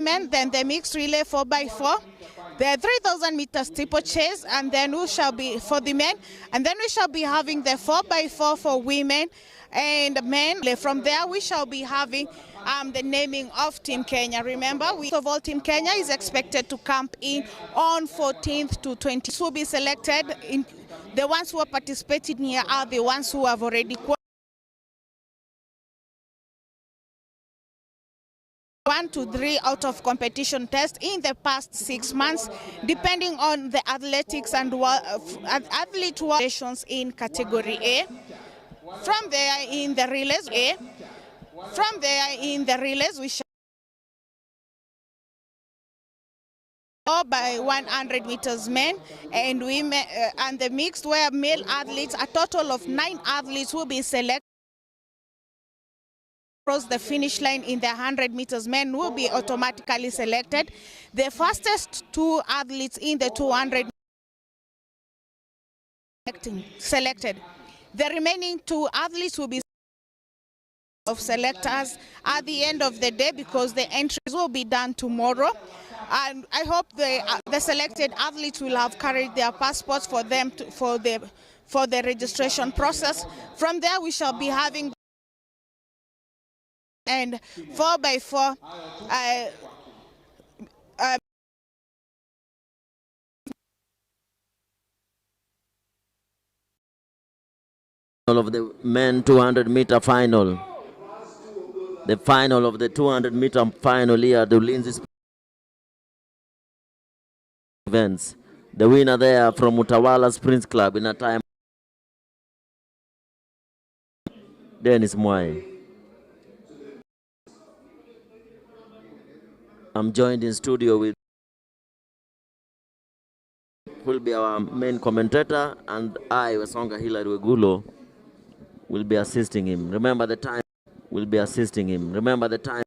Men, then the mixed relay 4x4, the 3,000 meter steeplechase, and then we shall be for the men, and then we shall be having the 4x4 for women and men. From there, we shall be having the naming of Team Kenya. Remember, Team Kenya is expected to camp in on 14th to 20th. This will be selected. The ones who are participating here are the ones who have already qualified. 1 to 3 out of competition tests in the past 6 months, depending on the athletics and athlete variations in category A. From there in the relays, we shall go by 100 meters men and women, and the mixed where male athletes, a total of 9 athletes will be selected. Across the finish line in the 100 meters men will be automatically selected. The fastest 2 athletes in the 200 selected. The remaining 2 athletes will be of selectors at the end of the day, because the entries will be done tomorrow. And I hope the selected athletes will have carried their passports for them for the registration process. From there, we shall be having and 4x4 of the men 200 meter final. The final of the 200 meter final here at the Ulinzi events. The winner there from Utawala Springs Club in a time. Dennis Mwai. I'm joined in studio with who will be our main commentator, and I, Wasonga Hilary Wegulo, will be assisting him. Remember the time. Will be assisting him. Remember the time.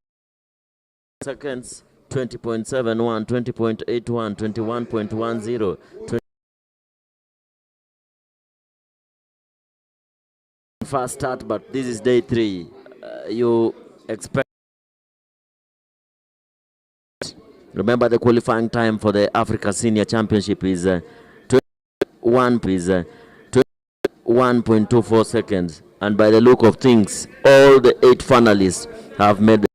Seconds 20.71, 20.81, 21.10, 20. Fast start, but this is day 3. You expect. Remember the qualifying time for the Africa Senior Championship is 21.24 seconds. And by the look of things, all the 8 finalists have made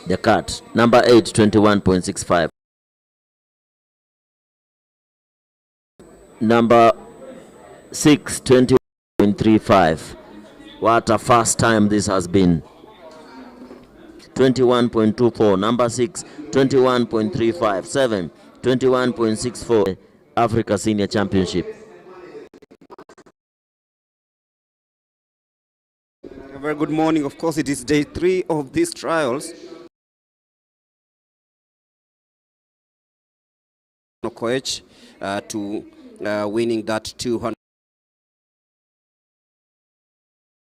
the cut. Number 8, 21.65. Number 6, 20.35. What a fast time this has been. 21.24. Number 6, 21.35. 7, 21.64. Africa Senior Championship. A very good morning. Of course, it is day 3 of these trials. Coach to winning that 200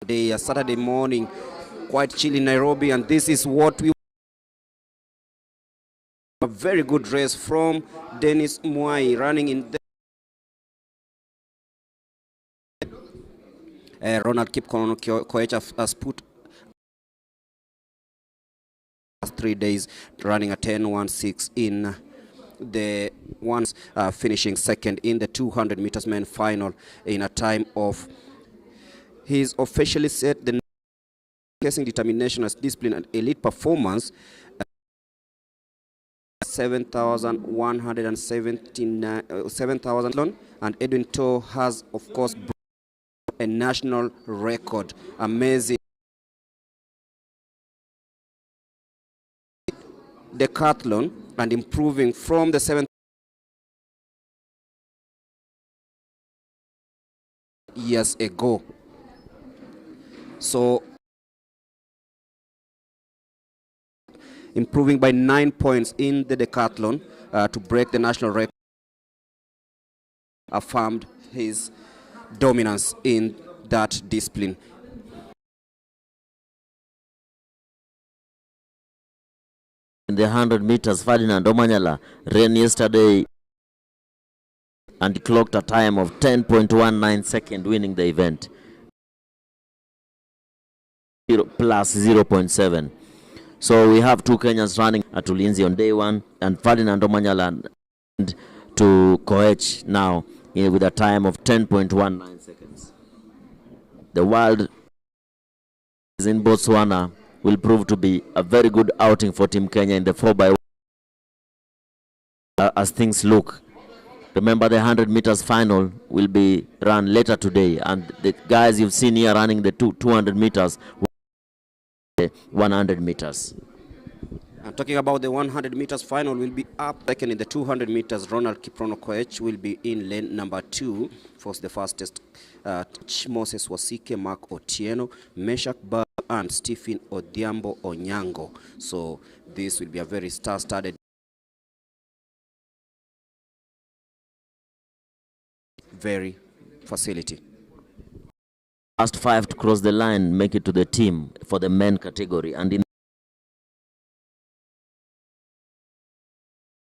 day, Saturday morning, quite chilly in Nairobi, and this is what we. A very good race from Dennis Mwai running in the Ronald Kipkono Koech has put 3 days running a 10.16 in the ones finishing second in the 200 meters men final in a time of. He's officially set the casing determination as discipline and elite performance. 7,179 and Edwin Toh has of course a national record. Amazing. Decathlon and improving from the 7 years ago. So improving by 9 points in the decathlon to break the national record. Affirmed his dominance in that discipline. In the 100 meters, Ferdinand Omanyala ran yesterday and clocked a time of 10.19 seconds, winning the event. Plus 0.7. So we have two Kenyans running at Ulinzi on day one, and Ferdinand Omanyala to Koech now with a time of 10.19 seconds. The world is in Botswana will prove to be a very good outing for Team Kenya in the 4x1 as things look. Remember, the 100 meters final will be run later today, and the guys you've seen here running the 200 meters, 100 meters. I'm talking about the 100 meters final will be up. Second in the 200 meters, Ronald Kiprono Koech will be in lane number 2. First, the fastest, Moses Wasike, Mark Otieno, Meshak Ba, and Stephen Odhiambo Onyango. So this will be a very star-studded, very facility. Last 5 to cross the line make it to the team for the men category, and in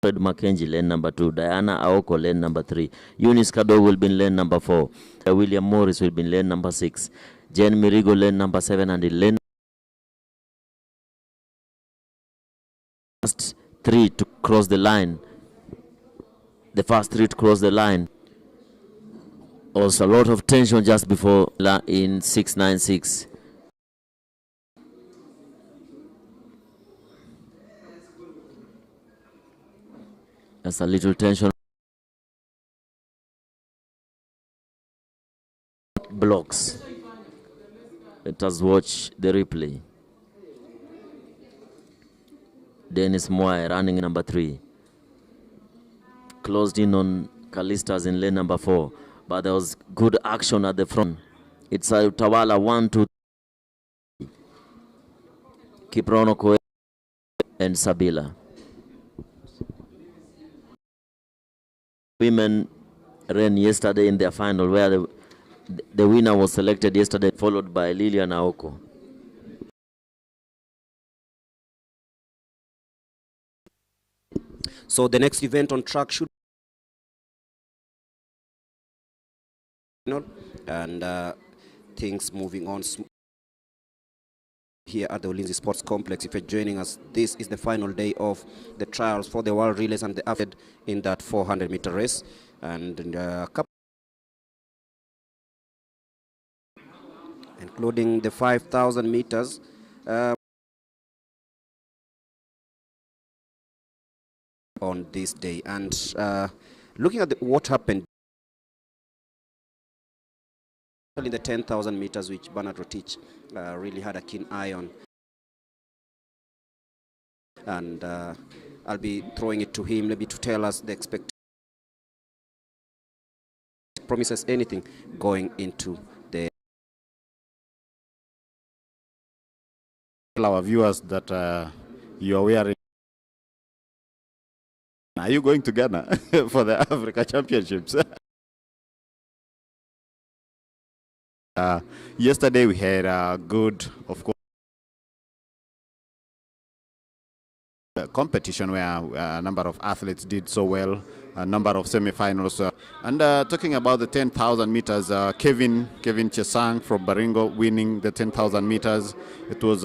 Fred Mackenzie lane number 2, Diana Aoko lane number 3, Eunice Kado will be in lane number 4, William Morris will be in lane number 6, Jane Mirigo lane number 7, and in lane first 3 to cross the line. The first 3 to cross the line. Also a lot of tension just before in 696. There's a little tension. Blocks. Let us watch the replay. Dennis Moy running number 3. Closed in on Callistas in lane number 4. But there was good action at the front. It's a Utawala 1, 2, 3. Kiprono Koech and Sabila. Women ran yesterday in their final, where the winner was selected yesterday, followed by Lilian Aoko. So the next event on track should and things moving on here at the Ulinzi Sports Complex. If you're joining us, this is the final day of the trials for the World Relays and the athlete in that 400-meter race, and including the 5,000 meters. On this day, and looking at what happened in the 10,000 meters, which Bernard Rotich really had a keen eye on, and I'll be throwing it to him maybe to tell us the expectation, promises anything going into the. Our viewers that you are wearing. Are you going to Ghana for the Africa Championships? Yesterday we had a good, of course, competition where a number of athletes did so well, a number of semi-finals. And talking about the 10,000 meters, Kevin Chesang from Baringo winning the 10,000 meters. It was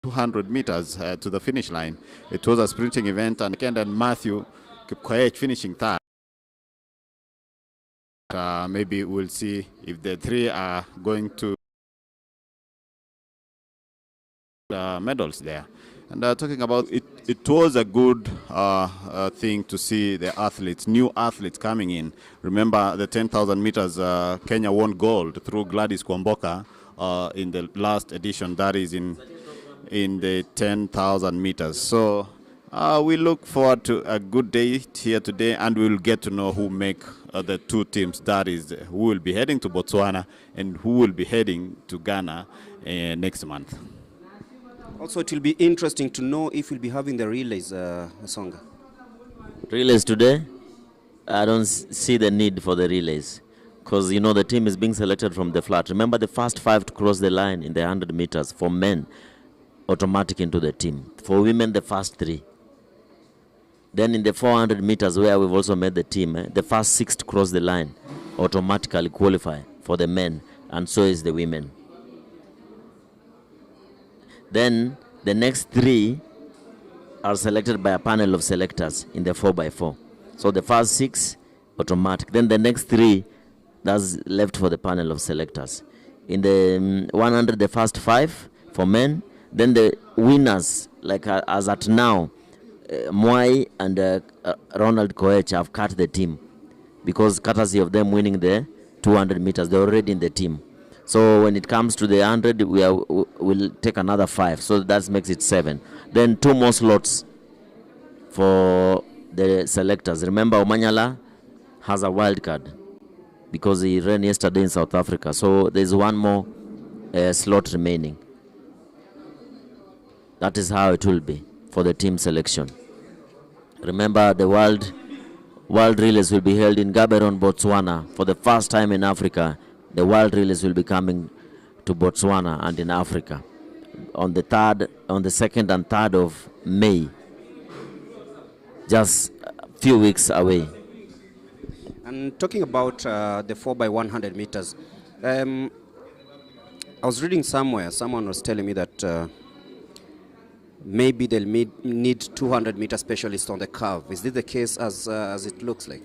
200 meters to the finish line. It was a sprinting event, and Matthew Koech finishing third. Maybe we'll see if the three are going to medals there. And talking about it, it was a good thing to see the athletes, new athletes coming in. Remember the 10,000 meters, Kenya won gold through Gladys Kwamboka in the last edition, that is in the 10,000 meters. So we look forward to a good day here today, and we'll get to know who make the two teams, that is who will be heading to Botswana and who will be heading to Ghana next month. Also, it will be interesting to know if we'll be having the relays, Songa. Relays today? I don't see the need for the relays, because you know the team is being selected from the flat. Remember, the first 5 to cross the line in the 100 meters for men, automatic into the team. For women, the first 3. Then in the 400 meters, where we've also made the team, the first 6 to cross the line automatically qualify for the men and so is the women. Then the next 3 are selected by a panel of selectors in the 4x4. So the first 6 automatic. Then the next 3 that's left for the panel of selectors. In the 100, the first 5 for men. Then the winners, like as at now, Mwai and Ronald Koech have cut the team because courtesy of them winning the 200 meters, they're already in the team. So when it comes to the 100, we'll take another 5. So that makes it 7. Then 2 more slots for the selectors. Remember, Omanyala has a wild card because he ran yesterday in South Africa. So there's 1 more slot remaining. That is how it will be for the team selection. Remember, the World Relays will be held in Gaborone, Botswana. For the first time in Africa, the World Relays will be coming to Botswana and in Africa on the 2nd and 3rd of May. Just a few weeks away. And talking about the 4x100 meters, I was reading somewhere, someone was telling me that maybe they'll need 200-meter specialists on the curve. Is this the case as it looks like?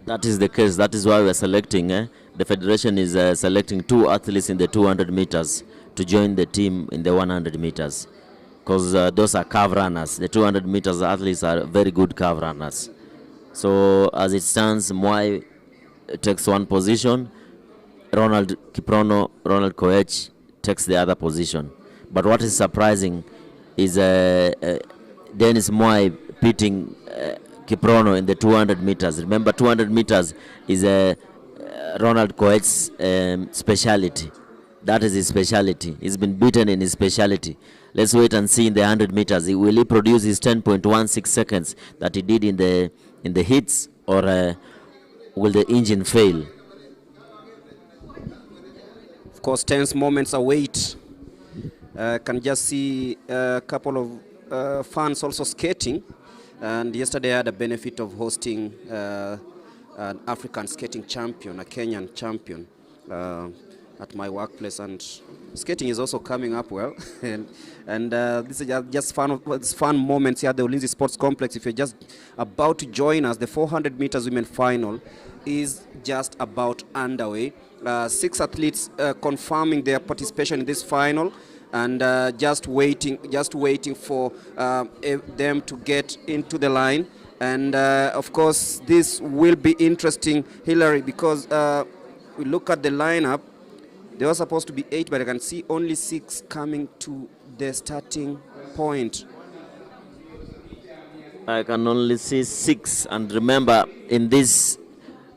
That is the case. That is why we're selecting. The federation is selecting 2 athletes in the 200 meters to join the team in the 100 meters. Because those are curve runners. The 200 meters athletes are very good curve runners. So as it stands, Mwai takes 1 position. Ronald Koech takes the other position. But what is surprising is Dennis Mwai pitting Kiprono in the 200 meters. Remember, 200 meters is Ronald Koech's speciality. That is his speciality. He's been beaten in his speciality. Let's wait and see in the 100 meters. Will he produce his 10.16 seconds that he did in the hits, or will the engine fail? Of course, tense moments await. Can just see a couple of fans also skating. And yesterday I had a benefit of hosting an African skating champion, a Kenyan champion, at my workplace, and skating is also coming up well. and this is just fun moments here at the Ulinzi Sports Complex. If you're just about to join us, the 400 meters women final is just about underway. 6 athletes confirming their participation in this final, and just waiting for them to get into the line. And of course, this will be interesting, Hillary, because we look at the lineup. There was supposed to be 8, but I can see only 6 coming to the starting point. I can only see 6, and remember, in this,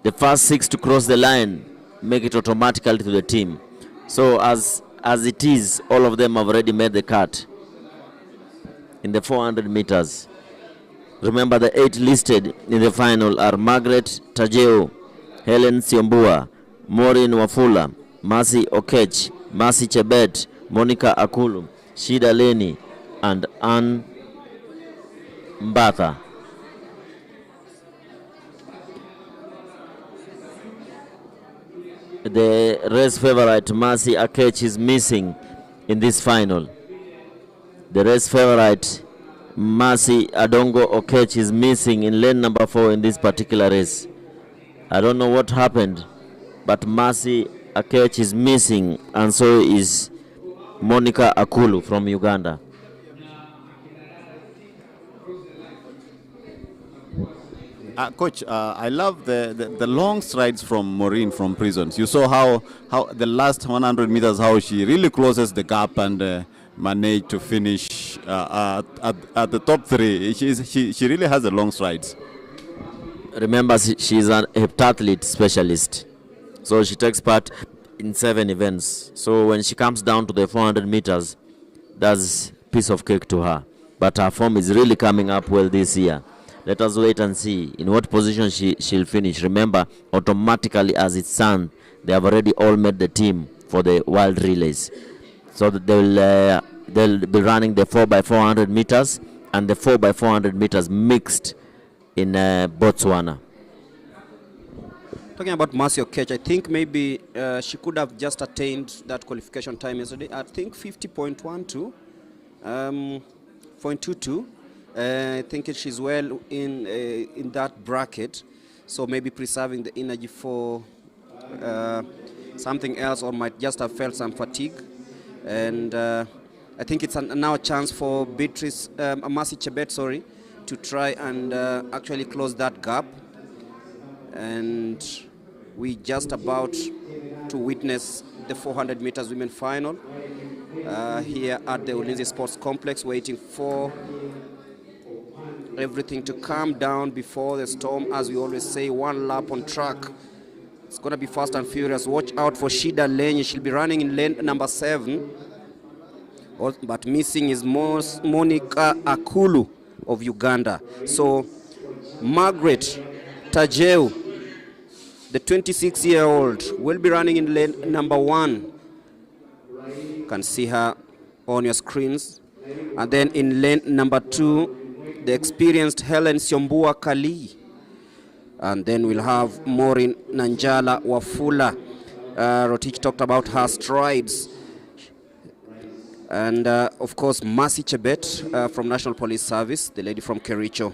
the first 6 to cross the line make it automatically to the team. So as it is, all of them have already made the cut in the 400 meters. Remember, the 8 listed in the final are Margaret Tajeo, Helen Siombua, Maureen Wafula, Mercy Okech, Mercy Chebet, Monica Akulu, Shida Leni, and Ann Mbatha. The race favorite Mercy Okech is missing in this final. The race favorite Mercy Adongo Okech is missing in lane number 4 in this particular race. I don't know what happened, but Mercy Okech is missing, and so is Monica Akulu from Uganda. Coach, I love the long strides from Maureen from Prisons. You saw how the last 100 meters, how she really closes the gap and managed to finish at the top 3. She really has the long strides. Remember, she's an heptathlete specialist, so she takes part in 7 events. So when she comes down to the 400 meters, that's a piece of cake to her. But her form is really coming up well this year. Let us wait and see in what position she'll finish. Remember, automatically as it stands, they have already all made the team for the World Relays. So that they'll be running the 4x400 meters and the 4x400 meters mixed in Botswana. Talking about Mercy Okech, I think maybe she could have just attained that qualification time yesterday. I think 50.12, 0.22. I think she's well in that bracket, so maybe preserving the energy for something else, or might just have felt some fatigue. And I think it's now a chance for Mercy Chebet, sorry, to try and actually close that gap. And we just about to witness the 400 meters women final here at the Ulinzi Sports Complex, waiting for everything to calm down before the storm. As we always say, one lap on track. It's going to be fast and furious. Watch out for Shida Lenye. She'll be running in lane number 7. But missing is Monica Akulu of Uganda. So Margaret Tajeu, the 26-year-old, will be running in lane number 1. You can see her on your screens. And then in lane number 2, the experienced Helen Siombua Kali. And then we'll have Maureen Nanjala Wafula. Rotich talked about her strides. And of course, Mercy Chebet from National Police Service, the lady from Kericho,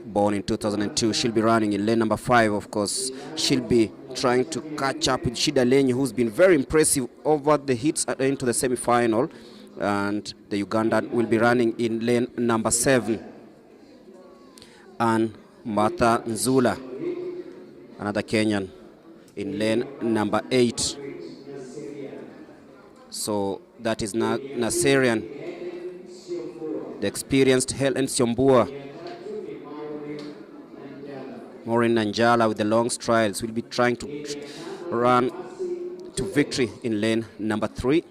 born in 2002. She'll be running in lane number 5. Of course, she'll be trying to catch up with Shida Lenye, who's been very impressive over the hits into the semi-final. And the Ugandan will be running in lane number 7. And Martha Nzula, another Kenyan, in lane number 8. So that is Naserian, the experienced Helen Siombua. Maureen Nanjala with the long strides will be trying to run to victory in lane number 3.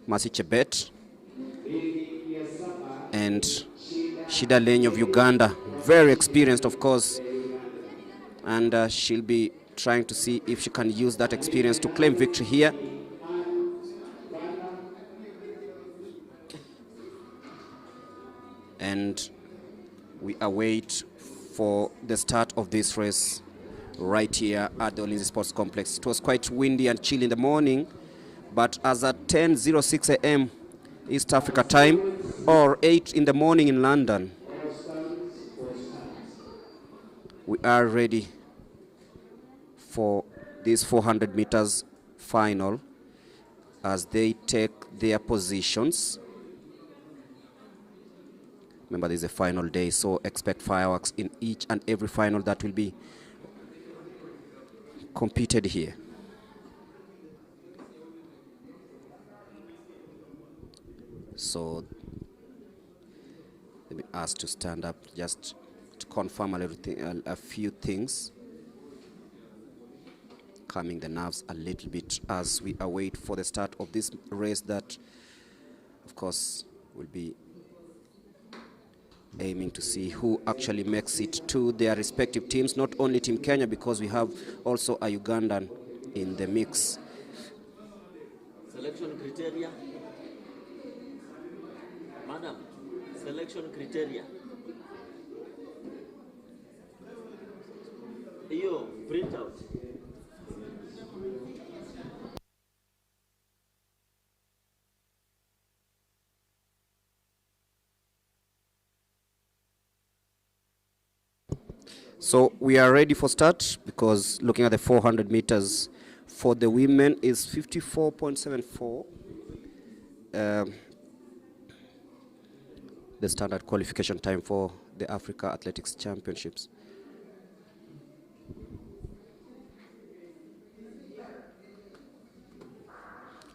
Mercy Chebet and Shida Lenye of Uganda, very experienced, of course, and she'll be trying to see if she can use that experience to claim victory here. And we await for the start of this race right here at the Ulinzi Sports Complex. It was quite windy and chill in the morning, but as at 10:06 a.m. East Africa time, or 8 in the morning in London, we are ready for this 400 meters final as they take their positions. Remember, this is a final day, so expect fireworks in each and every final that will be competed here. So let me ask to stand up just to confirm a few things, calming the nerves a little bit as we await for the start of this race that, of course, will be aiming to see who actually makes it to their respective teams, not only Team Kenya, because we have also a Ugandan in the mix. Selection criteria. Madam, selection criteria. Yo, print out. So we are ready for start, because looking at the 400 meters for the women is 54.74. The standard qualification time for the Africa Athletics Championships.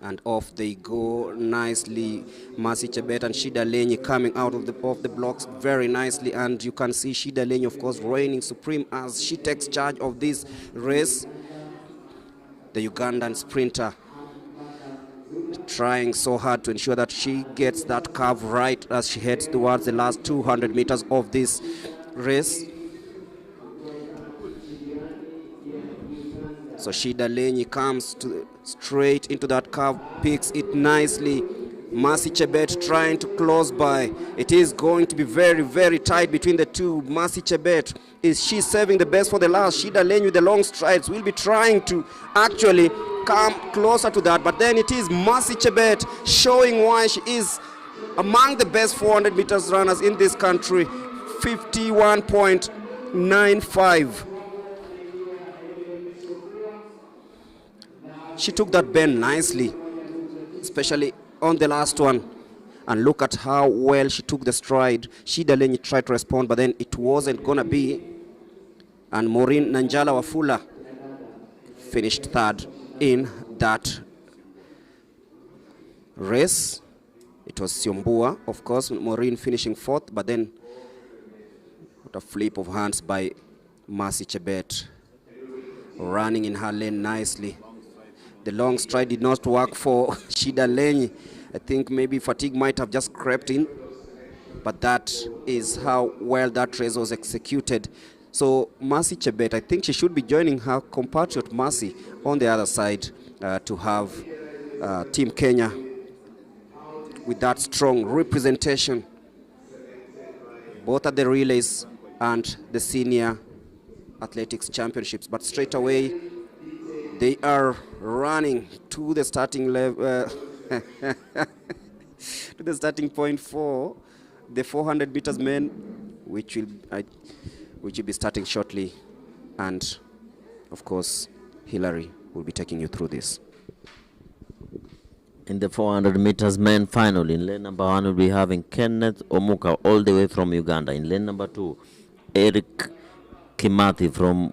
And off they go nicely. Mercy Chebet and Shida Lenye coming out of the blocks very nicely, and you can see Shida Lenye, of course, reigning supreme as she takes charge of this race. The Ugandan sprinter trying so hard to ensure that she gets that curve right as she heads towards the last 200 meters of this race. So Shida Lenye comes straight into that curve, picks it nicely, Mercy Chebet trying to close by. It is going to be very, very tight between the two. Mercy Chebet, is she saving the best for the last? Shida Lane with the long strides will be trying to actually come closer to that. But then it is Mercy Chebet showing why she is among the best 400 meters runners in this country. 51.95. She took that bend nicely, especially on the last one. And look at how well she took the stride. Shida Lenyi tried to respond, but then it wasn't gonna be. And Maureen Nanjala Wafula finished third in that race. It was Siombua, of course, Maureen finishing fourth, but then what a flip of hands by Mercy Chebet, running in her lane nicely. The long stride did not work for Shida Lenyi. I think maybe fatigue might have just crept in, but that is how well that race was executed. So Mercy Chebet, I think she should be joining her compatriot Mercy on the other side to have Team Kenya with that strong representation, both at the relays and the senior athletics championships. But straight away, they are running to the starting level, to the starting point for the 400 meters men, which will be starting shortly. And of course, Hillary will be taking you through this. In the 400 meters men final, in lane number 1, we'll be having Kenneth Omuka all the way from Uganda. In lane number 2, Eric Kimathi from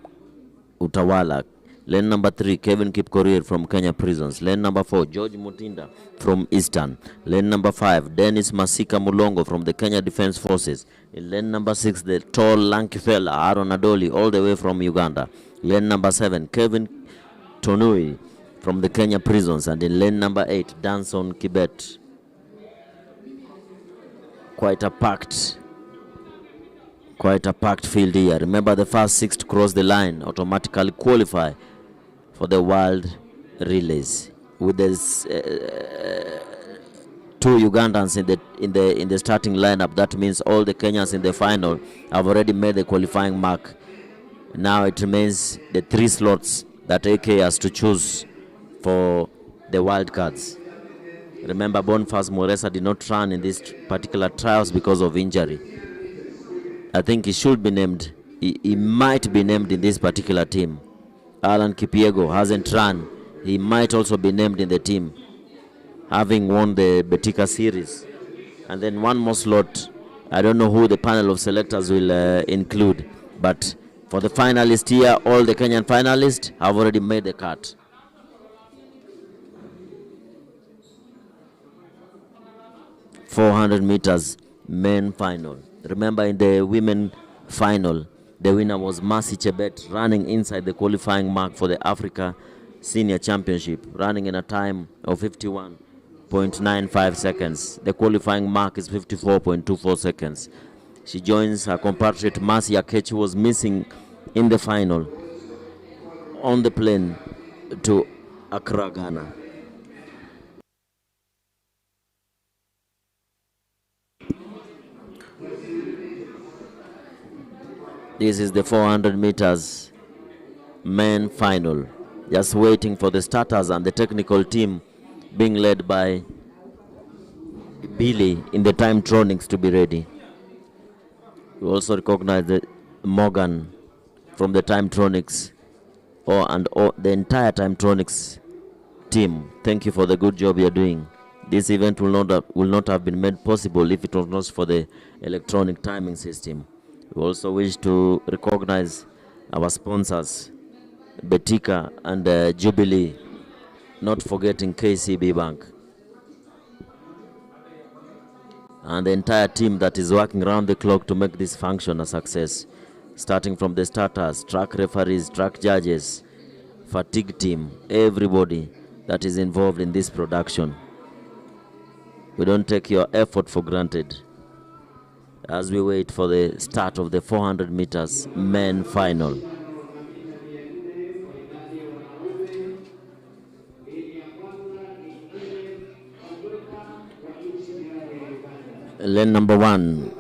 Utawala. Lane number 3, Kevin Kipkorir from Kenya Prisons. Lane number 4, George Mutinda from Eastern. Lane number 5, Dennis Masika Mulongo from the Kenya Defense Forces. In lane number 6, the tall lanky fella Aaron Adoli all the way from Uganda. Lane number 7, Kevin Tonui from the Kenya Prisons. And in lane number 8, Danson Kibet. Quite a packed field here. Remember, the first 6 to cross the line automatically qualify for the world relays. With this 2 Ugandans in the starting lineup, that means all the Kenyans in the final have already made the qualifying mark. Now it remains the 3 slots that AK has to choose for the wild cards. Remember, Boniface Moresa did not run in these particular trials because of injury. I think he should be named. He might be named in this particular team. Alan Kipiego hasn't run. He might also be named in the team, having won the Betika series. And then one more slot. I don't know who the panel of selectors will include, but for the finalists here, all the Kenyan finalists have already made the cut. .400 meters men final. Remember, in the women final, the winner was Mercy Chebet, running inside the qualifying mark for the Africa Senior Championship, running in a time of 51.95 seconds. The qualifying mark is 54.24 seconds. She joins her compatriot Mercy Akechi, who was missing in the final, on the plane to Accra, Ghana. This is the 400 meters men final. Just waiting for the starters and the technical team being led by Billy in the Timetronics to be ready. We also recognize the Morgan from the Timetronics and the entire Timetronics team. Thank you for the good job you're doing. This event will not have been made possible if it was not for the electronic timing system. We also wish to recognize our sponsors, Betika and Jubilee, not forgetting KCB Bank, and the entire team that is working around the clock to make this function a success, starting from the starters, track referees, track judges, fatigue team, everybody that is involved in this production. We don't take your effort for granted as we wait for the start of the 400 meters men final. Lane number 1,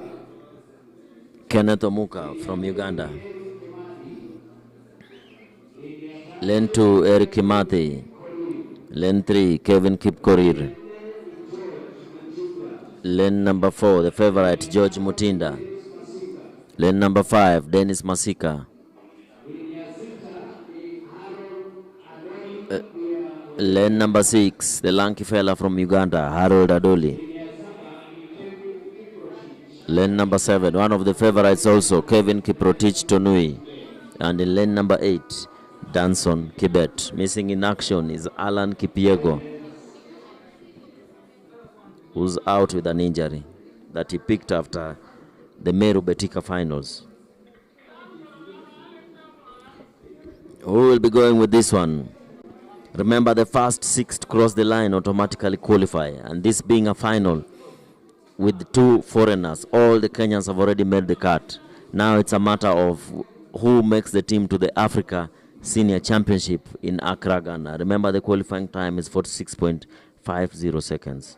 Kenneth Omuka from Uganda. Lane 2, Eric Kimathi. Lane 3, Kevin Kipkorir. Lane number 4, the favorite, George Mutinda. Lane number 5, Dennis Masika. Lane number 6, the lanky fella from Uganda, Harold Adoli. Lane number 7, one of the favorites also, Kevin Kiprotich Tonui. And in lane number 8, Danson Kibet. Missing in action is Alan Kipiego, who's out with an injury that he picked after the Meru Betika finals. Who will be going with this one? Remember, the first 6 to cross the line automatically qualify, and this being a final with 2 foreigners, all the Kenyans have already made the cut. Now it's a matter of who makes the team to the Africa Senior Championship in Accra, Ghana. Remember, the qualifying time is 46.50 seconds.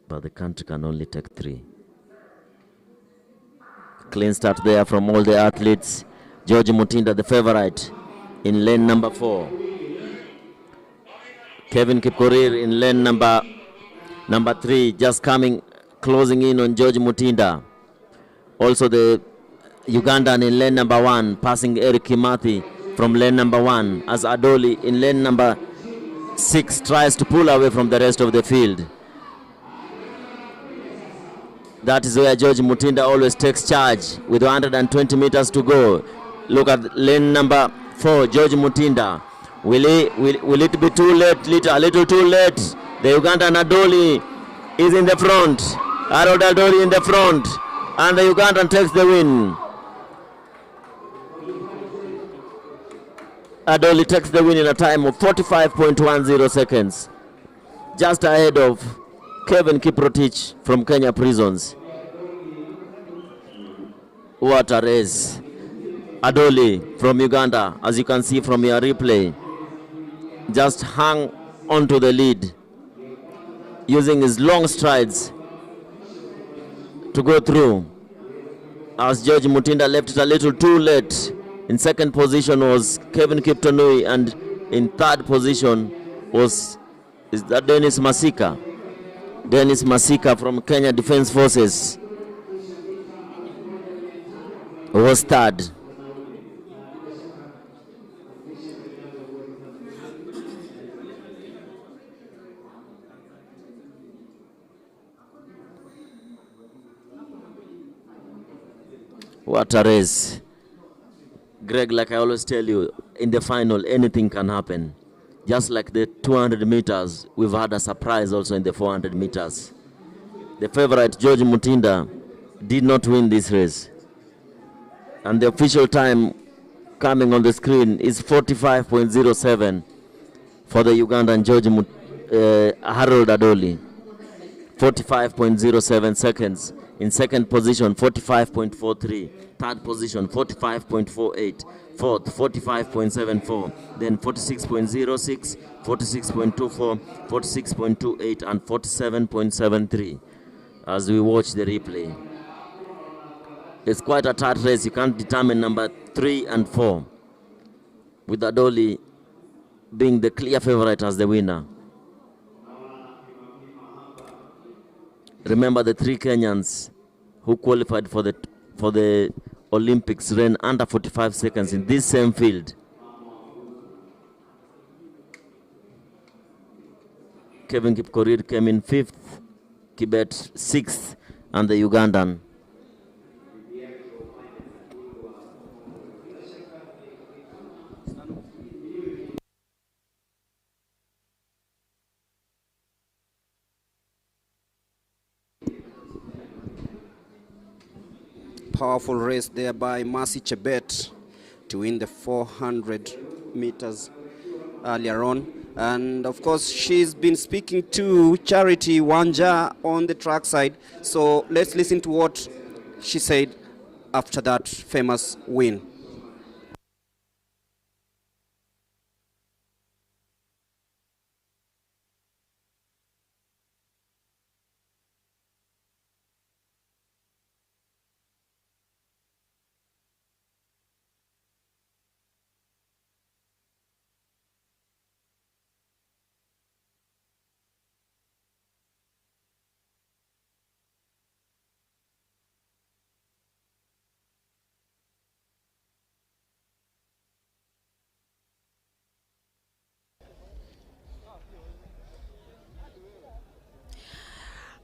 But the country can only take 3. Clean start there from all the athletes. George Mutinda, the favorite, in lane number 4. Kevin Kipkorir in lane number 3, just closing in on George Mutinda. Also the Ugandan in lane number 1, passing Eric Kimathi from lane number 1, as Adoli in lane number 6 tries to pull away from the rest of the field. That is where George Mutinda always takes charge with 120 meters to go. Look at lane number 4, George Mutinda. Will it be too late? A little too late. The Ugandan Adoli is in the front. Harold Adoli in the front. And the Ugandan takes the win. Adoli takes the win in a time of 45.10 seconds. Just ahead of Kevin Kiprotich from Kenya Prisons. What a race. Adoli from Uganda, as you can see from your replay, just hung onto the lead, using his long strides to go through, as George Mutinda left it a little too late. In second position was Kevin Kiptonui, and in third position is that Dennis Masika. Dennis Masika from Kenya Defense Forces was third. What a race. Greg, like I always tell you, in the final, anything can happen. Just like the 200 meters, we've had a surprise also in the 400 meters. The favorite, George Mutinda, did not win this race. And the official time coming on the screen is 45.07 for the Ugandan Harold Adoli. 45.07 seconds. In second position, 45.43. Third position, 45.48. Fourth, 45.74. Then 46.06, 46.24, 46.28, and 47.73. As we watch the replay, it's quite a tight race. You can't determine number 3 and 4, with Adoli being the clear favorite as the winner. Remember, the 3 Kenyans who qualified for the Olympics ran under 45 seconds in this same field. Kevin Kipkorir came in 5th, Kibet 6th, and the Ugandan Powerful race there by Mercy Chebet to win the 400 meters earlier on. And of course, she's been speaking to Charity Wanja on the track side. So let's listen to what she said after that famous win.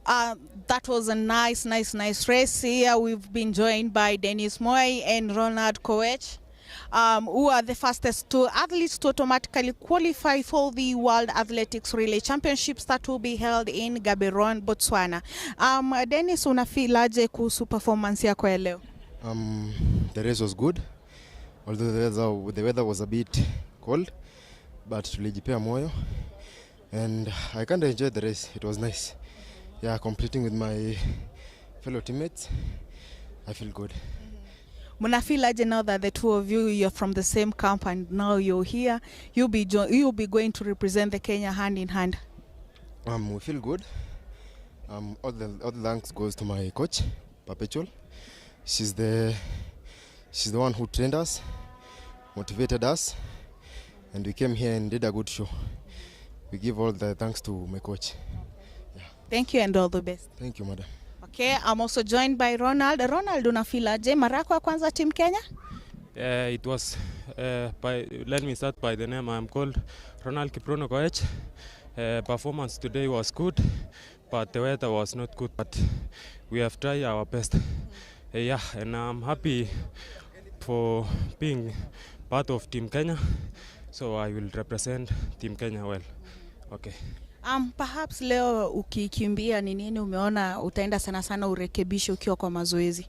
That was a nice race here. We've been joined by Dennis Moy and Ronald Koech, who are the fastest two athletes to automatically qualify for the World Athletics Relay Championships that will be held in Gaborone, Botswana. Dennis, unafilaje kuhusu performance yako ya leo? The race was good, although the weather was a bit cold, but tulijipea moyo, and I kind of enjoyed the race. It was nice. Yeah, competing with my fellow teammates, I feel good. Munafilaje now that the two of you, you're from the same camp and now you're here, you'll be going to represent the Kenya hand in hand? We feel good. All the thanks goes to my coach, Perpetual. She's the one who trained us, motivated us, and we came here and did a good show. We give all the thanks to my coach. Yeah. Thank you and all the best. Thank you, madam. Okay, I'm also joined by Ronald. Ronald, unafilaje mara yako ya kwanza Team Kenya? It was let me start by the name. I'm called Ronald Kiprono Koech. Performance today was good, but the weather was not good, but we have tried our best. Yeah, and I'm happy for being part of Team Kenya, so I will represent Team Kenya well. Okay. Perhaps leo ukikimbia ni nini umeona utaenda sana urekebishe ukiwa kwa mazoezi?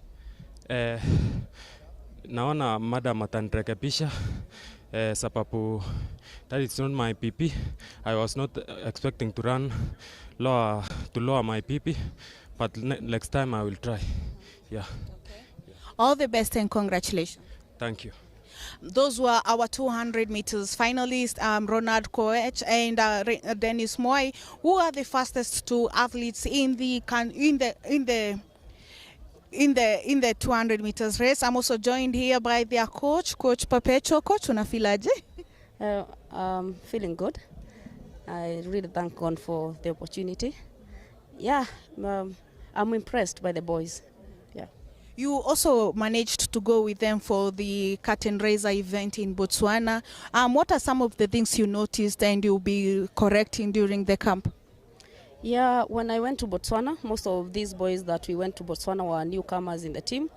Naona madam atanirekebisha sababu that is not my PP. I was not expecting to run lower my PP, but next time I will try. Yeah. Okay. All the best and congratulations. Thank you. Those were our 200 meters finalists, Ronald Koech and Dennis Moy, who are the fastest two athletes in the 200 meters race. I'm also joined here by their coach, Coach Perpetual. Coach, unafilaje? I'm feeling good. I really thank God for the opportunity. Yeah, I'm impressed by the boys. Yeah. You also managed to go with them for the curtain raiser event in Botswana. What are some of the things you noticed and you'll be correcting during the camp? Yeah, when I went to Botswana, most of these boys that we went to Botswana were newcomers in the team.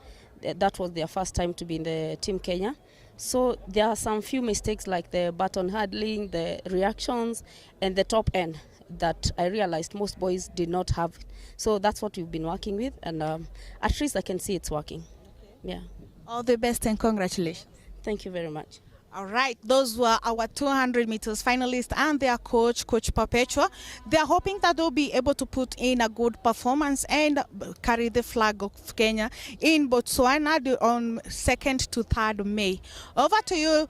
That was their first time to be in the Team Kenya. So there are some few mistakes like the baton handling, the reactions, and the top end that I realized most boys did not have. So that's what we've been working with, and at least I can see it's working. Yeah. All the best and congratulations. Thank you very much. All right, those were our 200 meters finalists and their coach, Coach Perpetua. They are hoping that they'll be able to put in a good performance and carry the flag of Kenya in Botswana on 2nd to 3rd May. Over to you,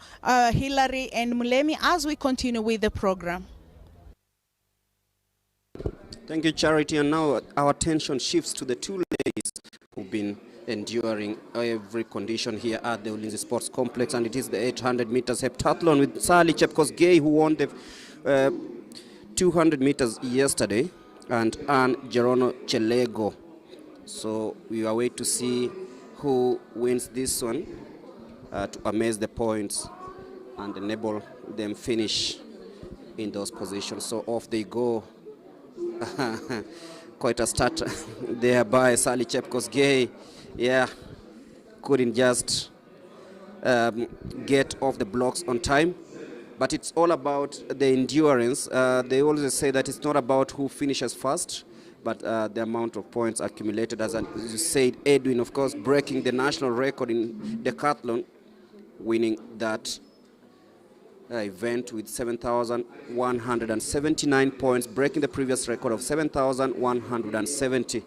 Hillary and Mulemi, as we continue with the program. Thank you, Charity. And now our attention shifts to the two ladies who've been enduring every condition here at the Ulinzi Sports Complex, and it is the 800 meters heptathlon with Sally Chepkosgei, who won the 200 meters yesterday, and Anne Gerono Chelego. So we are waiting to see who wins this one to amaze the points and enable them finish in those positions. So off they go. Quite a start there by Sally Chepkosgei. Yeah, couldn't just get off the blocks on time, but it's all about the endurance. They always say that it's not about who finishes first, but the amount of points accumulated. As you said, Edwin, of course, breaking the national record in decathlon, winning that event with 7,179 points, breaking the previous record of 7,170.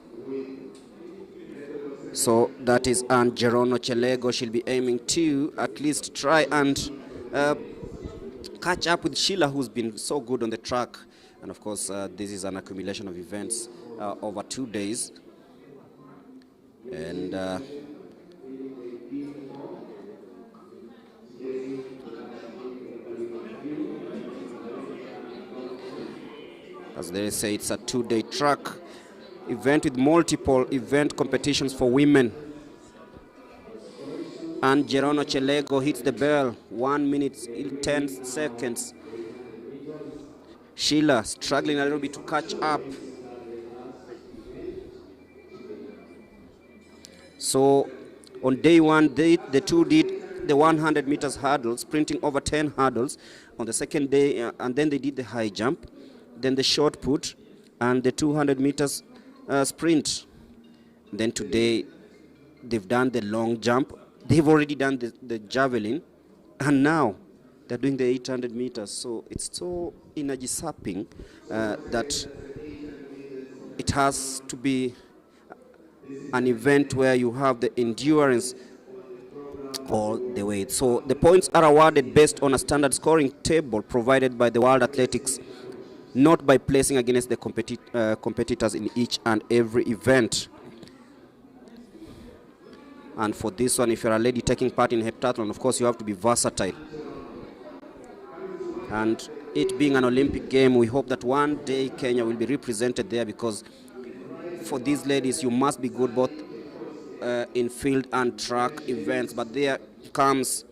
So that is Anne Gerono Chelego. She'll be aiming to at least try and catch up with Sheila, who's been so good on the track. And of course, this is an accumulation of events over 2 days. And as they say, it's a 2-day track event with multiple event competitions for women. And Gerono Chelego hits the bell, 1 minute 10 seconds. Sheila struggling a little bit to catch up. So on day one, the two did the 100 meters hurdle, sprinting over 10 hurdles. On the second day, and then they did the high jump, then the short put, and the 200 meters sprint. Then today, they've done the long jump. They've already done the javelin, and now they're doing the 800 meters. So it's so energy sapping that it has to be an event where you have the endurance all the way. So the points are awarded based on a standard scoring table provided by the World Athletics, not by placing against the competitors in each and every event. And for this one, if you're a lady taking part in heptathlon, of course you have to be versatile. And it being an Olympic game, we hope that one day Kenya will be represented there, because for these ladies, you must be good both in field and track events. But there comes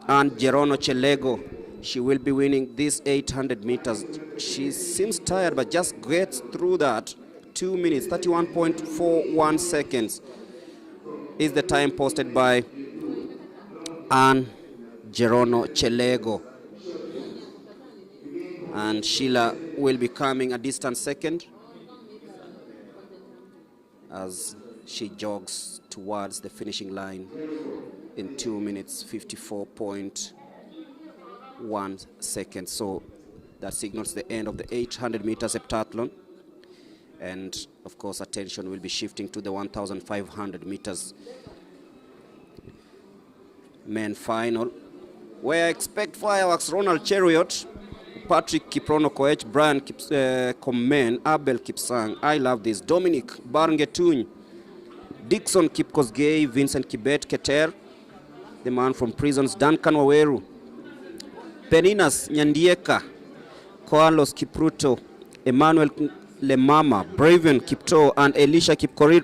Anne Gerono Chelego. She will be winning this 800 meters. She seems tired, but just gets through that. 2 minutes, 31.41 seconds is the time posted by Anne Gerono Chelego. And Sheila will be coming a distant second as she jogs towards the finishing line in 2 minutes 54.1 seconds. So that signals the end of the 800 meters heptathlon. And of course, attention will be shifting to the 1,500 meters men final, where I expect fireworks. Ronald Cheriot, Patrick Kiprono Koech, Brian Komen, Abel Kipsang, I love this, Dominic Barngetuny, Dixon Kipkosgei, Vincent Kibet Keter, the man from prisons, Duncan Waweru, Peninas Nyandieka, Carlos Kipruto, Emmanuel Lemama, Braven Kipto, and Elisha Kipkorir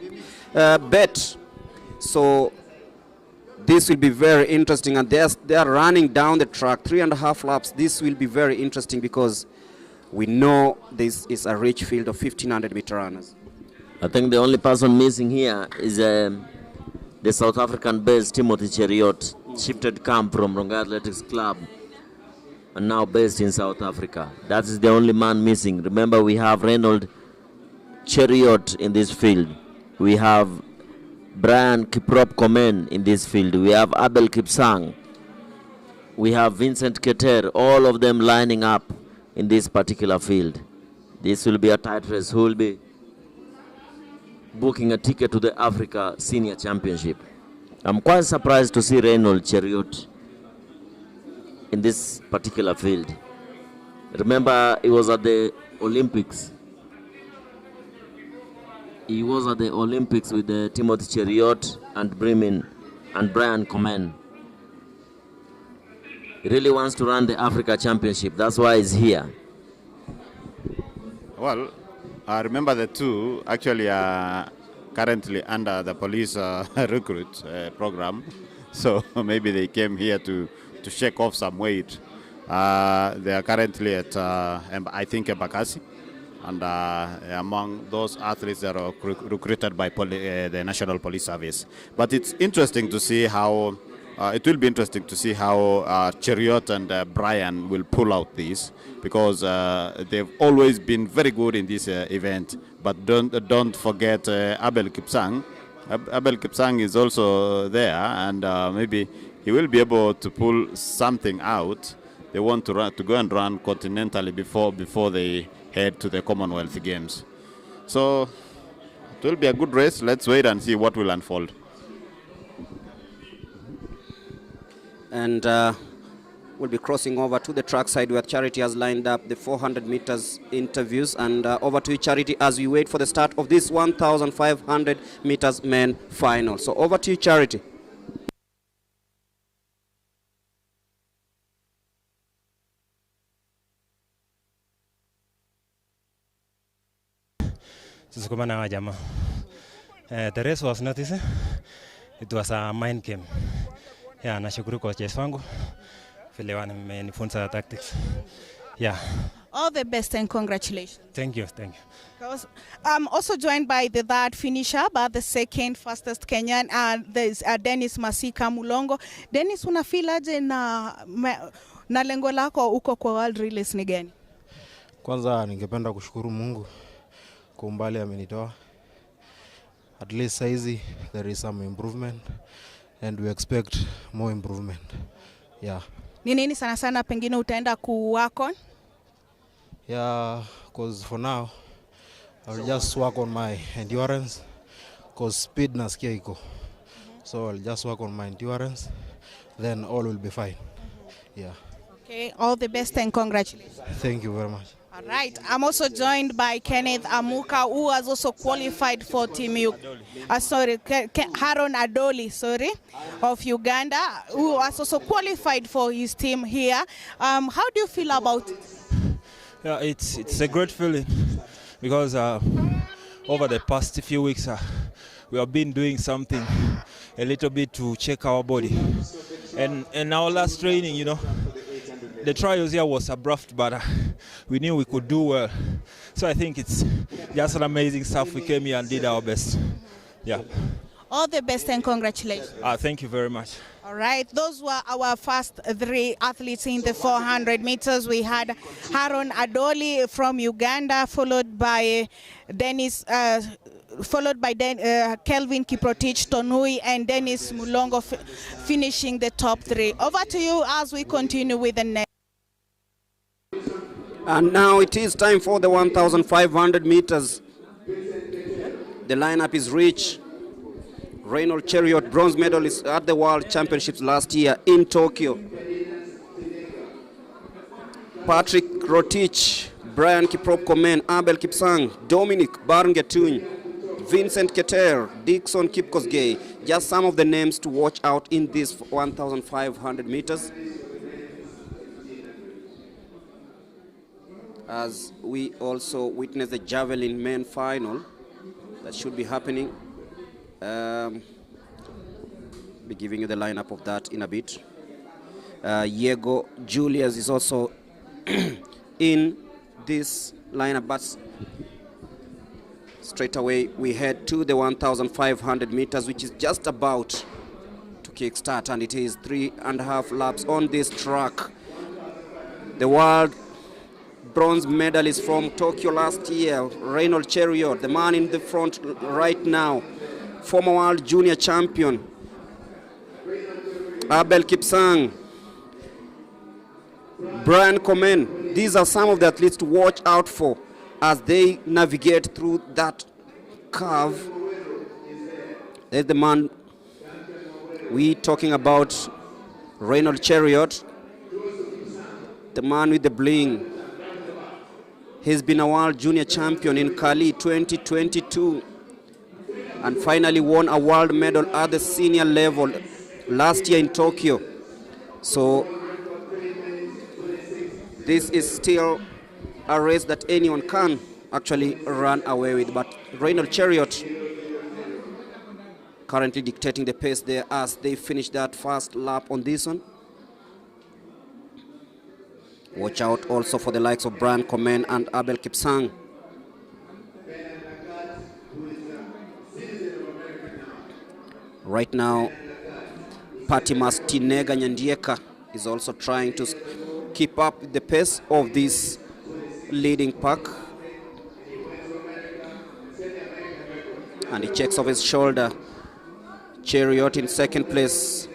Bet. So this will be very interesting, and they are running down the track 3.5 laps. This will be very interesting because we know this is a rich field of 1,500 meter runners. I think the only person missing here is the South African-based Timothy Cheriot, shifted camp from Rongai Athletics Club and now based in South Africa. That is the only man missing. Remember, we have Reynold Cheriot in this field. We have Brian Kiprop Komen in this field. We have Abel Kipsang. We have Vincent Keter, all of them lining up in this particular field. This will be a tight race. Who will be booking a ticket to the Africa Senior Championship? I'm quite surprised to see Reynold Cheriot in this particular field. Remember, he was at the Olympics. He was at the Olympics with Timothy Cheriot and Bremen and Brian Komen. He really wants to run the Africa Championship. That's why he's here. Well, I remember the two actually are currently under the police recruit program. So maybe they came here to shake off some weight. They are currently at, I think, Embakasi. And among those athletes that are recruited by the National Police Service. But it's interesting to see how, it will be interesting to see how Cheriot and Brian will pull out this, because they've always been very good in this event. But don't forget Abel Kipsang. Abel Kipsang is also there, and maybe he will be able to pull something out. They want to go and run continentally before they head to the Commonwealth Games. So it will be a good race. Let's wait and see what will unfold. And we'll be crossing over to the track side where Charity has lined up the 400 meters interviews, and over to you, Charity, as we wait for the start of this 1,500 meters men final. So over to you, Charity. The race was not easy. It was a mind game. Nashukuru coaches wangu vile wamenifunza tactics. All the best and congratulations. Thank you, thank you. Because I'm also joined by the third finisher, but the second fastest Kenyan, there's Dennis Masika Mulongo. Dennis, unafeel aje na lengo lako uko kwa World Relays ni gani? Kwanza ningependa kushukuru Mungu kwa umbali amenitoa. At least saizi there is some improvement and we expect more improvement. Yeah. Ni nini sana sana pengine utaenda ku-work on? Yeah, because for now I'll just work on my endurance because speed nasikia iko. So I'll just work on my endurance, then all will be fine. Yeah. Okay, all the best and congratulations. Thank you very much. All right, I'm also joined by Kenneth Amuka, who has also qualified for Team Haron Adoli, of Uganda, who has also qualified for his team here. How do you feel about it? Yeah, it's a great feeling because over the past few weeks we have been doing something a little bit to check our body, and our last training, you know, the trials here was abrupt, but we knew we could do well. So I think it's just an amazing stuff. We came here and did our best. Yeah. All the best and congratulations. Thank you very much. All right, those were our first three athletes in the 400 meters. We had Haron Adoli from Uganda, followed by Dennis, Kelvin Kiprotich Tonui, and Dennis Mulongo finishing the top three. Over to you as we continue with the next. And now it is time for the 1,500 meters. The lineup is rich. Reynold Chariot, bronze medalist at the World Championships last year in Tokyo. Patrick Rotich, Brian Kiprop Komen, Abel Kipsang, Dominic Barngetuny, Vincent Keter, Dixon Kipkosgei. Just some of the names to watch out in this 1,500 meters. As we also witness the javelin men final that should be happening. Be giving you the lineup of that in a bit. Diego Julius is also in this lineup, but straight away we head to the 1,500 meters, which is just about to kickstart, and it is 3.5 laps on this track. The world bronze medalist from Tokyo last year, Reynold Chariot, the man in the front right now, former world junior champion, Abel Kipsang, Brian Komen. These are some of the athletes to watch out for as they navigate through that curve. There's the man we talking about, Reynold Chariot, the man with the bling. He's been a world junior champion in Cali 2022 and finally won a world medal at the senior level last year in Tokyo. So this is still a race that anyone can actually run away with. But Reynold Chariot currently dictating the pace there as they finish that first lap on this one. Watch out also for the likes of Brian Komen and Abel Kipsang. Right now, Patimas Tinega Nyandieka is also trying to keep up the pace of this leading pack. And he checks off his shoulder. Chariot in second place.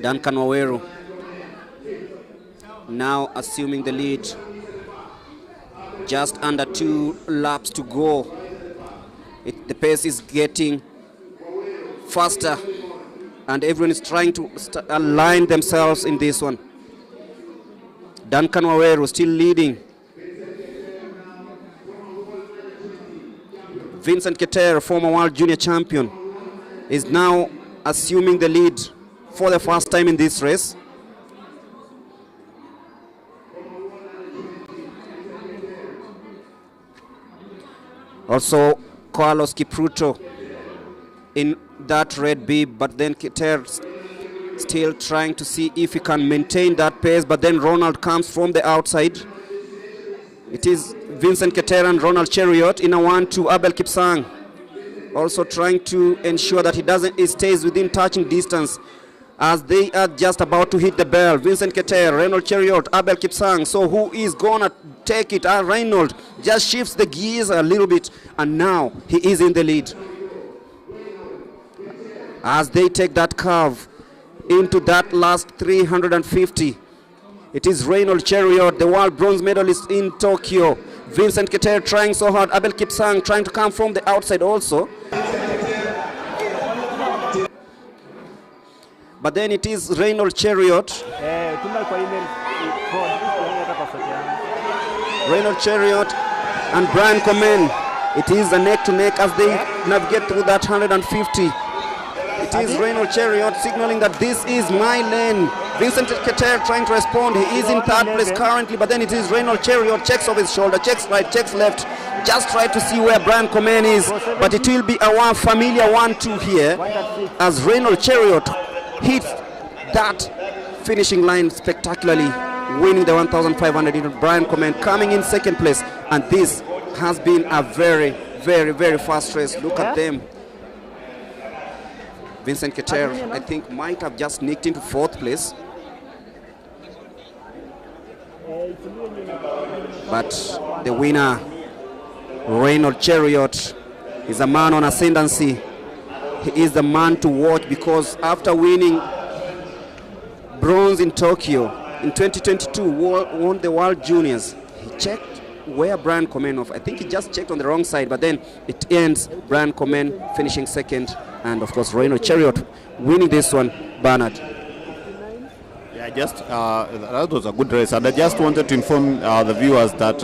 Duncan Waweru now assuming the lead. Just under 2 laps to go. The pace is getting faster and everyone is trying to align themselves in this one. Duncan Waweru still leading. Vincent Keter, former world junior champion, is now assuming the lead for the first time in this race. Also, Carlos Kipruto in that red bib, but then Keter Still trying to see if he can maintain that pace, but then Ronald comes from the outside. It is Vincent Keter and Ronald Cheriot in a 1-2. Abel Kipsang also trying to ensure that he stays within touching distance as they are just about to hit the bell. Vincent Keter, Ronald Cheriot, Abel Kipsang. So who is gonna take it? Reynold just shifts the gears a little bit, and now he is in the lead. As they take that curve into that last 350. It is Reynold Cheriot, the world bronze medalist in Tokyo. Vincent Keter trying so hard. Abel Kipsang trying to come from the outside also. But then it is Reynold Cheriot. Reynold Cheriot and Brian Komen. It is a neck to neck as they navigate through that 150. It is Reynold Cheriot signaling that this is my lane. Vincent Keter trying to respond. He is in third place currently, but then it is Reynold Cheriot, checks over his shoulder, checks right, checks left. Just try to see where Brian Komen is, but it will be a familiar 1-2 here as Reynold Cheriot hits that finishing line spectacularly, winning the 1,500. Brian Komen coming in second place, and this has been a very, very, very fast race. Look at them. Vincent Keter, I think, might have just nicked into fourth place. But the winner, Reynold Cheriot, is a man on ascendancy. He is the man to watch because after winning bronze in Tokyo in 2022, won the World Juniors, he checked where Brian Komen off. I think he just checked on the wrong side, but then it ends Brian Komen finishing second, and of course Reynold Cheriot winning this one. Bernard. Yeah, that was a good race, and I just wanted to inform the viewers that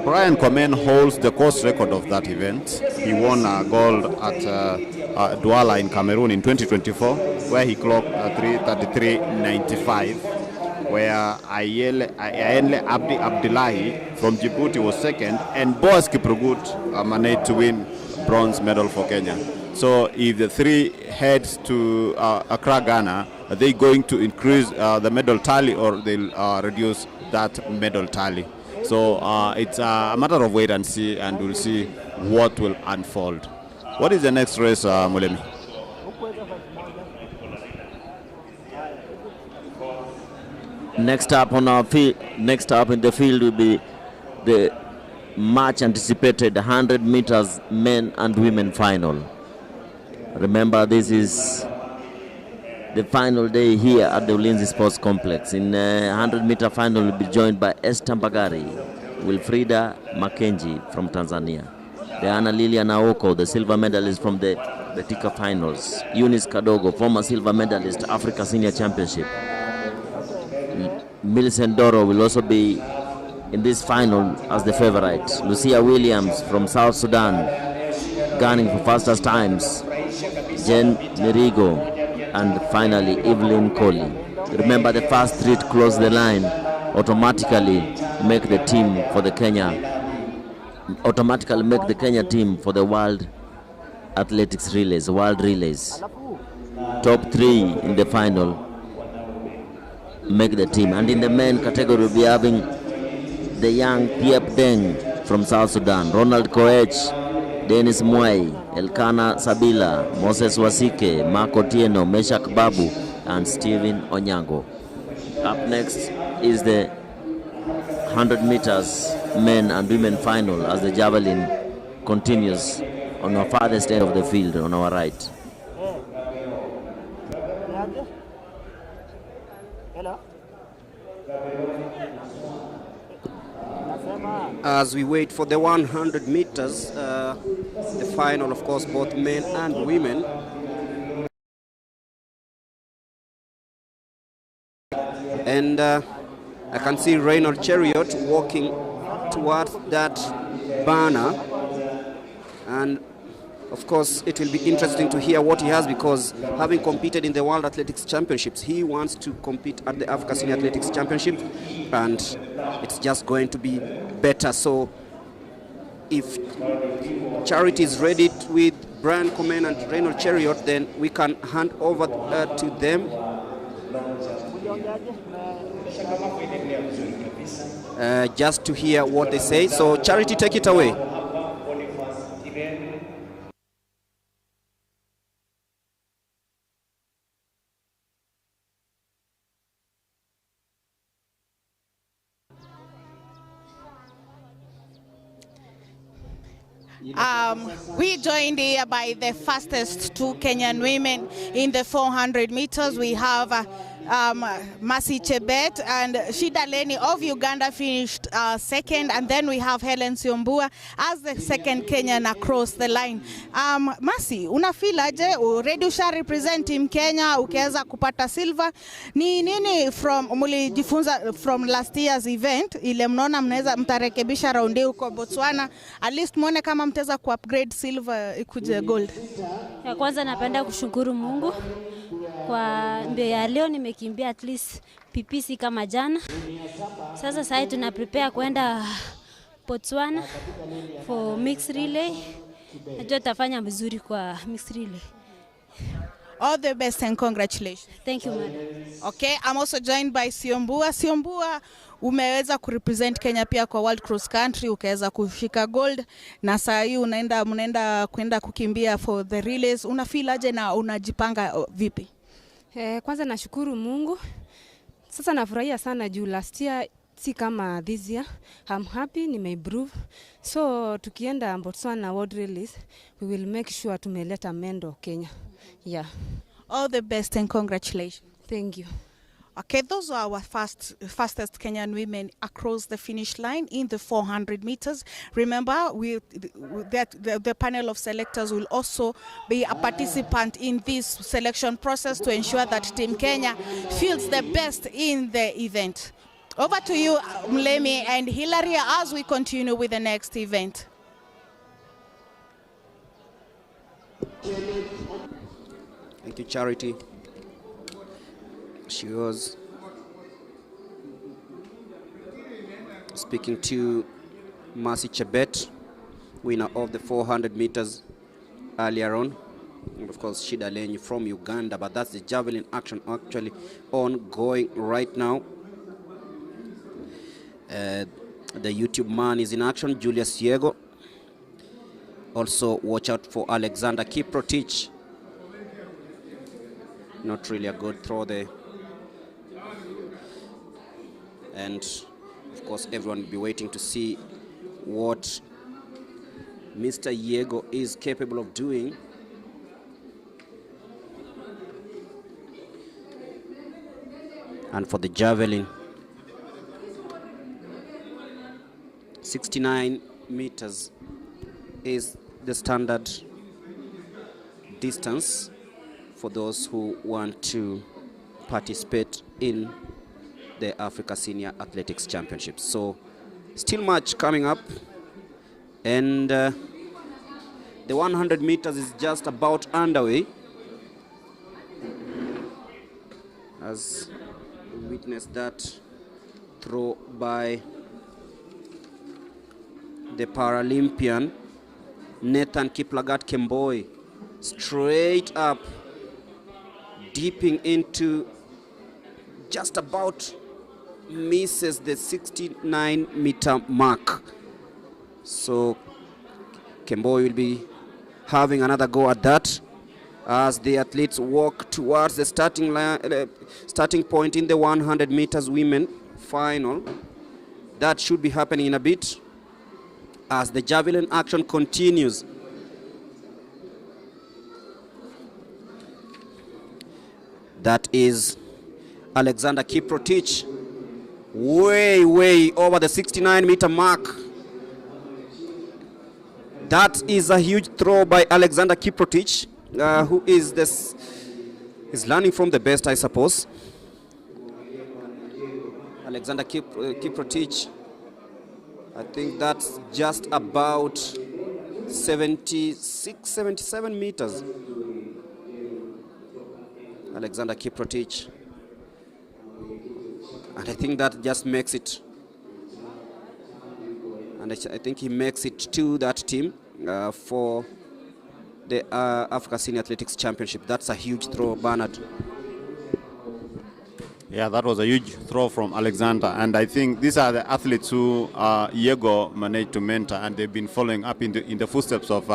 Brian Komen holds the course record of that event. He won gold at Douala in Cameroon in 2024, where he clocked 3:33.95. Where Ayenle Abdi Abdullahi from Djibouti was second, and Boaz Kiprugut managed to win bronze medal for Kenya. So if the three heads to Accra, Ghana, are they going to increase the medal tally, or they'll reduce that medal tally? So it's a matter of wait and see, and we'll see what will unfold. What is the next race, Mulemi? Next up in the field will be the much anticipated 100 meters men and women final. Remember, this is the final day here at the Ulinzi Sports Complex. In 100-meter final, will be joined by Esther Mbagari, Wilfrida Makenji from Tanzania, Diana Lilian Aoko, the silver medalist from the Betika finals, Eunice Kadogo, former silver medalist, Africa Senior Championship. Millicent Doro will also be in this final as the favorite. Lucia Williams from South Sudan, gunning for fastest times. Jen Mirigo, and finally Evelyn Coley. Remember, the first three to close the line automatically make the team for the Kenya team for the World Athletics Relays, World Relays. Top three in the final make the team. And in the men category, we'll be having the young Piep Deng from South Sudan, Ronald Koech, Dennis Mwai, Elkana Sabila, Moses Wasike, Marco Tieno, Meshak Babu, and Stephen Onyango. Up next is the 100 meters men and women final as the javelin continues on our farthest end of the field on our right. As we wait for the 100 meters, the final, of course, both men and women. And I can see Reynold Cheriot walking towards that banner. And of course, it will be interesting to hear what he has, because having competed in the World Athletics Championships, he wants to compete at the Africa Senior Athletics Championship, and it's just going to be better. So if Charity is ready with Brian Komen and Reynold Cheriot, then we can hand over to them just to hear what they say. So Charity, take it away. We joined here by the fastest two Kenyan women in the 400 meters. We have Mercy Chebet and Shida Leni of Uganda finished second, and then we have Helen Siombua as the second Kenyan across the line. Mercy, unafeel aje? Already usha represent team Kenya, ukiweza kupata silver. Ni nini mulijifunza from last year's event ile mnaona mnaweza mtarekebisha raundi huko Botswana, at least muone kama mtaweza ku upgrade silver ikuje gold? Ya kwanza napenda kushukuru Mungu kwa mbio ya leo, nimekimbia at least PPC kama jana. Sasa tuna prepare kwenda Botswana for mixed relay. Najua tafanya vizuri kwa mixed relay. All the best and congratulations. Thank you, madam. Okay, I'm also joined by Siombua. Siombua, umeweza kurepresent Kenya pia kwa World Cross Country, ukaweza kushika gold, na saa hii mnaenda kwenda kukimbia for the relays. Unafeel aje na unajipanga vipi? Kwanza nashukuru Mungu. Sasa nafurahia sana juu last year si kama this year. I'm happy, nimeimprove. So tukienda Botswana World Rallies, we will make sure tumeleta mendo Kenya. Yeah. All the best and congratulations. Thank you. Okay, those are our fastest Kenyan women across the finish line in the 400 meters. Remember, the panel of selectors will also be a participant in this selection process to ensure that Team Kenya feels the best in the event. Over to you, Mlemi and Hilary, as we continue with the next event. Thank you, Charity. She was speaking to Mercy Chebet, winner of the 400 meters earlier on. And of course, Shida Leni from Uganda, but that's the javelin action actually ongoing right now. The YouTube man is in action, Julius Diego. Also, watch out for Alexander Kiprotich. Not really a good throw there. And of course, everyone will be waiting to see what Mr. Diego is capable of doing. And for the javelin, 69 meters is the standard distance for those who want to participate in the Africa Senior Athletics Championships. So still much coming up, and the 100 meters is just about underway, as we witness that throw by the Paralympian Nathan Kiplagat Kemboi, straight up, dipping into, just about misses the 69-meter mark. So Kemboi will be having another go at that as the athletes walk towards the starting point in the 100 meters women final. That should be happening in a bit as the javelin action continues. That is Alexander Kiprotich, way over the 69-meter mark. That is a huge throw by Alexander Kiprotich, who is learning from the best, I suppose. Alexander Kiprotich, I think that's just about 76, 77 meters. Alexander Kiprotich. And I think that just makes it. And I think he makes it to that team for the Africa Senior Athletics Championship. That's a huge throw, Bernard. Yeah, that was a huge throw from Alexander. And I think these are the athletes who Diego managed to mentor, and they've been following up in the footsteps of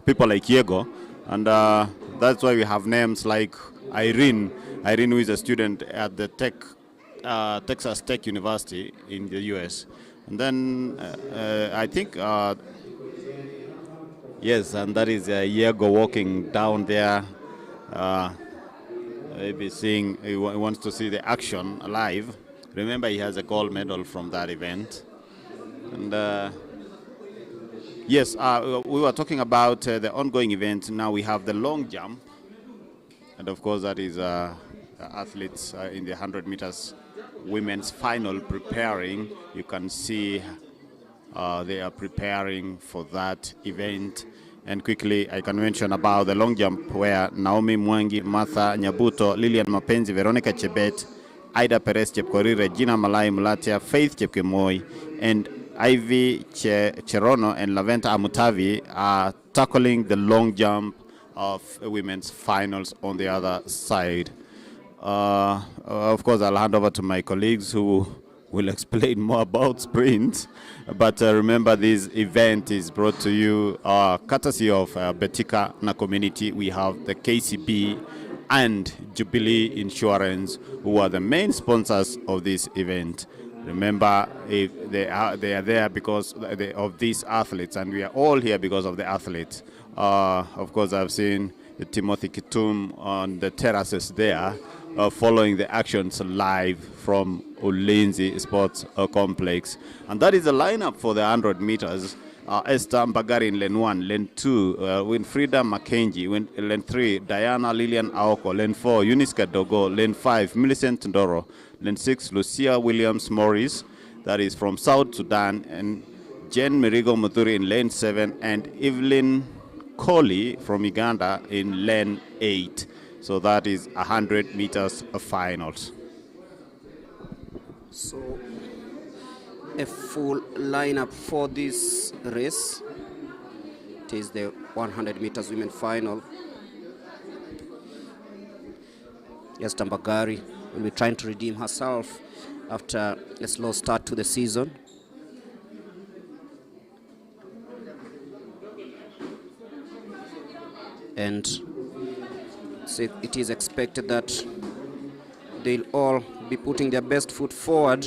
people like Diego. And that's why we have names like Irene, who is a student at the Texas Tech University in the U.S. And then I think, yes, and that is Diego walking down there. Maybe seeing, he wants to see the action live. Remember, he has a gold medal from that event. And yes, we were talking about the ongoing event. Now we have the long jump. And of course, that is athletes in the 100 meters women's final preparing. You can see they are preparing for that event. And quickly, I can mention about the long jump where Naomi Mwangi, Martha Nyabuto, Lilian Mapenzi, Veronica Chebet, Ida Perez Chepkorir, Regina Malai Mulatia, Faith Chepkemoi, and Ivy Cherono and Laventa Amutavi are tackling the long jump of women's finals on the other side. Of course, I'll hand over to my colleagues who will explain more about sprint. But remember, this event is brought to you courtesy of Betika na community. We have the KCB and Jubilee Insurance, who are the main sponsors of this event. Remember, they are there because of these athletes, and we are all here because of the athletes. Of course, I've seen Timothy Kitum on the terraces there, following the actions live from Ulinzi Sports Complex. And that is the lineup for the 100 meters. Esther Mbagari in lane 1, lane 2, Winfrida Mackenzie, lane 3, Diana Lillian Aoko, lane 4, Eunice Kadogo, lane 5, Millicent Ndoro, lane 6, Lucia Williams Morris, that is from South Sudan, and Jen Mirigo Muturi in lane 7, and Evelyn Coley from Uganda in lane 8. So that is 100 meters of finals. So a full lineup for this race. It is the 100 meters women final. Yes, Tambagari will be trying to redeem herself after a slow start to the season. And so it is expected that they'll all be putting their best foot forward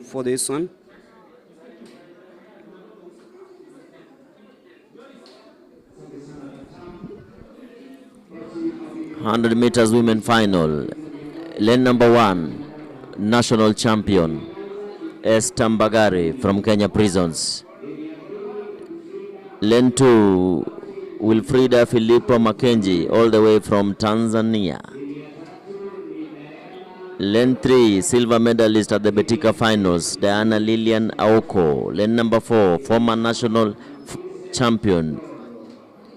for this one. "100 meters women final. Lane number 1, national champion S. Tambagari from Kenya Prisons. Lane 2, Wilfrida Filippo Mackenzie, all the way from Tanzania. Lane 3, silver medalist at the Betika finals, Diana Lillian Aoko. Lane number 4, former national champion.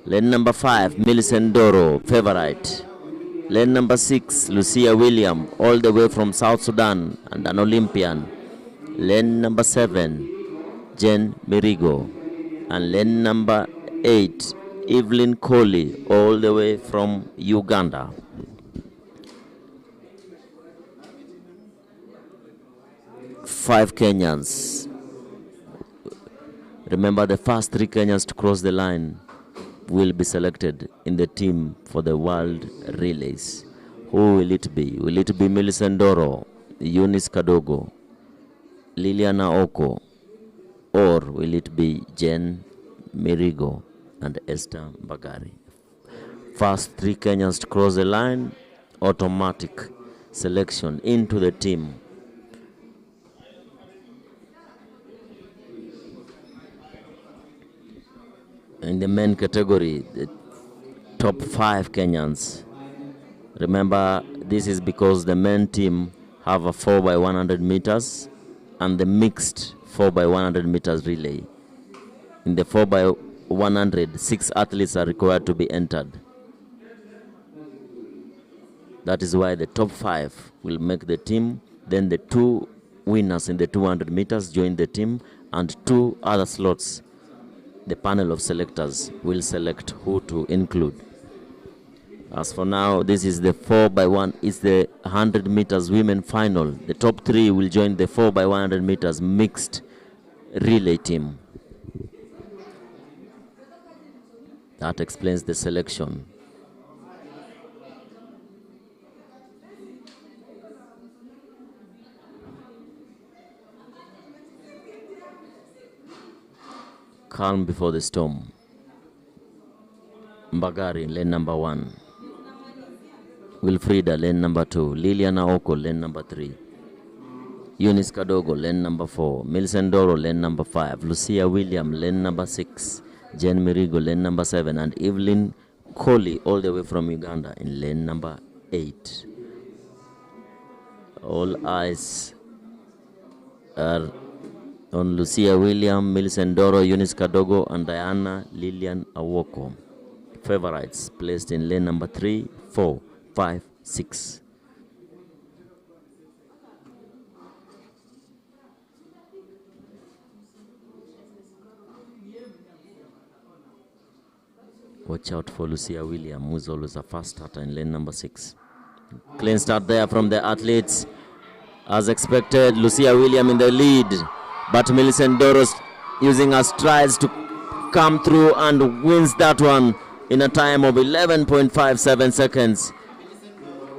Lane number 5, Millicent Ndoro, favorite. Lane number 6, Lucia William, all the way from South Sudan and an Olympian. Lane number 7, Jen Mirigo. And lane number 8, Evelyn Coley, all the way from Uganda. Five Kenyans. Remember, the first 3 Kenyans to cross the line will be selected in the team for the World Relays. Who will it be? Will it be Millicent Ndoro, Eunice Kadogo, Liliana Oko, or will it be Jen Mirigo and Esther Mbagari? First 3 Kenyans to cross the line, automatic selection into the team. In the men category, the top 5 Kenyans. Remember, this is because the men team have a 4x100 meters and the mixed 4x100 meters relay. In the 4x100, 6 athletes are required to be entered. That is why the top 5 will make the team. Then the 2 winners in the 200 meters join the team, and 2 other slots, the panel of selectors will select who to include. As for now, this is the 4x1. It's the 100 meters women final. The top 3 will join the 4x100 meters mixed relay team. That explains the selection. Calm before the storm. Mbagari, lane number 1. Wilfrida, lane number 2. Liliana Oko, lane number 3. Eunice Kadogo, lane number 4. Millicent Doro, lane number 5. Lucia William, lane number 6. Jen Mirigo, lane number 7. And Evelyn Coley, all the way from Uganda, in lane number 8. All eyes are on Lucia William, Millicent Doro, Eunice Kadogo, and Diana Lillian Awoko. Favorites placed in lane number 3, 4, 5, 6. Watch out for Lucia William, who's always a fast starter in lane number 6. Clean start there from the athletes. As expected, Lucia William in the lead, but Millicent Doros using her strides to come through and wins that one in a time of 11.57 seconds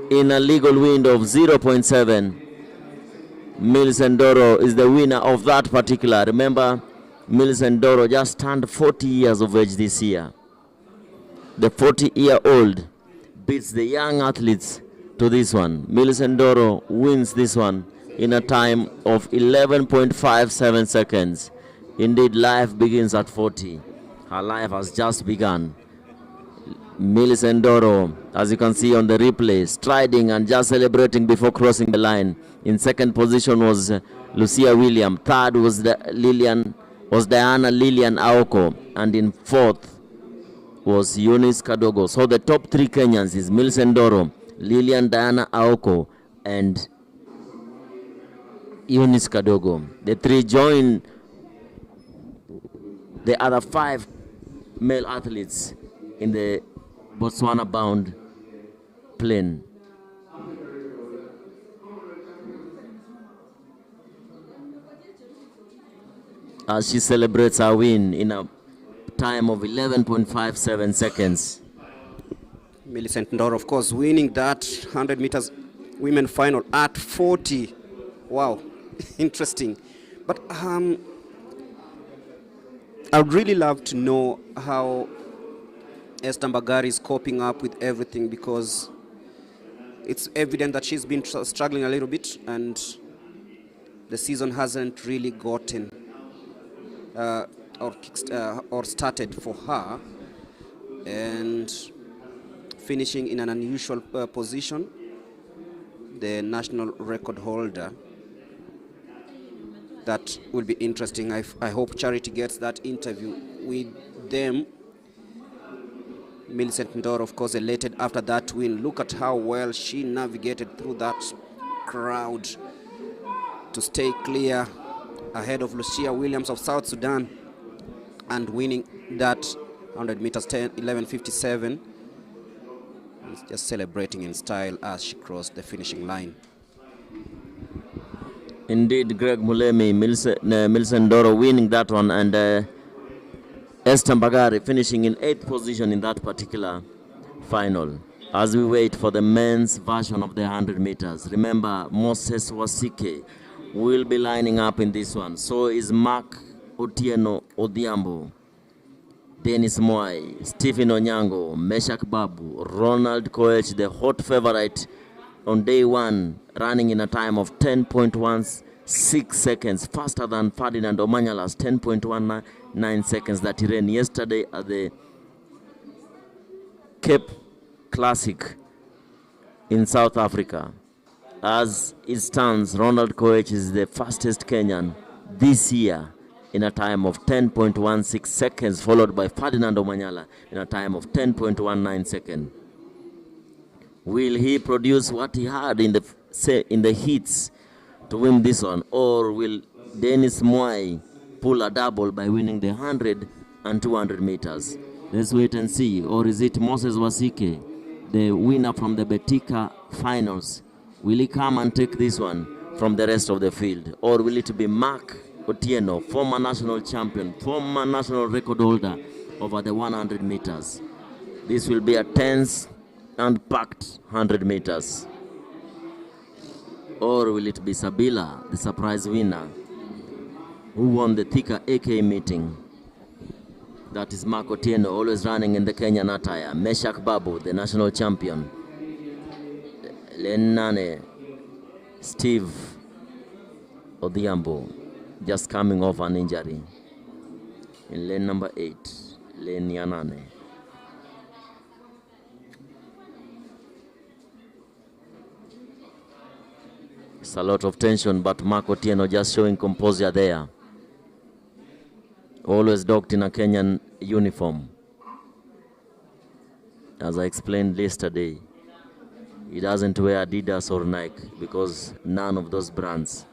in a legal wind of 0.7. Millicent Doro is the winner of that particular. Remember, Millicent Doro just turned 40 years of age this year. The 40-year-old beats the young athletes to this one. Millicent Doro wins this one in a time of 11.57 seconds. Indeed, life begins at 40. Her life has just begun. Millicent Doro, as you can see on the replay, striding and just celebrating before crossing the line. In second position was Lucia William. Third was Diana Lillian Aoko. And in fourth was Eunice Kadogo. So the top 3 Kenyans is Millicent Doro, Lillian Diana Aoko, and Eunice Kadogo. The 3 join the other 5 male athletes in the Botswana-bound plane. As she celebrates her win in a time of 11.57 seconds. Millicent Ndoro, of course, winning that 100 meters women final at 40. Wow, interesting. But I'd really love to know how Esther Mbagari is coping up with everything, because it's evident that she's been struggling a little bit and the season hasn't really gotten or started for her, and finishing in an unusual position, the national record holder. That will be interesting. I hope Charity gets that interview with them. Millicent Ndoro, of course, elated after that win. Look at how well she navigated through that crowd to stay clear ahead of Lucia Williams of South Sudan and winning that 100 meters 11:57. Just celebrating in style as she crossed the finishing line. Indeed, Greg Mulemi, Millicent Doro winning that one, and Esther Mbagari finishing in 8th position in that particular final. As we wait for the men's version of the 100 meters, remember Moses Wasike will be lining up in this one. So is Mark Otieno Odhiambo, Dennis Moai, Stephen Onyango, Meshak Babu, Ronald Koech, the hot favorite on day 1, running in a time of 10.16 seconds, faster than Ferdinand Omanyala's 10.19 seconds that he ran yesterday at the Cape Classic in South Africa. As it stands, Ronald Koech is the fastest Kenyan this year in a time of 10.16 seconds, followed by Ferdinand Omanyala in a time of 10.19 seconds. Will he produce what he had in the heats to win this one, or will Dennis Moai pull a double by winning the 100 and 200 meters? Let's wait and see. Or is it Moses Wasike, the winner from the Betika finals, will he come and take this one from the rest of the field? Or will it be Mark Otieno, former national champion, former national record holder over the 100 meters? This will be a tense and packed 100 meters. Or will it be Sabila, the surprise winner, who won the Thika AK meeting? That is Mark Otieno, always running in the Kenyan attire. Meshak Babu, the national champion. Lenane, Steve Odhiambo, just coming off an injury. In lane number 8, Lane Yanane. It's a lot of tension, but Mark Otieno just showing composure there. Always docked in a Kenyan uniform. As I explained yesterday, he doesn't wear Adidas or Nike because none of those brands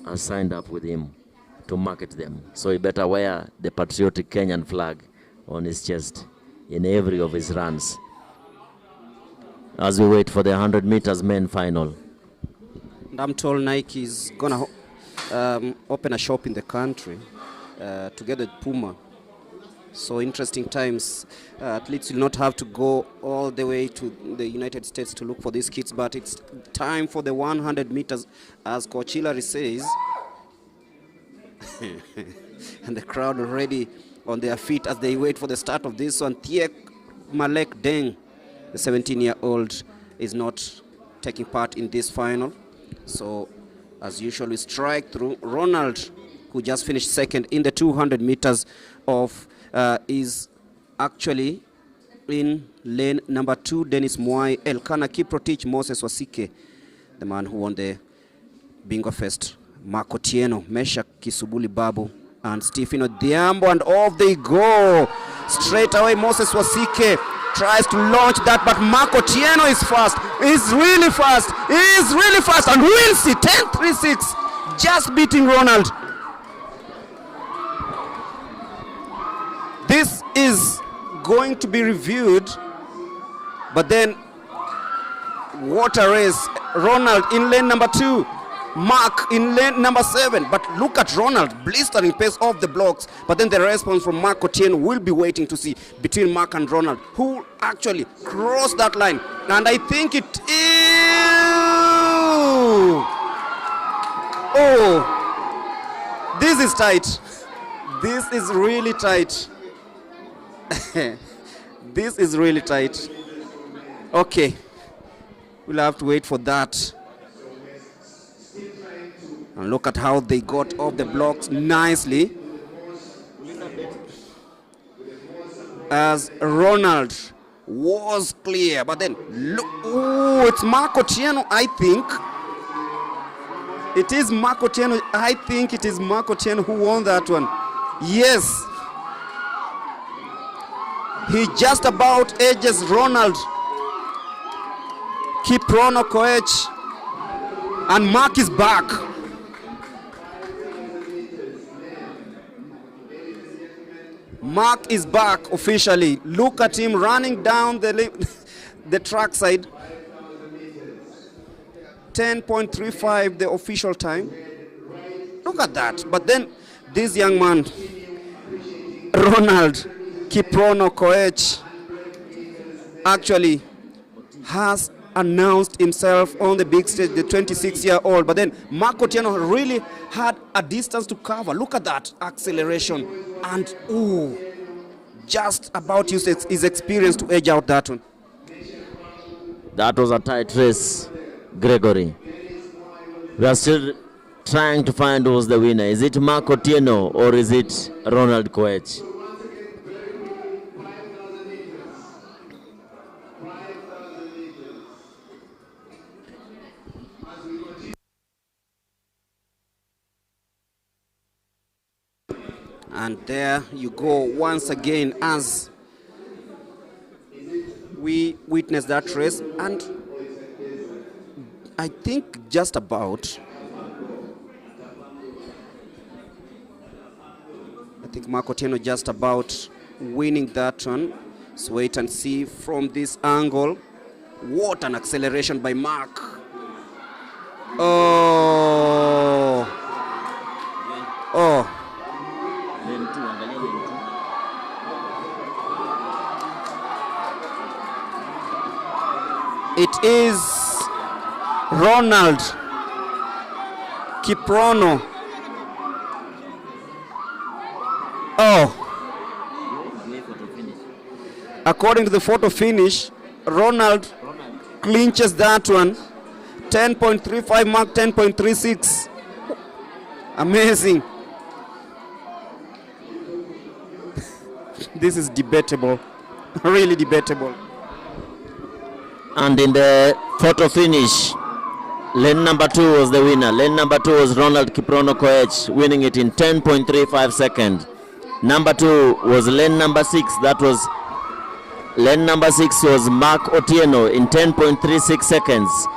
are signed up with him to market them. So he better wear the patriotic Kenyan flag on his chest in every of his runs. As we wait for the 100 meters men final. And I'm told Nike is gonna open a shop in the country together with Puma. So interesting times. Athletes will not have to go all the way to the United States to look for these kits, but it's time for the 100 meters, as Coach Hillary says. And the crowd already on their feet as they wait for the start of this one. Thiek Malek Deng, the 17-year-old, is not taking part in this final. So, as usual, we strike through. Ronald, who just finished second in the 200 meters of, is actually in lane number 2. Dennis Mwai, Elkana Kiprotich, Moses Wasike, the man who won the Bingo Fest. Mark Otieno, Meshak Kisubuli Babu, and Stephen Odhiambo, and off they go. Straight away, Moses Wasike tries to launch that, but Mark Otieno is fast. He's really fast. He's really fast, and Ulinzi 10.36, just beating Ronald. This is going to be reviewed, but then what a race. Ronald in lane number 2. Mark in lane number 7, but look at Ronald, blistering pace off the blocks. But then the response from Mark Otieno will be waiting to see between Mark and Ronald who actually crossed that line. And I think it is... Oh, this is tight. This is really tight. This is really tight. Okay, we'll have to wait for that. And look at how they got off the blocks nicely. As Ronald was clear, but then look, oh, it's Mark Otieno, I think. It is Mark Otieno. I think it is Mark Otieno who won that one. Yes. He just about edges Ronald Kiprono Koech, and Mark is back. Mark is back officially. Look at him running down the track side. 10.35 the official time. Look at that. But then this young man, Ronald Kiprono Koech, actually has announced himself on the big stage, the 26-year-old. But then Mark Otieno really had a distance to cover. Look at that acceleration. And ooh, just about used his experience to edge out that one. That was a tight race, Gregory. We are still trying to find who's the winner. Is it Mark Otieno or is it Ronald Koech? And there you go once again as we witness that race. And I think just about, I think Mark Otieno just about winning that one. Let's wait and see from this angle. What an acceleration by Mark. Oh. Oh. It is Ronald Kiprono. Oh. According to the photo finish, Ronald clinches that one. 10.35 mark, 10.36. Amazing. This is debatable. Really debatable. And in the photo finish, lane number 2 was the winner. Lane number 2 was Ronald Kiprono Koech, winning it in 10.35 seconds. Number 2 was lane number 6. That was lane number 6 was Mark Otieno in 10.36 seconds.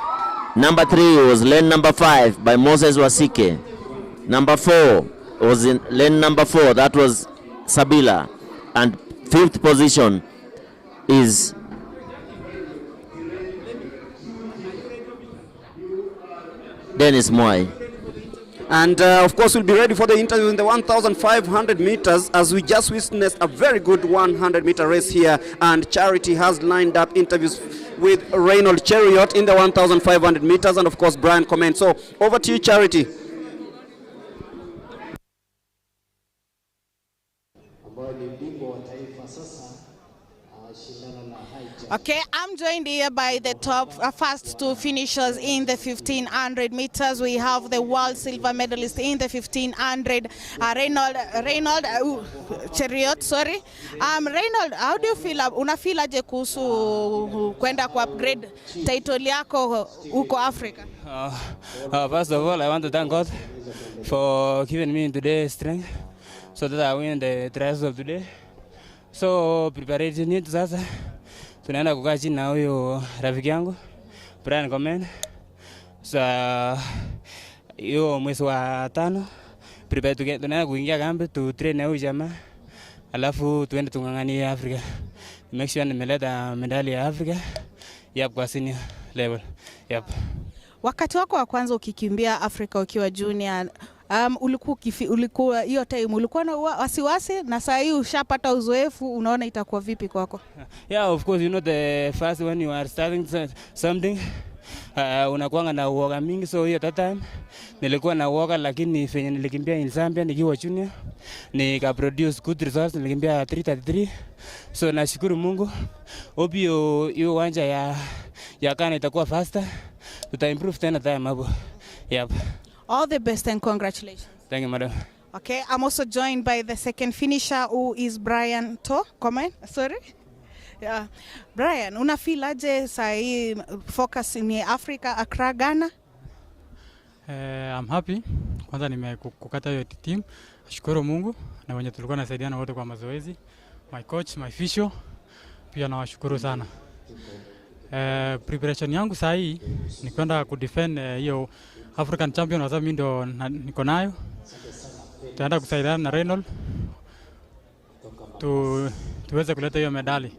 Number 3 was lane number 5 by Moses Wasike. Number 4 was in lane number 4. That was Sabila. And 5th position is Dennis Moy. And of course, we'll be ready for the interview in the 1,500 meters as we just witnessed a very good 100-meter race here. And Charity has lined up interviews with Reynold Cheriot in the 1,500 meters and of course Brian Comment. So over to you, Charity. Okay, I'm joined here by the top first 2 finishers in the 1,500 meters. We have the world silver medalist in the 1,500, Reynold Cheriot, sorry. Reynold, how do you feel? Unafeel aje kuhusu kwenda ku upgrade title yako huko Africa? First of all, I want to thank God for giving me today strength so that I win the trials of today. So preparation yetu sasa tunaenda kukaa chini na huyo rafiki yangu Brian Comment. Sa hiyo mwezi wa 5 prepare tunaenda kuingia kambi tu train na huyo jamaa. Alafu tuende tungangania Africa. Make sure nimeleta medali ya Africa kwa senior level. Wakati wako wa kwanza ukikimbia Africa ukiwa junior, ulikuwa hiyo time ulikuwa na wasiwasi, na sasa hii ushapata uzoefu, unaona itakuwa vipi kwako? Yeah, of course, you know the first when you are starting something unakuanga na uoga mingi, so hiyo time nilikuwa na uoga, lakini fenye nilikimbia in Zambia nikiwa junior nika produce good results, nilikimbia 3:33. So nashukuru Mungu. Hope hiyo uwanja ya Kana itakuwa faster, tuta improve tena time hapo. All the best and congratulations. Thank you, madam. Okay, I'm also joined by the second finisher who is Brian Comment. Sorry. Yeah. Brian, unafeel aje sahi focus ni Africa, Accra, Ghana? I'm happy. Kwanza nimekukata hiyo team. Nashukuru Mungu na wenye tulikuwa nasaidiana wote kwa mazoezi. My coach, my physio. Pia nawashukuru sana. Preparation yangu sahi ni kwenda kudefend hiyo African champion, kwa sababu mimi ndo niko nayo. Tutaenda kusaidiana na Reynold tuweze kuleta hiyo medali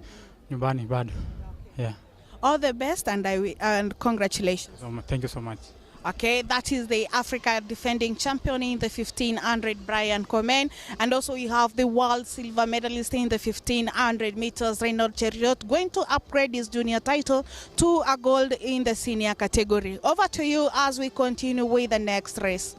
nyumbani bado. All the best and congratulations. Thank you so much. Okay, that is the Africa defending champion in the 1,500, Brian Comment. And also we have the world silver medalist in the 1,500 meters, Reynold Cheriot, going to upgrade his junior title to a gold in the senior category. Over to you as we continue with the next race.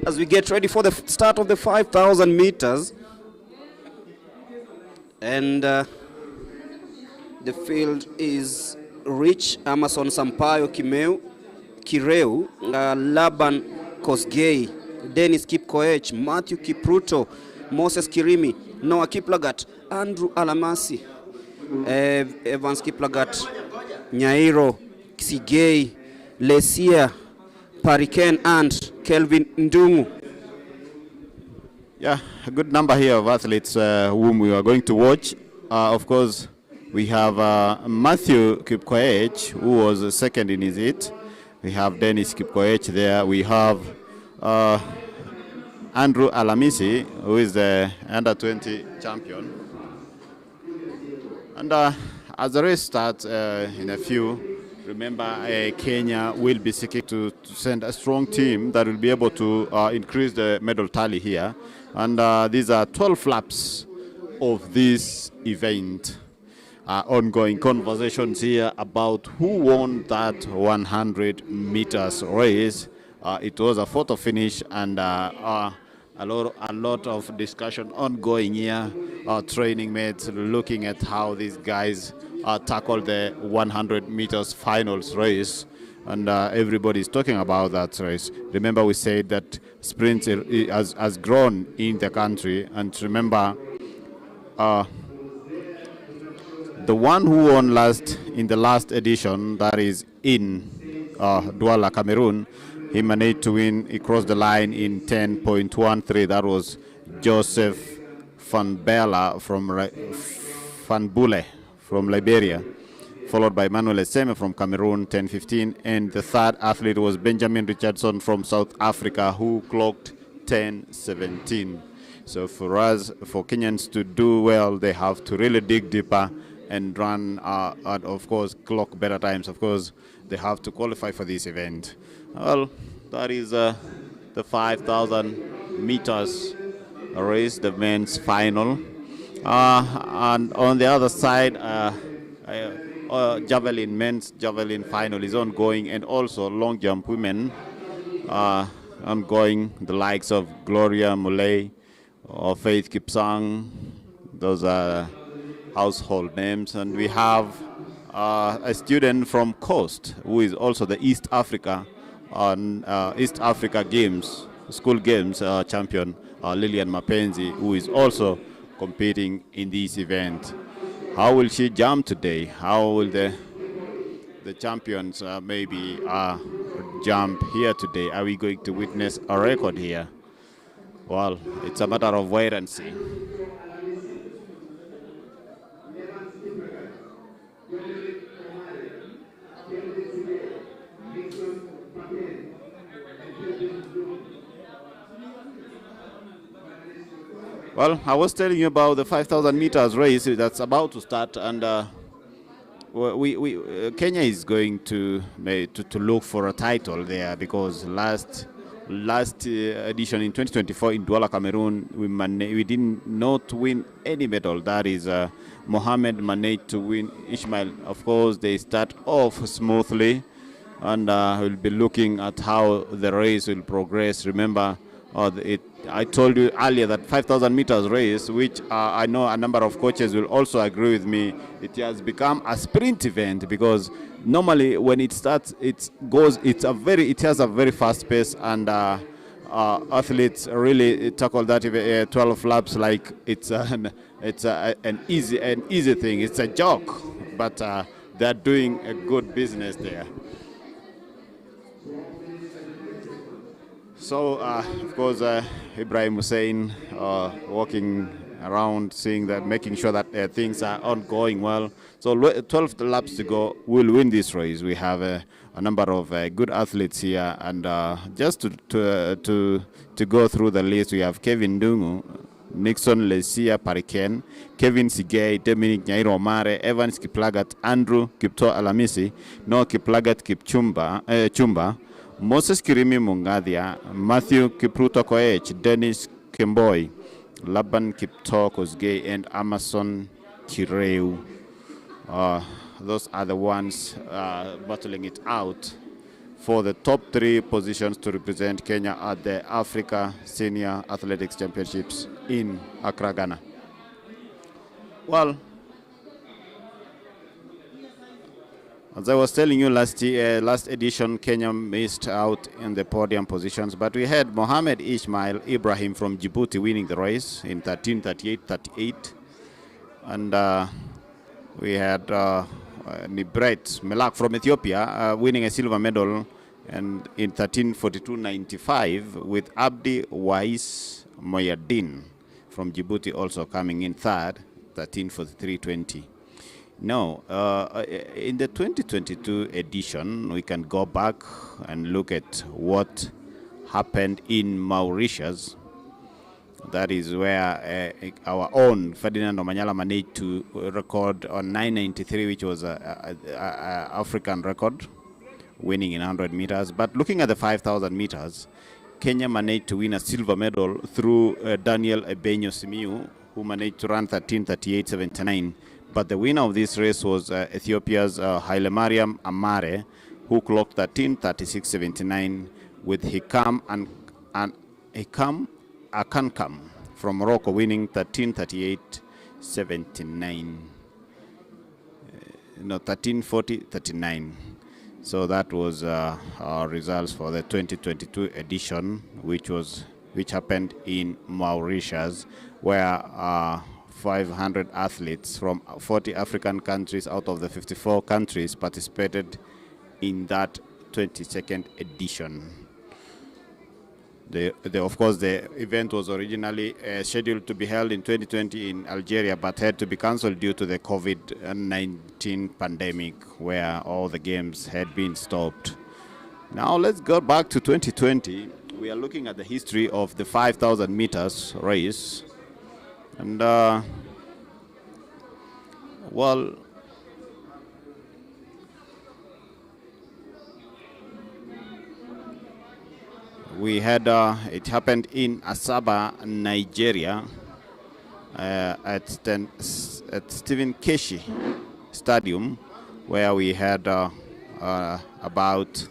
As we get ready for the start of the 5,000 meters, and the field is Rich Amason Sampaio Kireu, Laban Kosgei, Dennis Kipkoech, Matthew Kipruto, Moses Kirimi, Noah Kiplagat, Andrew Alamasi, Evans Kiplagat, Nyairo Sigei, Lesia Pariken, and Kelvin Ndungu. Yeah, a good number here of athletes whom we are going to watch. Of course, we have Matthew Kipkoech, who was second in his heat. We have Dennis Kipkoech there. We have Andrew Alamisi, who is the under-20 champion. And as the race starts in a few, remember Kenya will be seeking to send a strong team that will be able to increase the medal tally here. And these are 12 laps of this event. Ongoing conversations here about who won that 100 meters race. It was a photo finish, and a lot of discussion ongoing here. Training mates looking at how these guys tackle the 100 meters finals race, and everybody's talking about that race. Remember, we said that sprint has grown in the country, and remember, the one who won in the last edition, that is in Douala, Cameroon, he managed to win. He crossed the line in 10.13. That was Joseph Van Bule from Liberia, followed by Manuel Eseme from Cameroon, 10.15. And the third athlete was Benjamin Richardson from South Africa, who clocked 10.17. So for Kenyans to do well, they have to really dig deeper and run, and of course, clock better times. Of course, they have to qualify for this event. Well, that is the 5,000 meters race, the men's final. And on the other side, men's javelin final is ongoing, and also long jump women ongoing. The likes of Gloria Muley or Faith Kipsang, those are household names. And we have a student from Coast who is also the East Africa Games, school games champion, Lillian Mapenzi, who is also competing in this event. How will she jump today? How will the champions maybe jump here today? Are we going to witness a record here? Well, it's a matter of wait and see. Well, I was telling you about the 5,000 meters race that's about to start, and Kenya is going to look for a title there, because last edition in 2024 in Douala, Cameroon, we did not win any medal. That is, Mohammed managed to win. Ishmael, of course, they start off smoothly, and we'll be looking at how the race will progress. Remember, I told you earlier that 5,000 meters race, which I know a number of coaches will also agree with me, it has become a sprint event, because normally when it starts, it has a very fast pace, and athletes really tackle that 12 laps like it's an easy thing. It's a joke, but they're doing a good business there. So, of course, Ibrahim Hussein walking around, making sure that things are ongoing well. So 12 laps to go, we'll win this race. We have a number of good athletes here, and just to go through the list, we have Kevin Dungu, Nixon Lesia Pariken, Kevin Sigei, Dominic Nyairo Mare, Evans Kiplagat, Andrew Kipto Alamisi, Noah Kiplagat Chumba, Moses Kirimi Mungadia, Matthew Kipruto Koech, Dennis Kemboi, Laban Kipto Kosgei, and Amason Kireu. Those are the ones battling it out for the top 3 positions to represent Kenya at the Africa Senior Athletics Championships in Accra, Ghana. Well, as I was telling you last edition, Kenya missed out in the podium positions, but we had Mohamed Ismail Ibrahim from Djibouti winning the race in 13:38:38, and we had Nibret Melak from Ethiopia winning a silver medal and in 13:42:95, with Abdi Wais Moyadin from Djibouti also coming in third, 13:43:20. No, in the 2022 edition, we can go back and look at what happened in Mauritius. That is where our own Ferdinand Omanyala managed to record on 9:93, which was an African record, winning in 100 meters. But looking at the 5,000 meters, Kenya managed to win a silver medal through Daniel Ebenyo Simiu, who managed to run 13:38:79. But the winner of this race was Ethiopia's Hailemariam Amare, who clocked 13:36:79, with Hikam Akankam from Morocco winning 13:38:79. 13:40:39. So that was our results for the 2022 edition, which happened in Mauritius, where 500 athletes from 40 African countries out of the 54 countries participated in that 22nd edition. Of course, the event was originally scheduled to be held in 2020 in Algeria, but had to be cancelled due to the COVID-19 pandemic, where all the games had been stopped. Now let's go back to 2020. We are looking at the history of the 5,000 meters race. And, well, we had, it happened in Asaba, Nigeria, at Stephen Keshi Stadium, where we had about,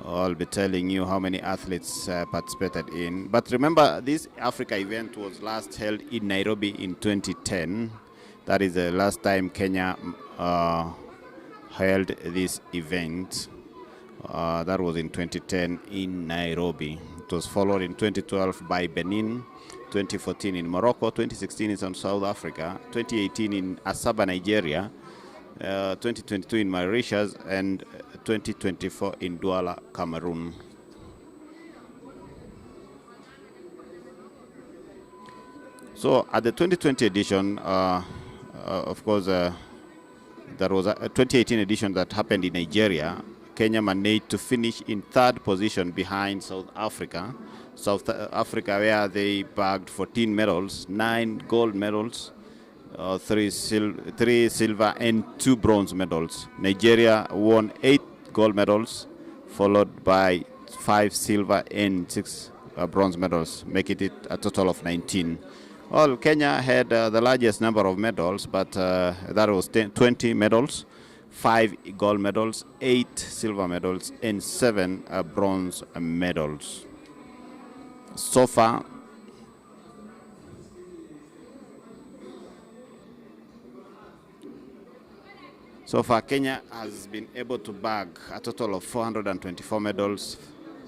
I'll be telling you how many athletes participated in. But remember, this Africa event was last held in Nairobi in 2010. That is the last time Kenya held this event. That was in 2010 in Nairobi. It was followed in 2012 by Benin, 2014 in Morocco, 2016 in South Africa, 2018 in Asaba, Nigeria, 2022 in Mauritius, and 2024 in Douala, Cameroon. So at the 2020 edition, of course, there was a 2018 edition that happened in Nigeria. Kenya managed to finish in third position behind South Africa. South Africa, where they bagged 14 medals, 9 gold medals, 3 silver and 2 bronze medals. Nigeria won 8 gold medals, followed by 5 silver and 6 bronze medals, making it a total of 19. Well, Kenya had the largest number of medals, but that was 20 medals, 5 gold medals, 8 silver medals, and 7 bronze medals. So far, Kenya has been able to bag a total of 424 medals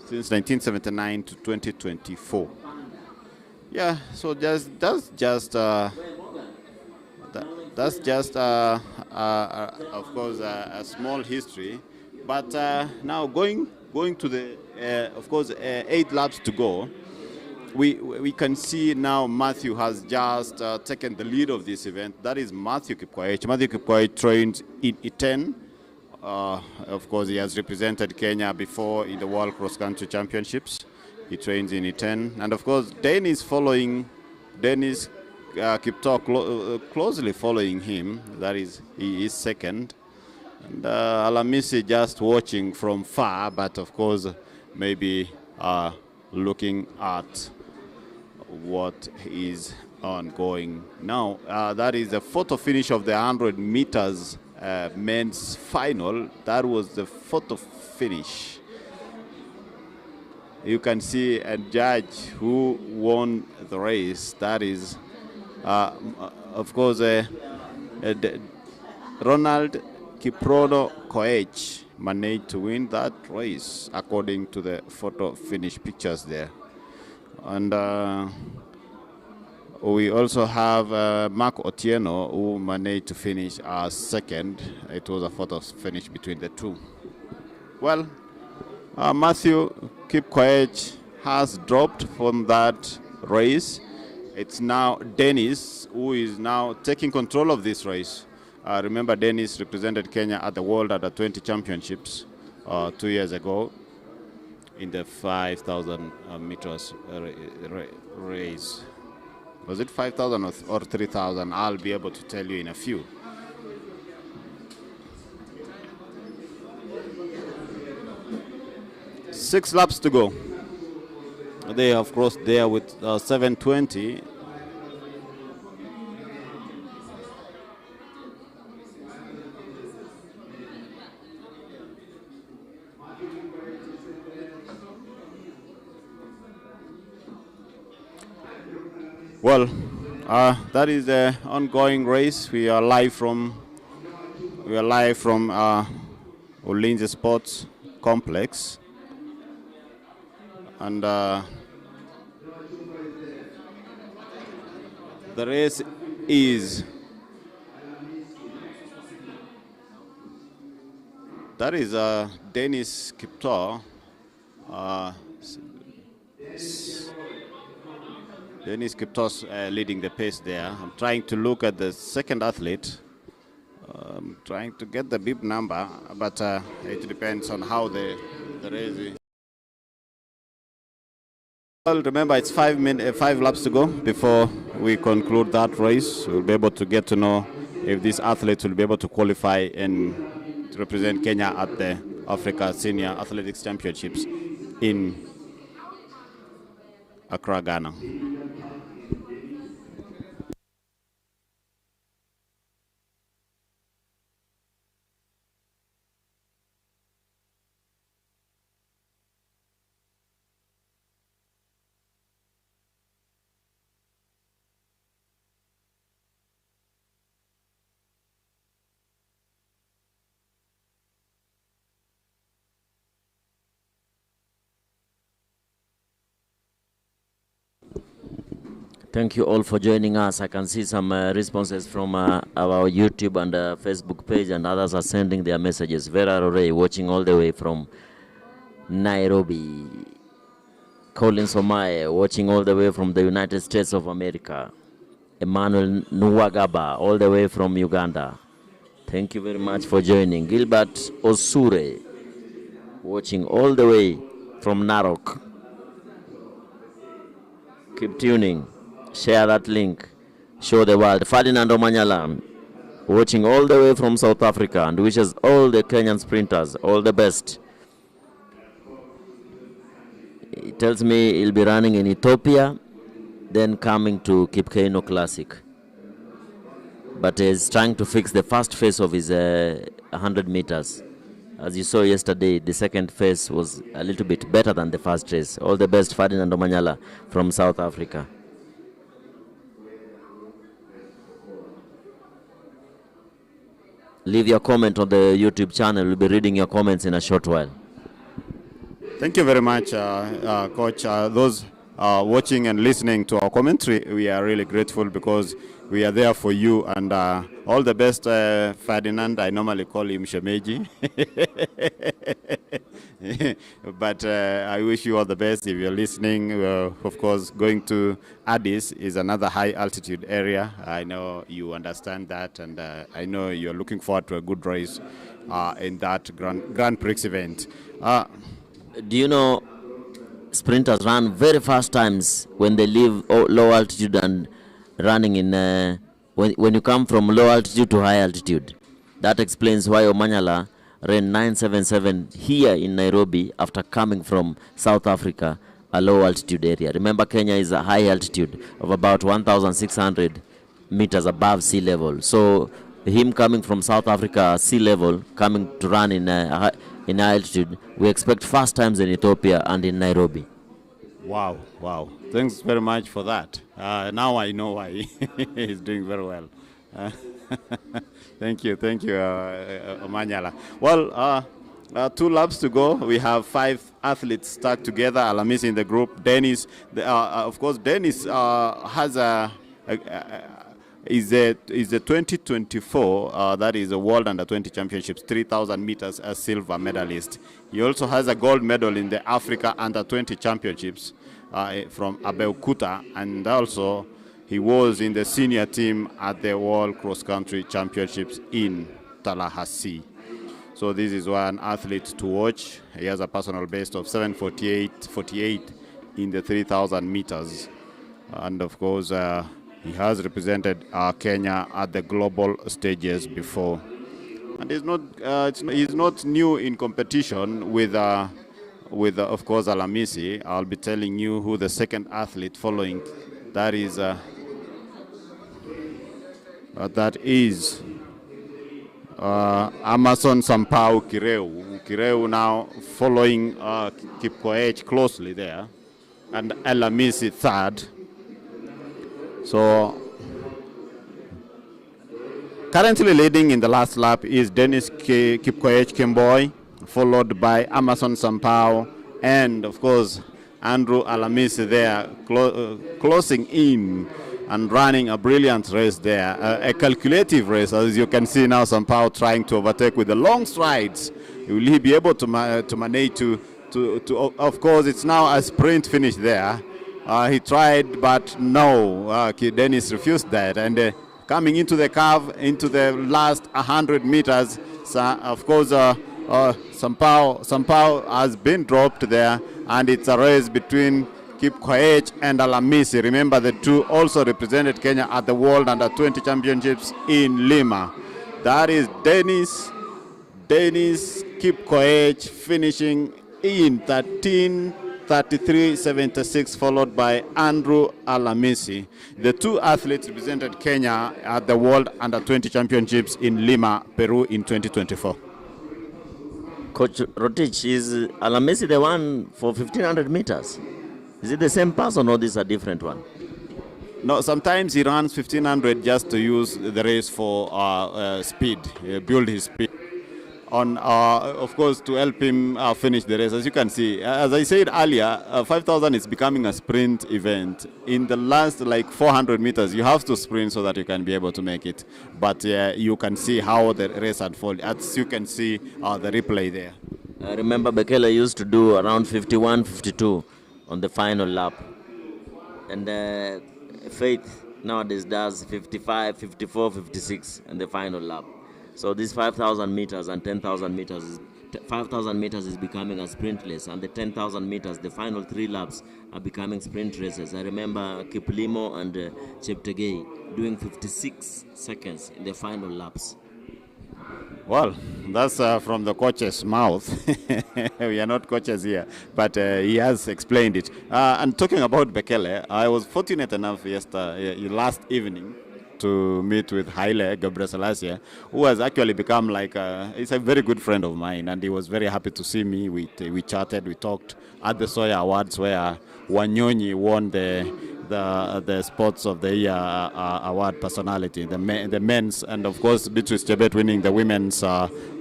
since 1979 to 2024. Yeah, so that's just of course a small history, but now going to the of course 8 laps to go. We can see now Matthew has just taken the lead of this event. That is Matthew Kipkoech. Matthew Kipkoech trained in Iten. Of course, he has represented Kenya before in the World Cross Country Championships. He trains in Iten. And of course, Dennis Kipto closely following him. That is, he is second. And Alamisi just watching from far, but of course, maybe looking at what is ongoing now. That is the photo finish of the 100 meters men's final. That was the photo finish. You can see a judge who won the race. That is, of course, Ronald Kiprono Koech managed to win that race according to the photo finish pictures there. And we also have Mark Otieno, who managed to finish second. It was a photo finish between the two. Well, Matthew Kipkoech has dropped from that race. It's now Dennis who is now taking control of this race. Remember, Dennis represented Kenya at the World Under 20 Championships 2 years ago in the 5,000 meters race. Was it 5,000 or 3,000? I'll be able to tell you in a few. Six laps to go. They, of course, there with 7:20. Well, that is the ongoing race. We are live from Ulinzi Sports Complex, and the race is Dennis Kiptor. Dennis Kiptos leading the pace there. I'm trying to look at the second athlete. Trying to get the bib number, but it depends on how the race is. Well, remember, it's 5 laps to go before we conclude that race. We'll be able to get to know if these athletes will be able to qualify and represent Kenya at the Africa Senior Athletics Championships in Accra, Ghana. Thank you all for joining us. I can see some responses from our YouTube and Facebook page, and others are sending their messages. Vera Rore watching all the way from Nairobi. Colin Somae watching all the way from the United States of America. Emmanuel Nuwagaba all the way from Uganda. Thank you very much for joining. Gilbert Osure watching all the way from Narok. Keep tuning. Share that link. Show the world. Ferdinand Omanyala watching all the way from South Africa and wishes all the Kenyan sprinters all the best. He tells me he'll be running in Ethiopia, then coming to Kipkeino Classic. But he's trying to fix the first phase of his 100 meters. As you saw yesterday, the second phase was a little bit better than the first race. All the best, Ferdinand Omanyala from South Africa. Leave your comment on the YouTube channel. We'll be reading your comments in a short while. Thank you very much, Coach. Those watching and listening to our commentary, we are really grateful because we are there for you. And all the best, Ferdinand. I normally call him Shemeji. But I wish you all the best if you're listening. Of course, going to Addis is another high altitude area. I know you understand that, and I know you're looking forward to a good race in that Grand Prix event. Do you know sprinters run very fast times when they leave low altitude and running in when you come from low altitude to high altitude? That explains why Omanyala ran 977 here in Nairobi after coming from South Africa, a low altitude area. Remember, Kenya is a high altitude of about 1,600 meters above sea level. So him coming from South Africa, sea level, coming to run in altitude, we expect fast times in Ethiopia and in Nairobi. Wow, wow. Thanks very much for that. Now I know why he's doing very well. Thank you, Omanyala. Well, 2 laps to go. We have 5 athletes stuck together. Alamisi in the group. Dennis, of course, Dennis has is the 2024, that is the World Under 20 Championships, 3,000 meters, a silver medalist. He also has a gold medal in the Africa Under 20 Championships from Abeokuta, and also he was in the senior team at the World Cross Country Championships in Tallahassee. So this is one athlete to watch. He has a personal best of 7:48.48 in the 3,000 meters, and of course he has represented Kenya at the global stages before. And he's not new in competition with of course Alamisi. I'll be telling you who the second athlete following. That is Amason Sampau Kireu. Kireu now following Kipkoech closely there, and Alamisi third. So currently leading in the last lap is Dennis Kipkoech Kemboy, followed by Amason Sampao, and of course Andrew Alamisi there closing in and running a brilliant race there, a calculative race, as you can see now. Sampao trying to overtake with the long strides. Will he be able to manage to of course it's now a sprint finish there. He tried, but no, Dennis refused that, and coming into the curve, into the last 100 meters, of course Sampao has been dropped there, and it's a race between Kipkoech and Alamisi. Remember, the two also represented Kenya at the World Under 20 Championships in Lima. That is Dennis Kipkoech finishing in 13:33.76, followed by Andrew Alamisi. The two athletes represented Kenya at the World Under 20 Championships in Lima, Peru in 2024. Coach Rotich, is Alamisi the one for 1,500 meters? Is it the same person or this is a different one? No, sometimes he runs 1,500 just to use the race for speed, build his speed. Of course, to help him finish the race. As you can see, as I said earlier, 5,000 is becoming a sprint event. In the last 400 meters, you have to sprint so that you can be able to make it. But you can see how the race unfolds. As you can see the replay there. I remember Bekele used to do around 51, 52 on the final lap. And Faith nowadays does 55, 54, 56 on the final lap. So this 5,000 meters and 10,000 meters, 5,000 meters is becoming a sprint race, and the 10,000 meters, the final 3 laps are becoming sprint races. I remember Kiplimo and Cheptegei doing 56 seconds in the final laps. Well, that's from the coach's mouth. We are not coaches here, but he has explained it. And talking about Bekele, I was fortunate enough last evening to meet with Haile Gebrselassie, who has actually become he's a very good friend of mine, and he was very happy to see me. We chatted, we talked at the Soya Awards, where Wanyonyi won the Sports of the Year award personality, the men's, and of course Beatrice Chebet winning the women's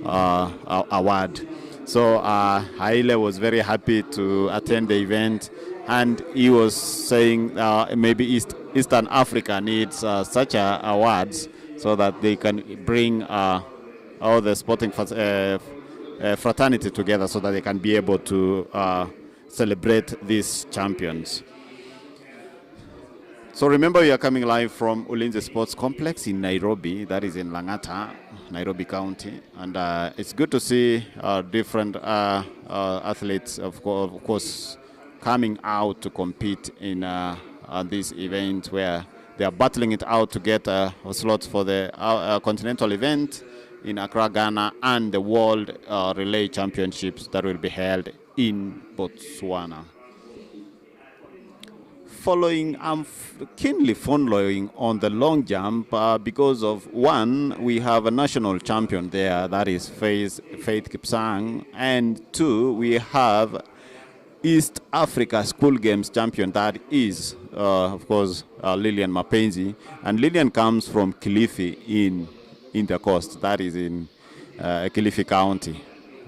award. So Haile was very happy to attend the event, and he was saying maybe Eastern Africa needs such awards so that they can bring all the sporting fraternity together, so that they can be able to celebrate these champions. So remember, we are coming live from Ulinzi Sports Complex in Nairobi, that is in Lang'ata, Nairobi County, and it's good to see different athletes, of course, coming out to compete in this event, where they are battling it out to get a slot for the continental event in Accra, Ghana, and the World Relay Championships that will be held in Botswana. keenly following on the long jump because of one, we have a national champion there, that is Faith Kipsang, and two, we have East Africa School Games champion, that is, of course, Lillian Mapenzi. And Lillian comes from Kilifi in the coast, that is in Kilifi County.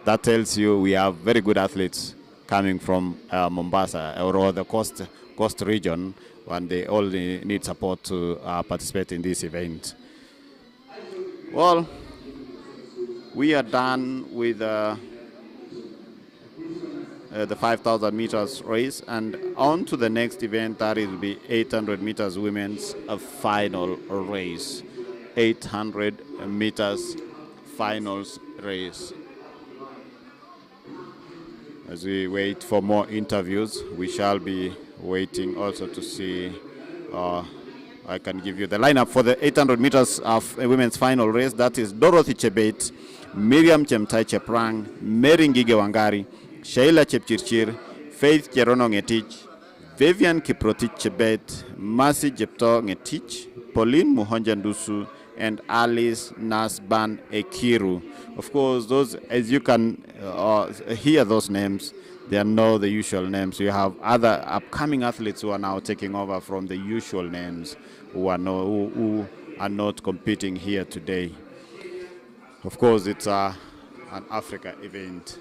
That tells you we have very good athletes coming from Mombasa or the coast region, and they all need support to participate in this event. Well, we are done with the 5,000 meters race, and on to the next event, that will be 800 meters women's final race. 800 meters finals race. As we wait for more interviews, we shall be waiting also to see. I can give you the lineup for the 800 meters of women's final race. That is Dorothy Chebet, Miriam Chemtai Cheprang, Mary Ngige Wangari, Sheila Chepchirchir, Faith Cherono Ngetich, Vivian Kiprotich Chebet, Mercy Jepto Ngetich, Pauline Muhonjandusu, and Alice Nasban Ekiru. Of course, those, as you can hear those names, they are not the usual names. You have other upcoming athletes who are now taking over from the usual names who are not competing here today. Of course, it's an Africa event.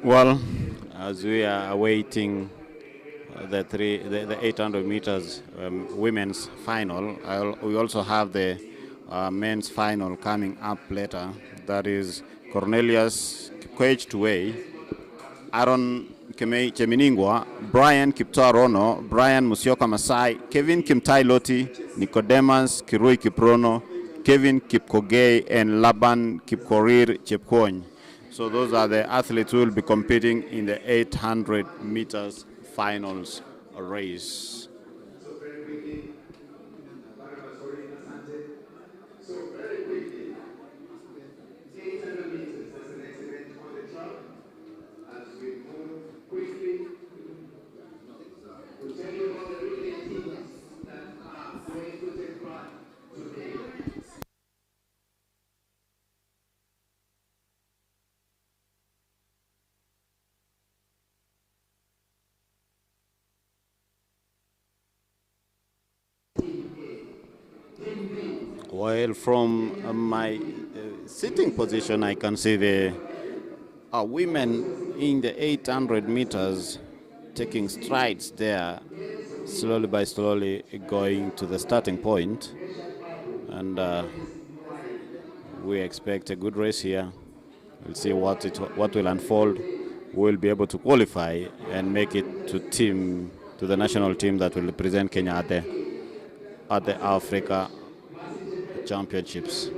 Well, as we are awaiting the 800 meters women's final, we also have the men's final coming up later. That is Cornelius Kipkoech Tuwei, Aaron Cheminingwa, Brian Kiptoarono, Brian Musioka Masai, Kevin Kimtai Loti, Nicodemus Kirui Kiprono, Kevin Kipkogei, and Laban Kipkorir Chepkony. So those are the athletes who will be competing in the 800 meters finals race. Well, from my sitting position, I can see the women in the 800 meters taking strides there, slowly by slowly going to the starting point. And we expect a good race here. We'll see what will unfold. We'll be able to qualify and make it to the national team that will represent Kenya at the Africa Championships.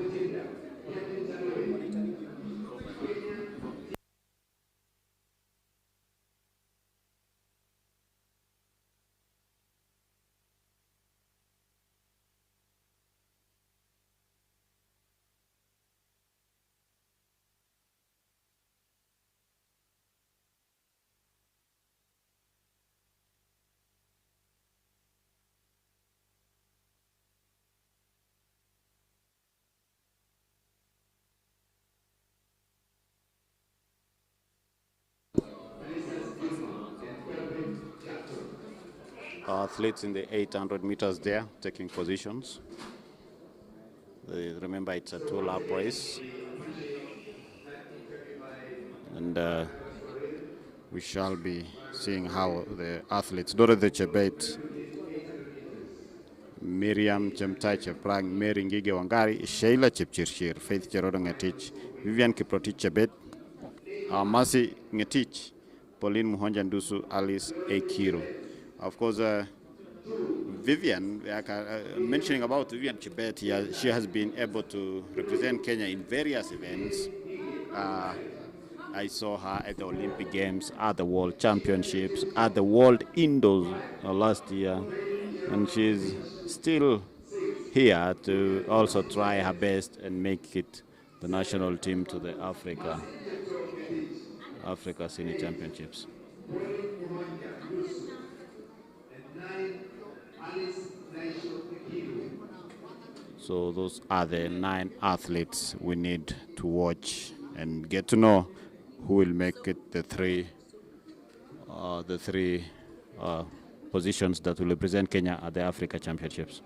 athletes in the 800 meters there taking positions. Remember, it's a 2-lap race. And we shall be seeing how the athletes, Dorothy Chebet, Miriam Chemtai Cheprang, Mary Ngige Wangari, Sheila Chepchirchir, Faith Cherodo Ngetich, Vivian Kiprotich Chebet, Mercy Ngetich, Pauline Muhonjandusu, Alice Ekiru. Of course, Vivian, mentioning about Vivian Chebet, she has been able to represent Kenya in various events. I saw her at the Olympic Games, at the World Championships, at the World Indoors last year, and she's still here to also try her best and make it the national team to the Africa Senior Championships. So those are the 9 athletes we need to watch and get to know who will make it the three positions that will represent Kenya at the Africa Championships.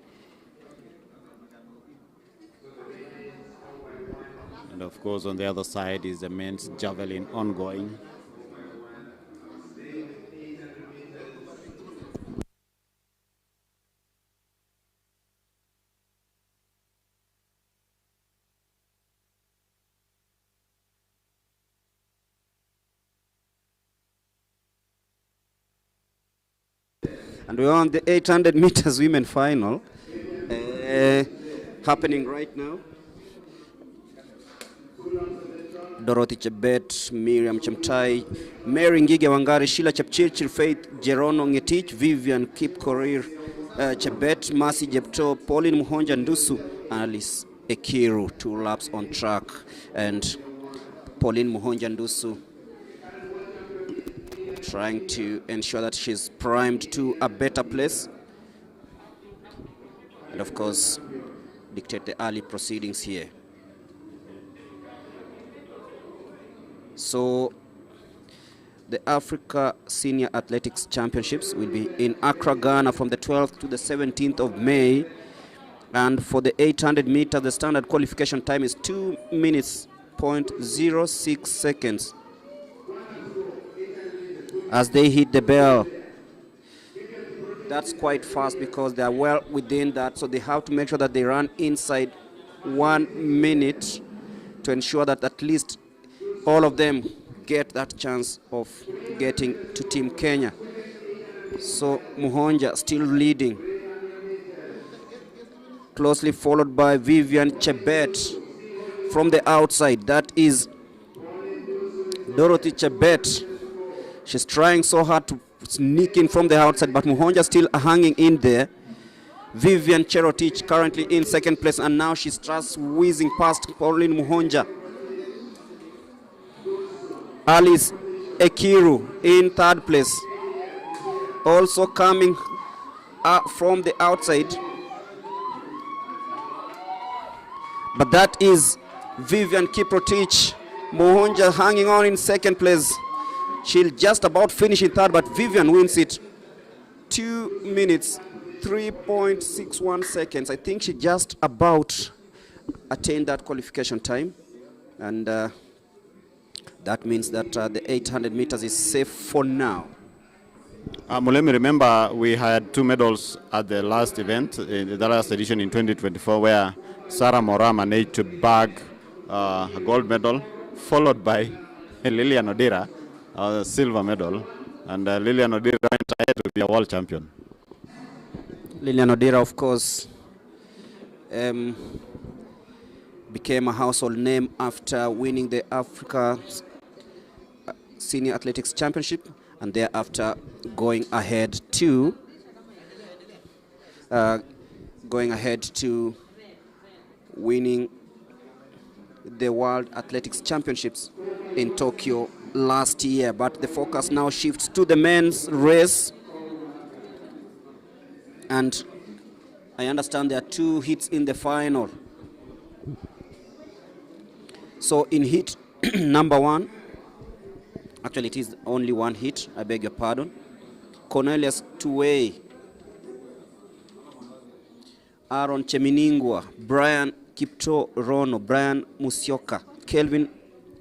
And of course, on the other side is the men's javelin ongoing. And we're on the 800 meters women final happening right now. Dorothy Chebet, Miriam Chemtai, Mary Ngige Wangari, Sheila Chepchirchir, Faith Jerono Ngetich, Vivian Kipkorir Chebet, Mercy Jepto, Pauline Muhonja Ndusu, Alice Ekiru, 2 laps on track. And Pauline Muhonja Ndusu trying to ensure that she's primed to a better place. And of course, dictate the early proceedings here. So the Africa Senior Athletics Championships will be in Accra, Ghana from the 12th to the 17th of May. And for the 800 meters, the standard qualification time is 2 minutes, 0.06 seconds. As they hit the bell, that's quite fast because they are well within that. So they have to make sure that they run inside 1 minute to ensure that at least all of them get that chance of getting to Team Kenya. So Muhonja still leading, closely followed by Vivian Chebet from the outside. That is Dorothy Chebet. She's trying so hard to sneak in from the outside, but Muhonja still hanging in there. Vivian Cherotich currently in 2nd place, and now she starts whizzing past Pauline Muhonja. Alice Ekiru in 3rd place, also coming from the outside. But that is Vivian Kiprotich. Muhonja hanging on in 2nd place. She'll just about finish in 3rd, but Vivian wins it. 2 minutes, 3.61 seconds. I think she just about attained that qualification time. And that means that the 800 meters is safe for now. Mulemi, remember we had 2 medals at the last event, in the last edition in 2024, where Sarah Mora managed to bag a gold medal, followed by Lilian Odira, a silver medal, and Lilian Odira went ahead to be a world champion. Lilian Odira, of course, became a household name after winning the Africa Senior Athletics Championship, and thereafter going ahead to winning the World Athletics Championships in Tokyo last year. But the focus now shifts to the men's race, and I understand there are 2 hits in the final. So in hit number 1, actually it is only 1 hit, I beg your pardon, Cornelius Tuwei Aaron Cheminingwa, Brian Kipto Rono, Brian Musyoka, Kelvin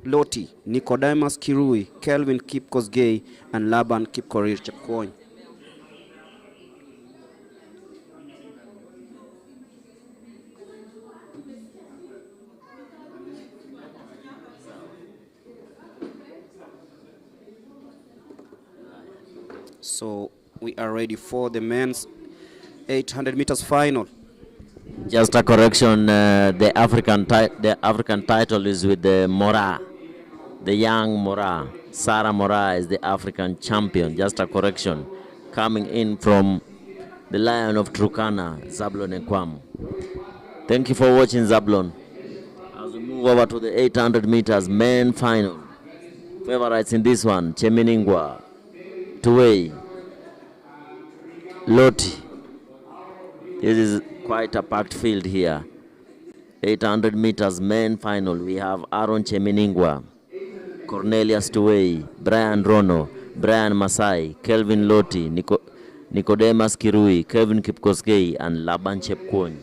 Loti, Nicodemus Kirui, Kelvin Kipkosgei, and Laban Kipkorir Chepkoin. So we are ready for the men's 800 meters final. Just a correction, the African title is with the Mora, the young Mora. Sarah Mora is the African champion. Just a correction, coming in from the Lion of Turkana, Zablon Ekwam. Thank you for watching, Zablon. As we move over to the 800 meters men final. Favorites in this one: Cheminingwa, Tuwei, Loti. This is quite a packed field here. 800 meters men final. We have Aaron Cheminingwa, Cornelius Tuwei, Brian Rono, Brian Masai, Kelvin Loti, Nicodemus Kirui, Kevin Kipkosgei, and Laban Chepkwony.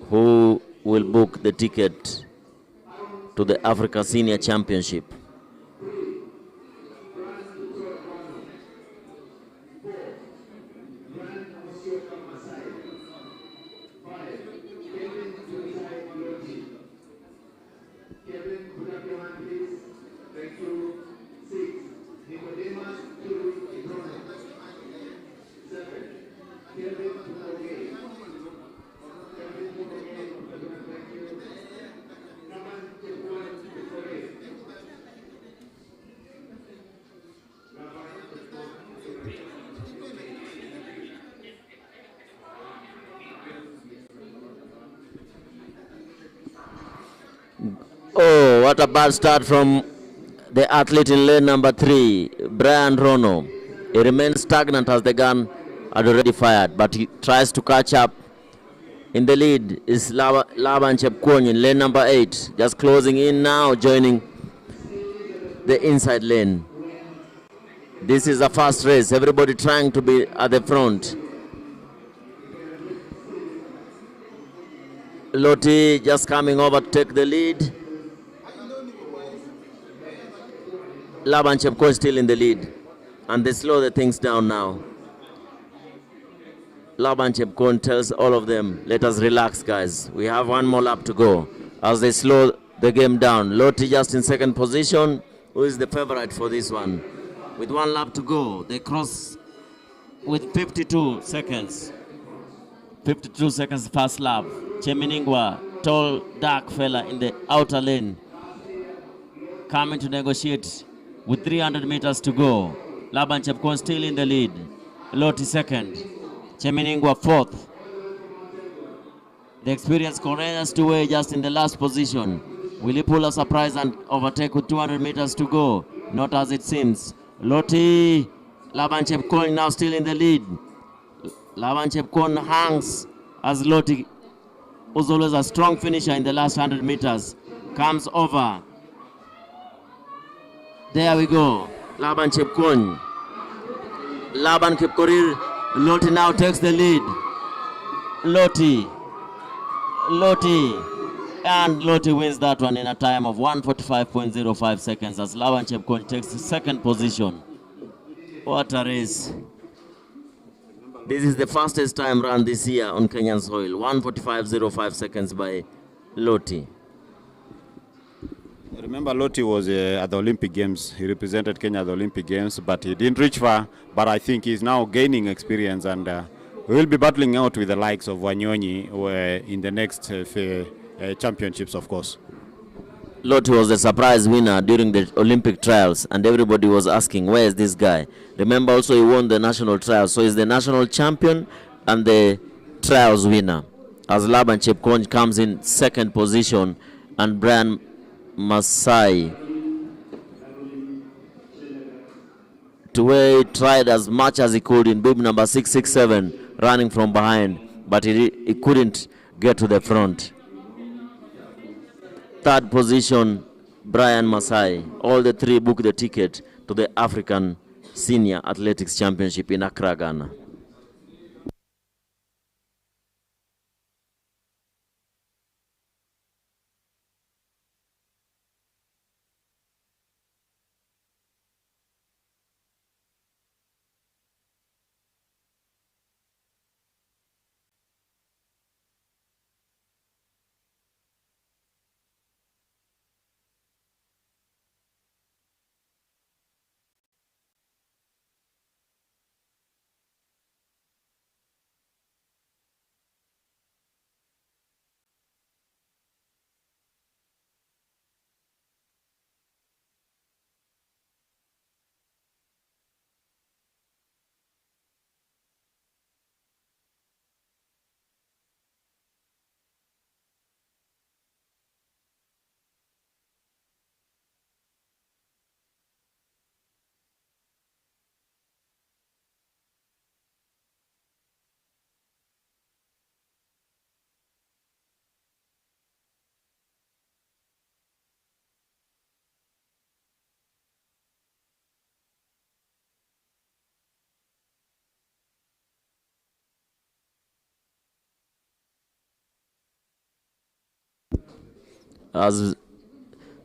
Who will book the ticket to the Africa Senior Championship? Oh, what a bad start from the athlete in lane number 3, Brian Rono. He remains stagnant as the gun had already fired, but he tries to catch up. In the lead is Laban Chepkwony in lane number 8, just closing in now, joining the inside lane. This is a fast race, everybody trying to be at the front. Loti just coming over to take the lead. Laban Chepkwony still in the lead, and they slow the things down now. Laban Chepkwony tells all of them, let us relax, guys. We have one more lap to go, as they slow the game down. Loti just in second position, who is the favorite for this one. With one lap to go, they cross with 52 seconds. 52 seconds first lap. Cheminingwa, tall, dark fella in the outer lane, coming to negotiate with 300 meters to go. Laban Chepkwony still in the lead. Loti second. Cheminingwa fourth. The experienced Cornelius Tuwei just in the last position. Will he pull a surprise and overtake with 200 meters to go? Not as it seems. Loti, Laban Chepkwony now still in the lead. Laban Chepkwony hangs as Loti, who's always a strong finisher in the last 100 meters, comes over. There we go. Laban Chepkwony. Laban Kipkorir. Loti now takes the lead. Loti. And Loti wins that one in a time of 1:45.05 seconds as Laban Chepkwony takes the second position. What a race. This is the fastest time run this year on Kenyan soil. 1:45.05 seconds by Loti. Remember, Loti was at the Olympic Games. He represented Kenya at the Olympic Games, but he didn't reach far. But I think he's now gaining experience, and we'll be battling out with the likes of Wanyonyi in the next championships, of course. Loti was the surprise winner during the Olympic trials, and everybody was asking, where is this guy? Remember also he won the national trials, so he's the national champion and the trials winner. As Laban Chepkwony comes in second position, and Brian Masai. Tuwei tried as much as he could in bib number 667, running from behind, but he couldn't get to the front. Third position, Brian Masai. All the three booked the ticket to the African Senior Athletics Championship in Accra, Ghana. As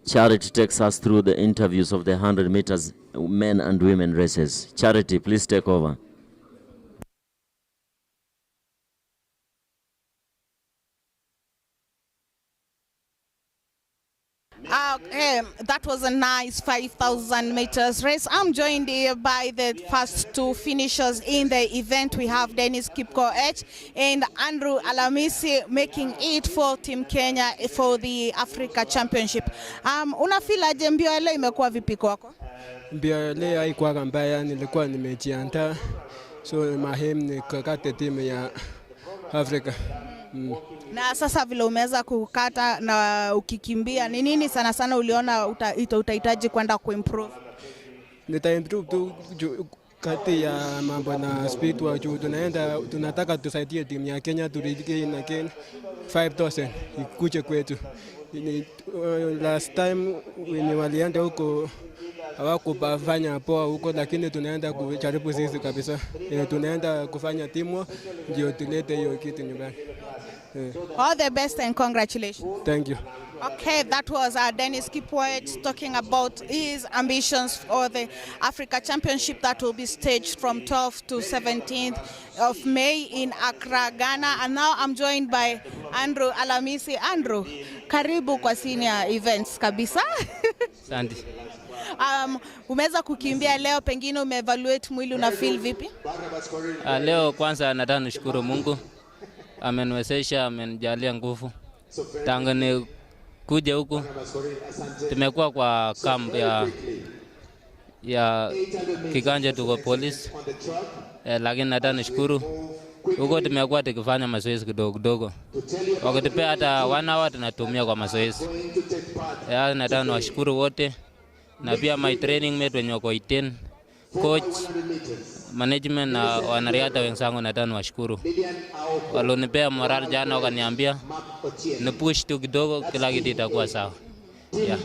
Charity takes us through the interviews of the 100 meters men and women races. Charity, please take over. That was a nice 5,000 meters race. I'm joined here by the first two finishers in the event. We have Dennis Kipkoech and Andrew Alamisi making it for Team Kenya for the Africa Championship. Unafeel aje mbio ya leo imekuwa vipi kwako? Mbio ya leo haikuwa mbaya, nilikuwa nimejiandaa, so mahim ni kukata timu ya Afrika. Na sasa vile umeweza kukata na ukikimbia, ni nini sana sana uliona utahitaji kwenda kuimprove? Nitaimprove tu kati ya mambo na speed wa juu. Tunataka tusaidie timu ya Kenya turejee na Kenya 5,000 ikuje kwetu. Last time wenye walienda huko hawakufanya poa huko, lakini tunaenda kujaribu sisi kabisa. Tunaenda kufanya timu ndio tulete hiyo kitu nyumbani. All the best and congratulations. Thank you. Okay, that was Dennis Kipkoech talking about his ambitions for the Africa Championship that will be staged from 12th to 17th of May in Accra, Ghana. And now I'm joined by Andrew Alamisi. Andrew, karibu kwa senior events kabisa. Asante. Umeweza kukimbia leo, pengine umeevaluate mwili, una feel vipi? Leo kwanza nataka nishukuru Mungu. Ameniwezesha, amenijalia nguvu. Tangu ni kuja huku tumekuwa kwa kamp ya Kiganja, tuko polisi, lakini nataka nishukuru huko tumekuwa tukifanya mazoezi kidogo kidogo. Wakitupea hata 1 hour tunatumia kwa mazoezi. Nataka niwashukuru wote, na pia my training mate wenye wako 18, coach, management na wanariadha wenzangu nataka niwashukuru. Walionipea moral jana, wakaniambia ni push tu kidogo, kila kitu itakuwa sawa. Yeah.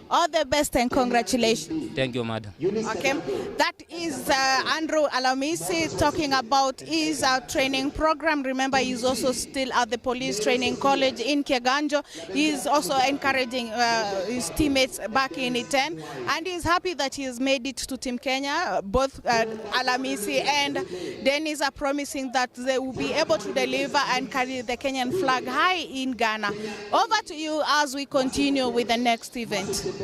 All the best and congratulations. Thank you, madam. Okay, that is Andrew Alamisi talking about his training program. Remember, he's also still at the police training college in Keganjo. He's also encouraging his teammates back in Iten, and he's happy that he has made it to Team Kenya. Both Alamisi and Dennis are promising that they will be able to deliver and carry the Kenyan flag high in Ghana. Over to you as we continue with the next event.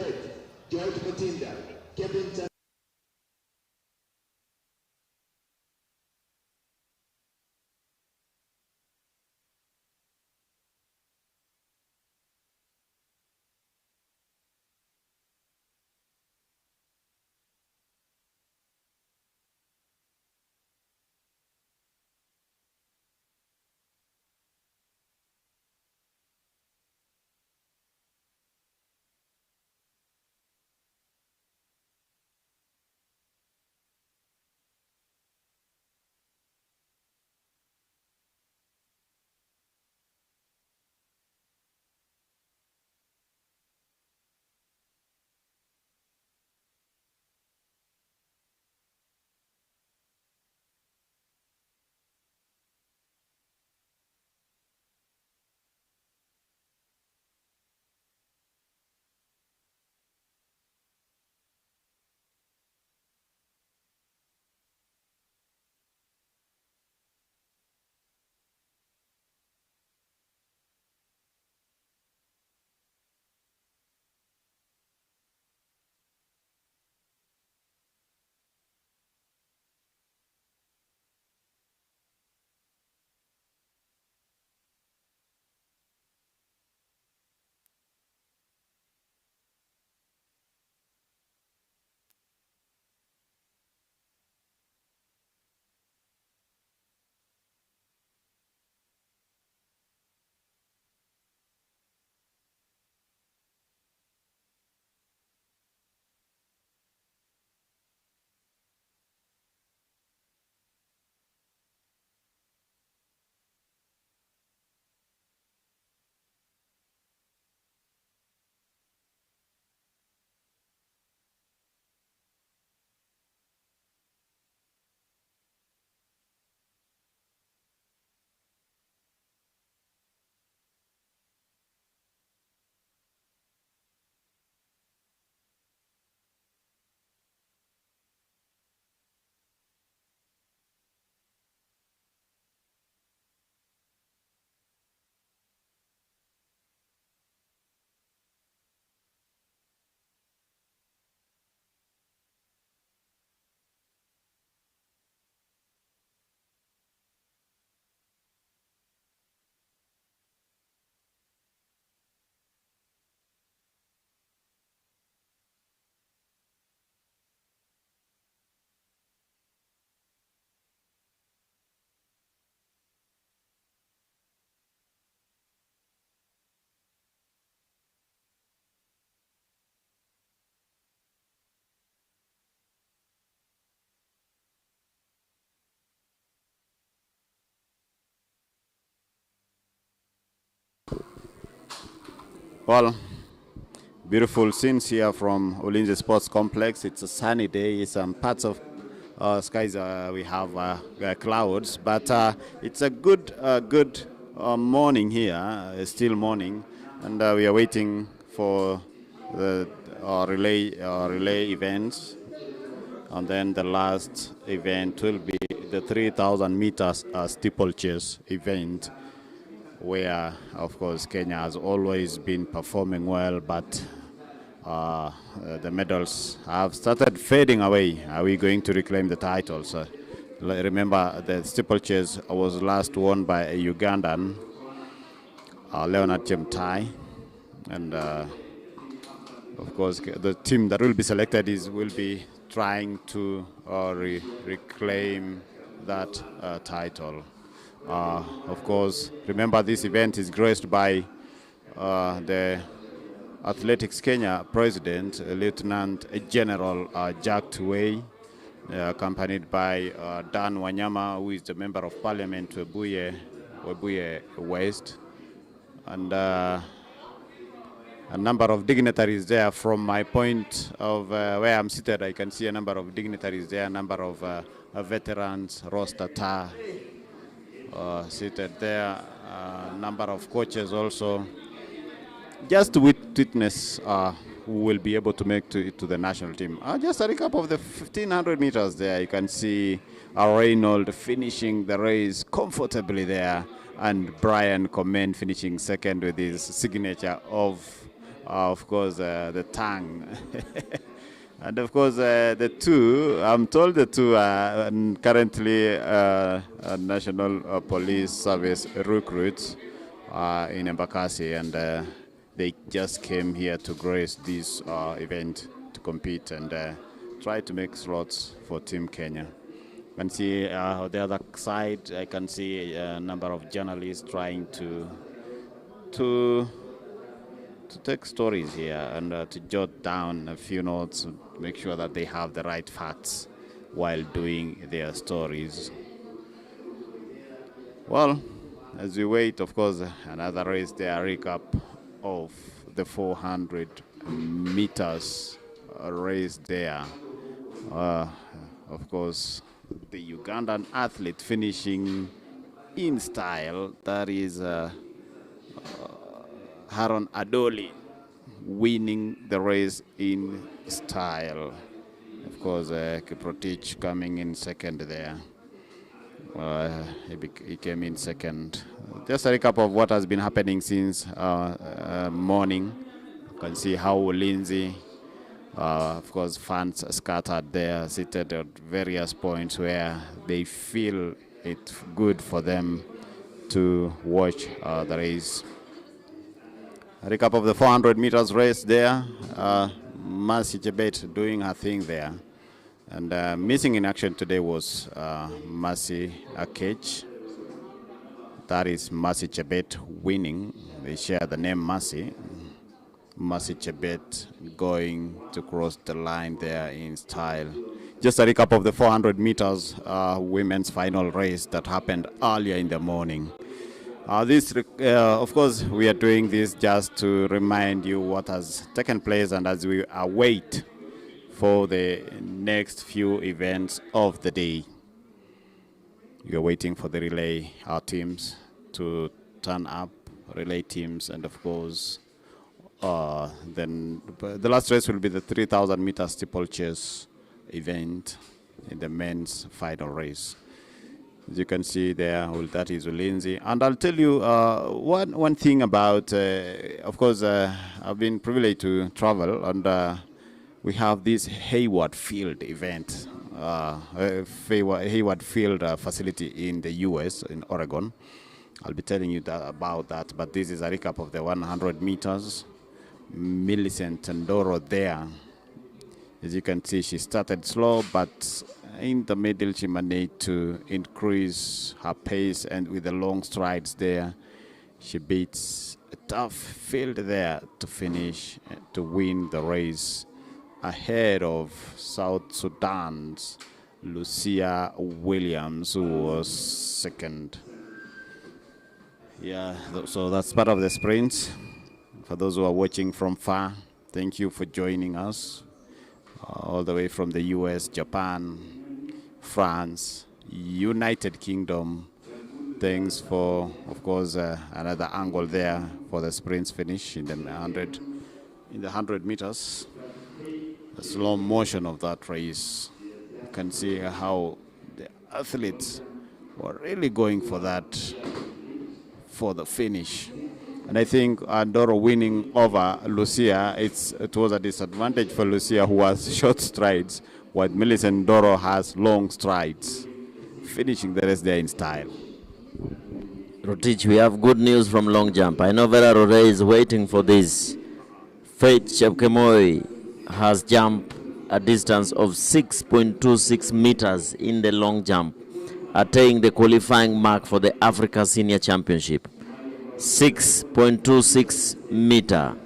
Well, beautiful scenes here from Ulinzi Sports Complex. It's a sunny day. Some parts of skies we have clouds, but it's a good morning here. Still morning, and we are waiting for the relay events, and then the last event will be the 3,000 meters steeplechase event, where, of course, Kenya has always been performing well, but the medals have started fading away. Are we going to reclaim the titles? Remember, the steeplechase was last won by a Ugandan, Leonard Chemtai, and of course, the team that will be selected will be trying to reclaim that title. Of course, remember, this event is graced by the Athletics Kenya President, Lieutenant General Jack Tuwei, accompanied by Dan Wanyama, who is the Member of Parliament to Webuye West, and a number of dignitaries there. From my point of where I'm seated, I can see a number of dignitaries there, a number of veterans, roster tar, seated there, a number of coaches also, just to witness who will be able to make it to the national team. Just a recap of the 1,500 meters there. You can see Reynolds finishing the race comfortably there, and Brian Comment finishing second with his signature of course, the tongue. And of course, the two, I'm told the two are currently National Police Service recruits in Embakasi, and they just came here to grace this event to compete and try to make slots for Team Kenya. You can see on the other side, I can see a number of journalists trying to take stories here and to jot down a few notes, to make sure that they have the right facts while doing their stories. Well, as we wait, of course, another race there, recap of the 400 meters race there. Of course, the Ugandan athlete finishing in style, that is Haron Adoli, winning the race in style. Of course, Kiprotich coming in second there. He came in second. Just a recap of what has been happening since morning. You can see how Ulinzi, of course, fans scattered there, seated at various points where they feel it good for them to watch the race. A recap of the 400 meters race there. Mercy Chebet doing her thing there. And missing in action today was Mercy Akech. That is Mercy Chebet winning. They share the name Mercy. Mercy Chebet going to cross the line there in style. Just a recap of the 400 meters women's final race that happened earlier in the morning. Of course, we are doing this just to remind you what has taken place, and as we await for the next few events of the day. We are waiting for the relay, our teams to turn up, relay teams, and of course, then the last race will be the 3,000 meter steeplechase event in the men's final race. As you can see there, that is Ulinzi. And I'll tell you one thing about, of course, I've been privileged to travel, and we have this Hayward Field event, Hayward Field facility in the US, in Oregon. I'll be telling you about that, but this is a recap of the 100 meters. Millicent Ndoro there. As you can see, she started slow, but in the middle she managed to increase her pace, and with the long strides there, she beats a tough field there to finish, to win the race ahead of South Sudan's Lucia Williams, who was second. Yeah, so that's part of the sprint. For those who are watching from far, thank you for joining us all the way from the US, Japan, France, United Kingdom. Thanks for, of course, another angle there for the sprints finish in the 100 meters. The slow motion of that race. You can see how the athletes were really going for that, for the finish. And I think Ndoro winning over Lucia, it was a disadvantage for Lucia, who has short strides, while Millicent Ndoro has long strides, finishing the rest there in style. Rotich, we have good news from long jump. I know Vera Rore is waiting for this. Faith Chepkemoi has jumped a distance of 6.26 meters in the long jump, attaining the qualifying mark for the Africa Senior Championship. 6.26 meter.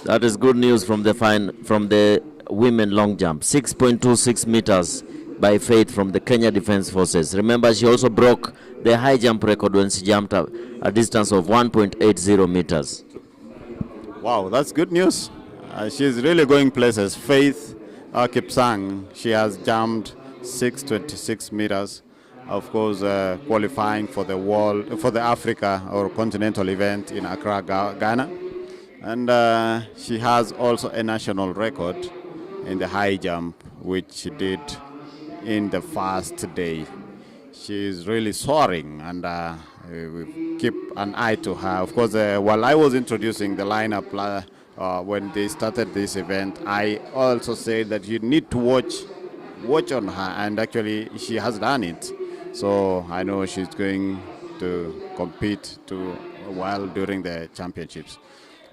That is good news from the women long jump. 6.26 meters by Faith from the Kenya Defense Forces. Remember, she also broke the high jump record when she jumped a distance of 1.80 meters. Wow, that's good news. She's really going places. Faith Kipsang, she has jumped 6.26 meters. Of course, qualifying for the Africa or continental event in Accra, Ghana. And she has also a national record in the high jump, which she did in the first day. She is really soaring, and we keep an eye to her. Of course, while I was introducing the lineup when they started this event, I also said that you need to watch on her, and actually she has done it. So I know she's going to compete well during the championships.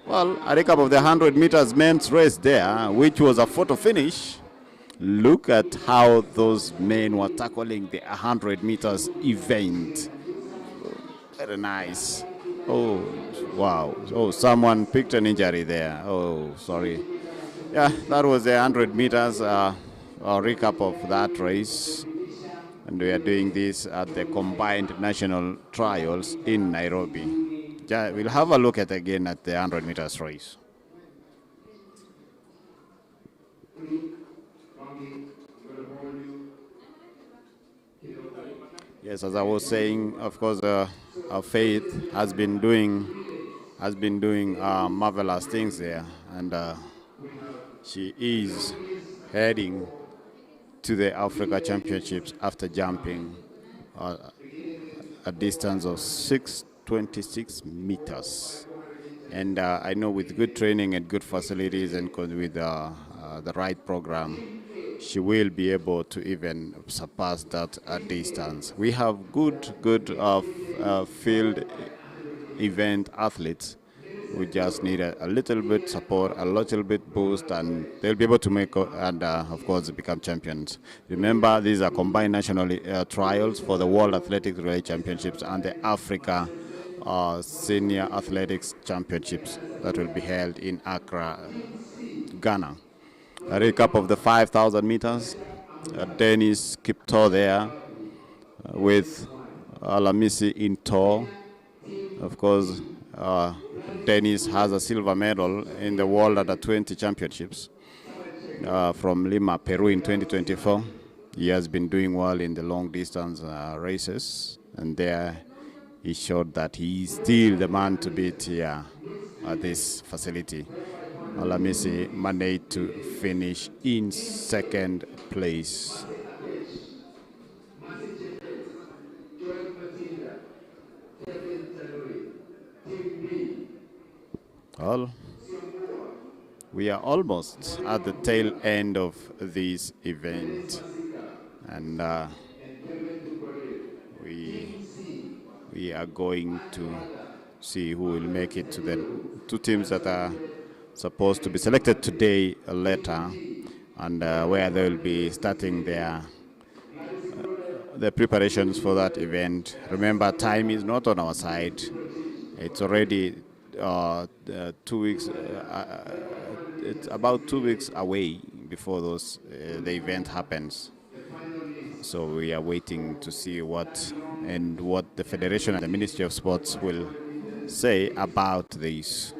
Well, a recap of the 100 meters men's race there, which was a photo finish. Look at how those men were tackling the 100 meters event. Very nice. Oh, wow. Oh, someone picked an injury there. Oh, sorry. Yeah, that was the 100 meters, a recap of that race. And we are doing this at the combined national trials in Nairobi. We'll have a look again at the 100 meters race. Yes, as I was saying, of course, Faith has been doing marvelous things there, and she is heading to the Africa Championships after jumping a distance of 6.26 meters. And I know with good training and good facilities and with the right program, she will be able to even surpass that distance. We have good field event athletes who just need a little bit support, a little bit boost, and they'll be able to make and of course become champions. Remember, these are combined national trials for the World Athletics Relay Championships and the Africa Senior Athletics Championships that will be held in Accra, Ghana. A recap of the 5,000 meters. Dennis Kipto there with Alamisi in tow. Of course, Dennis has a silver medal in the World Under-20 Championships from Lima, Peru in 2024. He has been doing well in the long distance races, and there he showed that he's still the man to beat here at this facility. Alamisi managed to finish in second place. Well, we are almost at the tail end of this event, and we are going to see who will make it to the two teams that are supposed to be selected today or later, and where they will be starting their the preparations for that event. Remember, time is not on our side. It's already 2 weeks. It's about 2 weeks away before the event happens. So we are waiting to see what the Federation and the Ministry of Sports will say about this.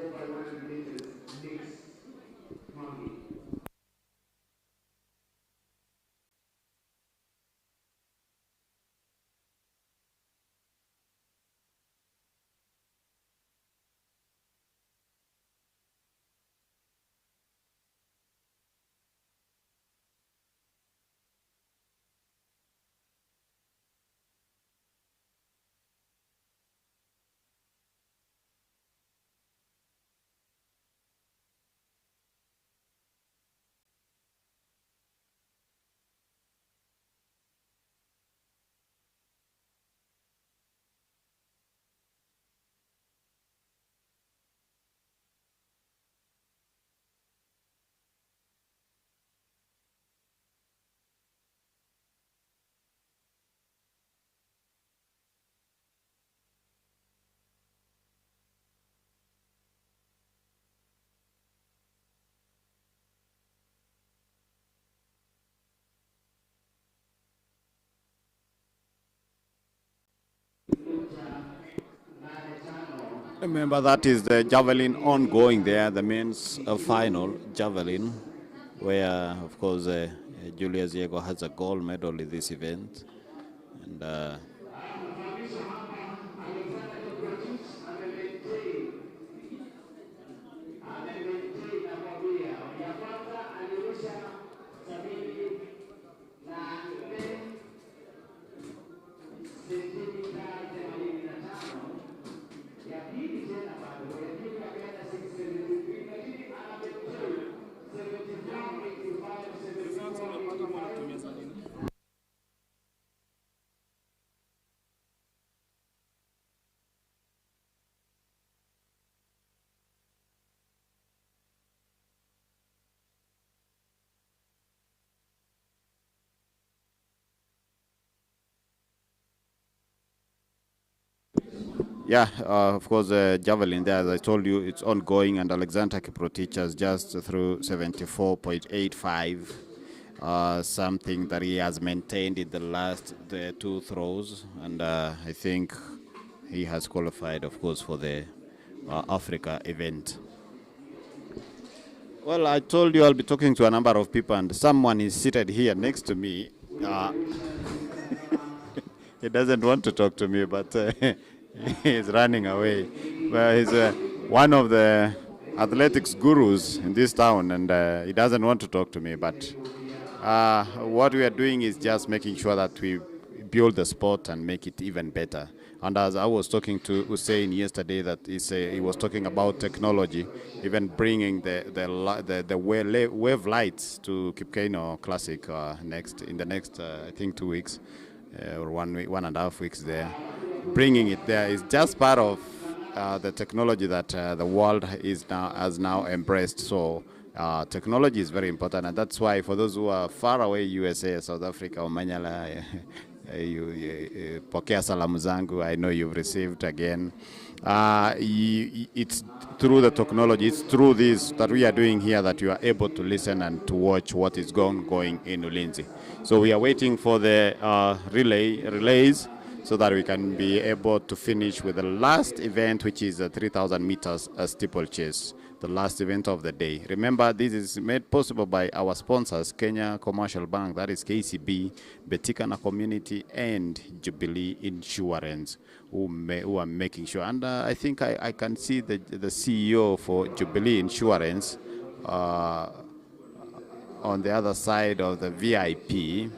Remember, that is the javelin ongoing there, the men's final javelin, where, of course, Julius Diego has a gold medal in this event. And yeah, of course, javelin there, as I told you, it's ongoing, and Alexander Kiprotich has just through 74.85, something that he has maintained in the last two throws, and I think he has qualified, of course, for the Africa event. Well, I told you I'll be talking to a number of people, and someone is seated here next to me. He doesn't want to talk to me, but he's running away. Well, he's one of the athletics gurus in this town, and he doesn't want to talk to me. But what we are doing is just making sure that we build the sport and make it even better. And as I was talking to Hussein yesterday, that he was talking about technology, even bringing the wave lights to Kipkeino Classic in the next I think 2 weeks or 1.5 weeks there. Bringing it there is just part of the technology that the world has now embraced. So technology is very important, and that's why for those who are far away, USA, South Africa, Omanyala, pokea salamu zangu. I know you've received again. It's through the technology, it's through this that we are doing here that you are able to listen and to watch what is going in Ulinzi. So we are waiting for the relays so that we can be able to finish with the last event, which is a 3,000 meters steeplechase, the last event of the day. Remember, this is made possible by our sponsors, Kenya Commercial Bank, that is KCB, Betikana Community, and Jubilee Insurance, who are making sure. And I think I can see the CEO for Jubilee Insurance on the other side of the VIP.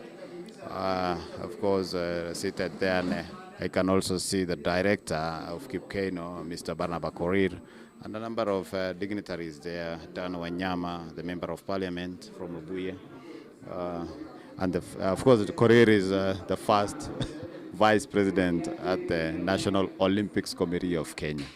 Of course, seated there, and I can also see the director of Kipkeino, Mr. Barnaba Korir, and a number of dignitaries there, Dan Wanyama, the member of parliament from Obuye. And of course, Korir is the first vice president at the National Olympics Committee of Kenya.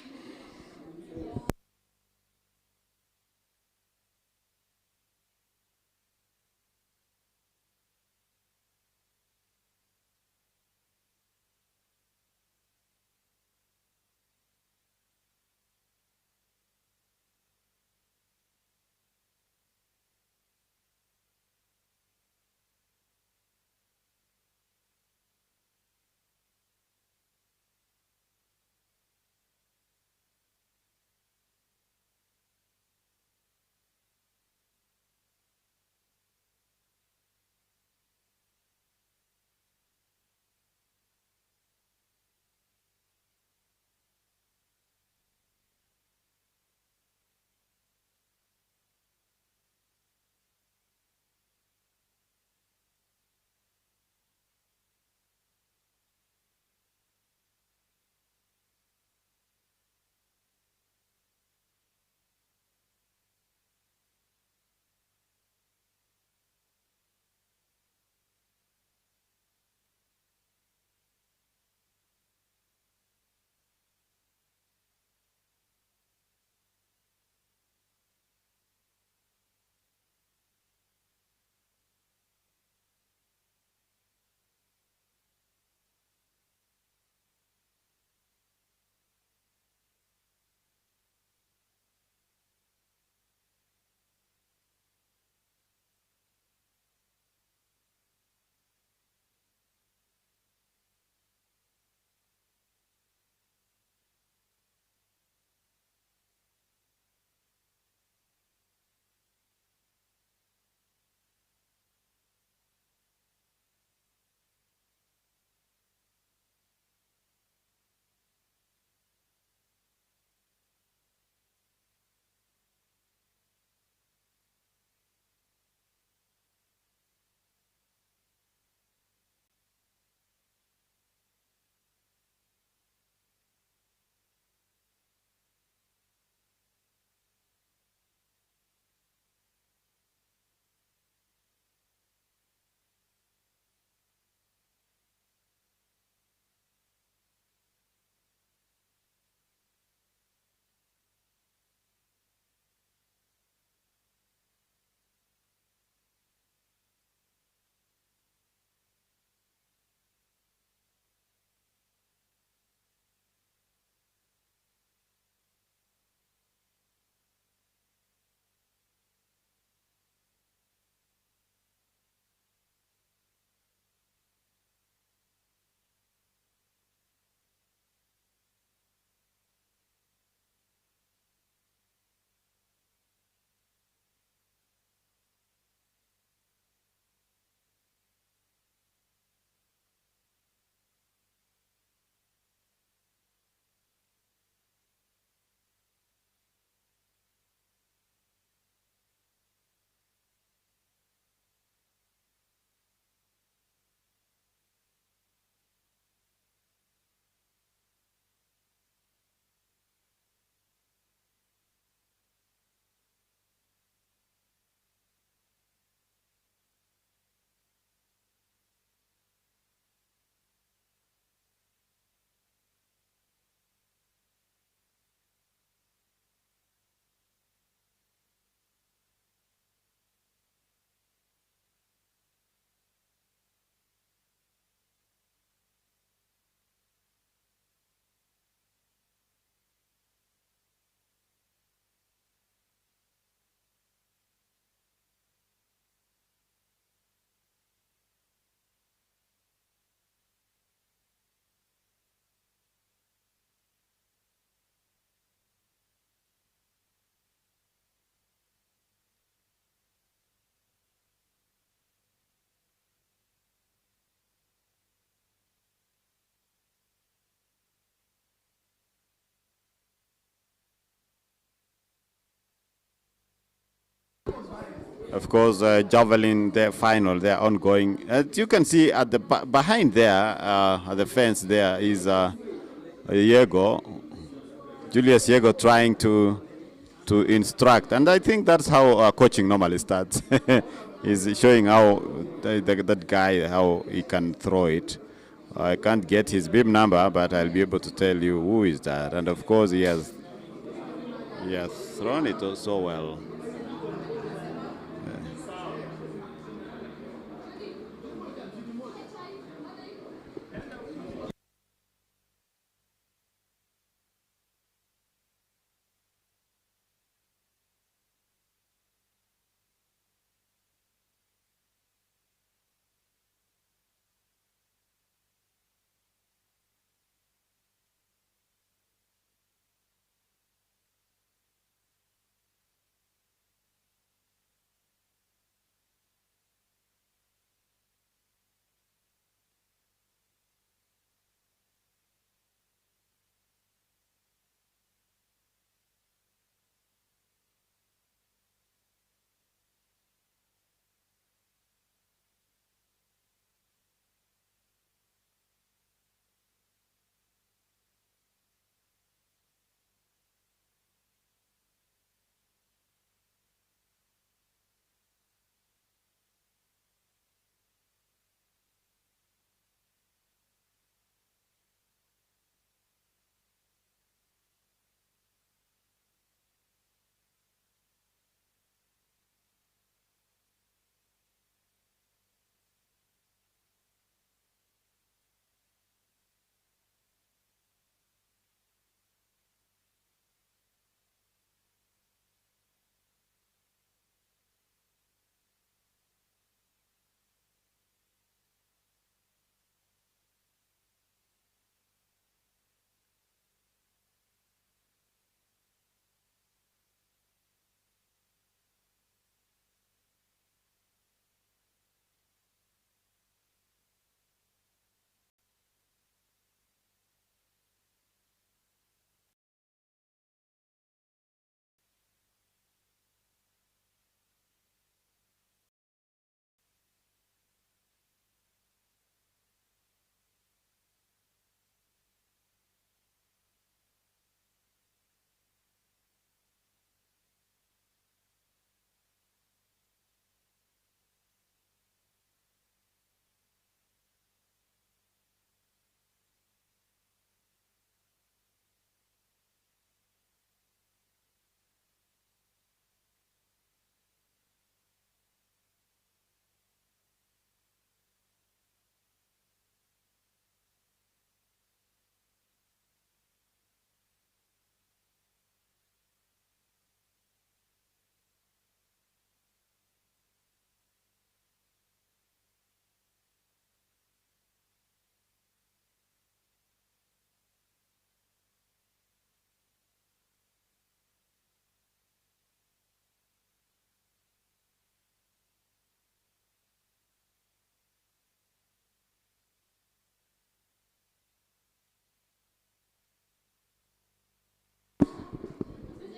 Of course, javelin, their final, they're ongoing. As you can see at the behind there, at the fence there is Diego, Julius Diego, trying to instruct, and I think that's how coaching normally starts. He's showing how that guy how he can throw it. I can't get his bib number, but I'll be able to tell you who is that. And of course, he has thrown it so well.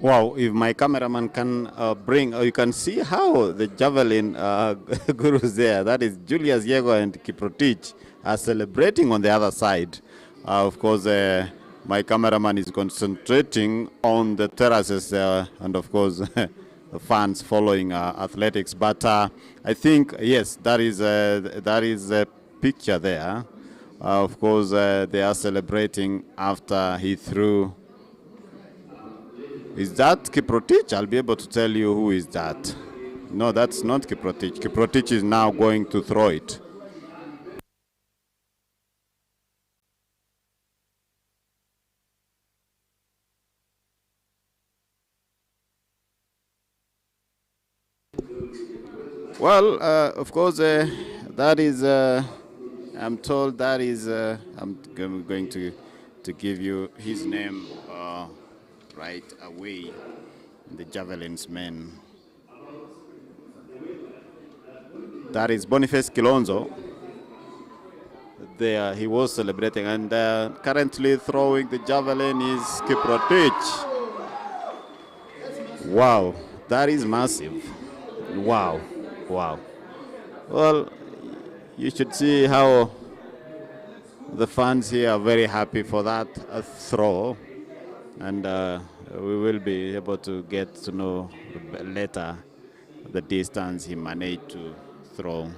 Wow, if my cameraman can you can see how the javelin gurus there, that is Julius Diego and Kiprotich, are celebrating on the other side. Of course, my cameraman is concentrating on the terraces and of course the fans following athletics. But I think, yes, that is a picture there. Of course, they are celebrating after he threw. Is that Kiprotich? I'll be able to tell you who is that. No, that's not Kiprotich. Kiprotich is now going to throw it. Well, of course, that is, I'm told that is, I'm going to give you his name right away, the javelin's men. That is Boniface Kilonzo. There he was celebrating, and currently throwing the javelin is Kiprotich. Wow, that is massive. Wow, wow. Well, you should see how the fans here are very happy for that throw, and we will be able to get to know later the distance he managed to throw.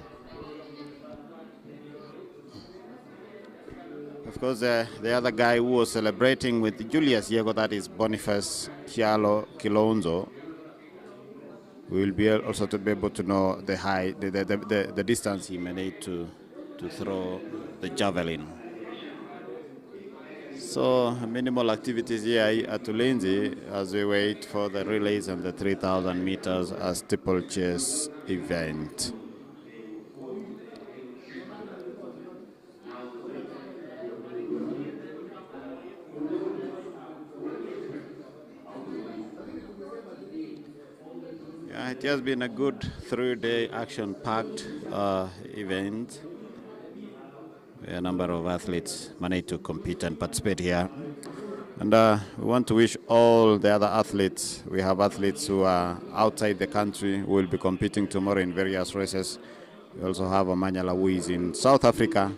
Of course, the other guy who was celebrating with Julius Yego, that is Boniface Kilonzo, we will be also to be able to know the height, the distance he managed to throw the javelin. So minimal activities here at Ulinzi as we wait for the relays and the 3,000 meters steeplechase event. Yeah, it has been a good 3-day action-packed event. A number of athletes managed to compete and participate here. And we want to wish all the other athletes. We have athletes who are outside the country who will be competing tomorrow in various races. We also have Amanyala who is in South Africa,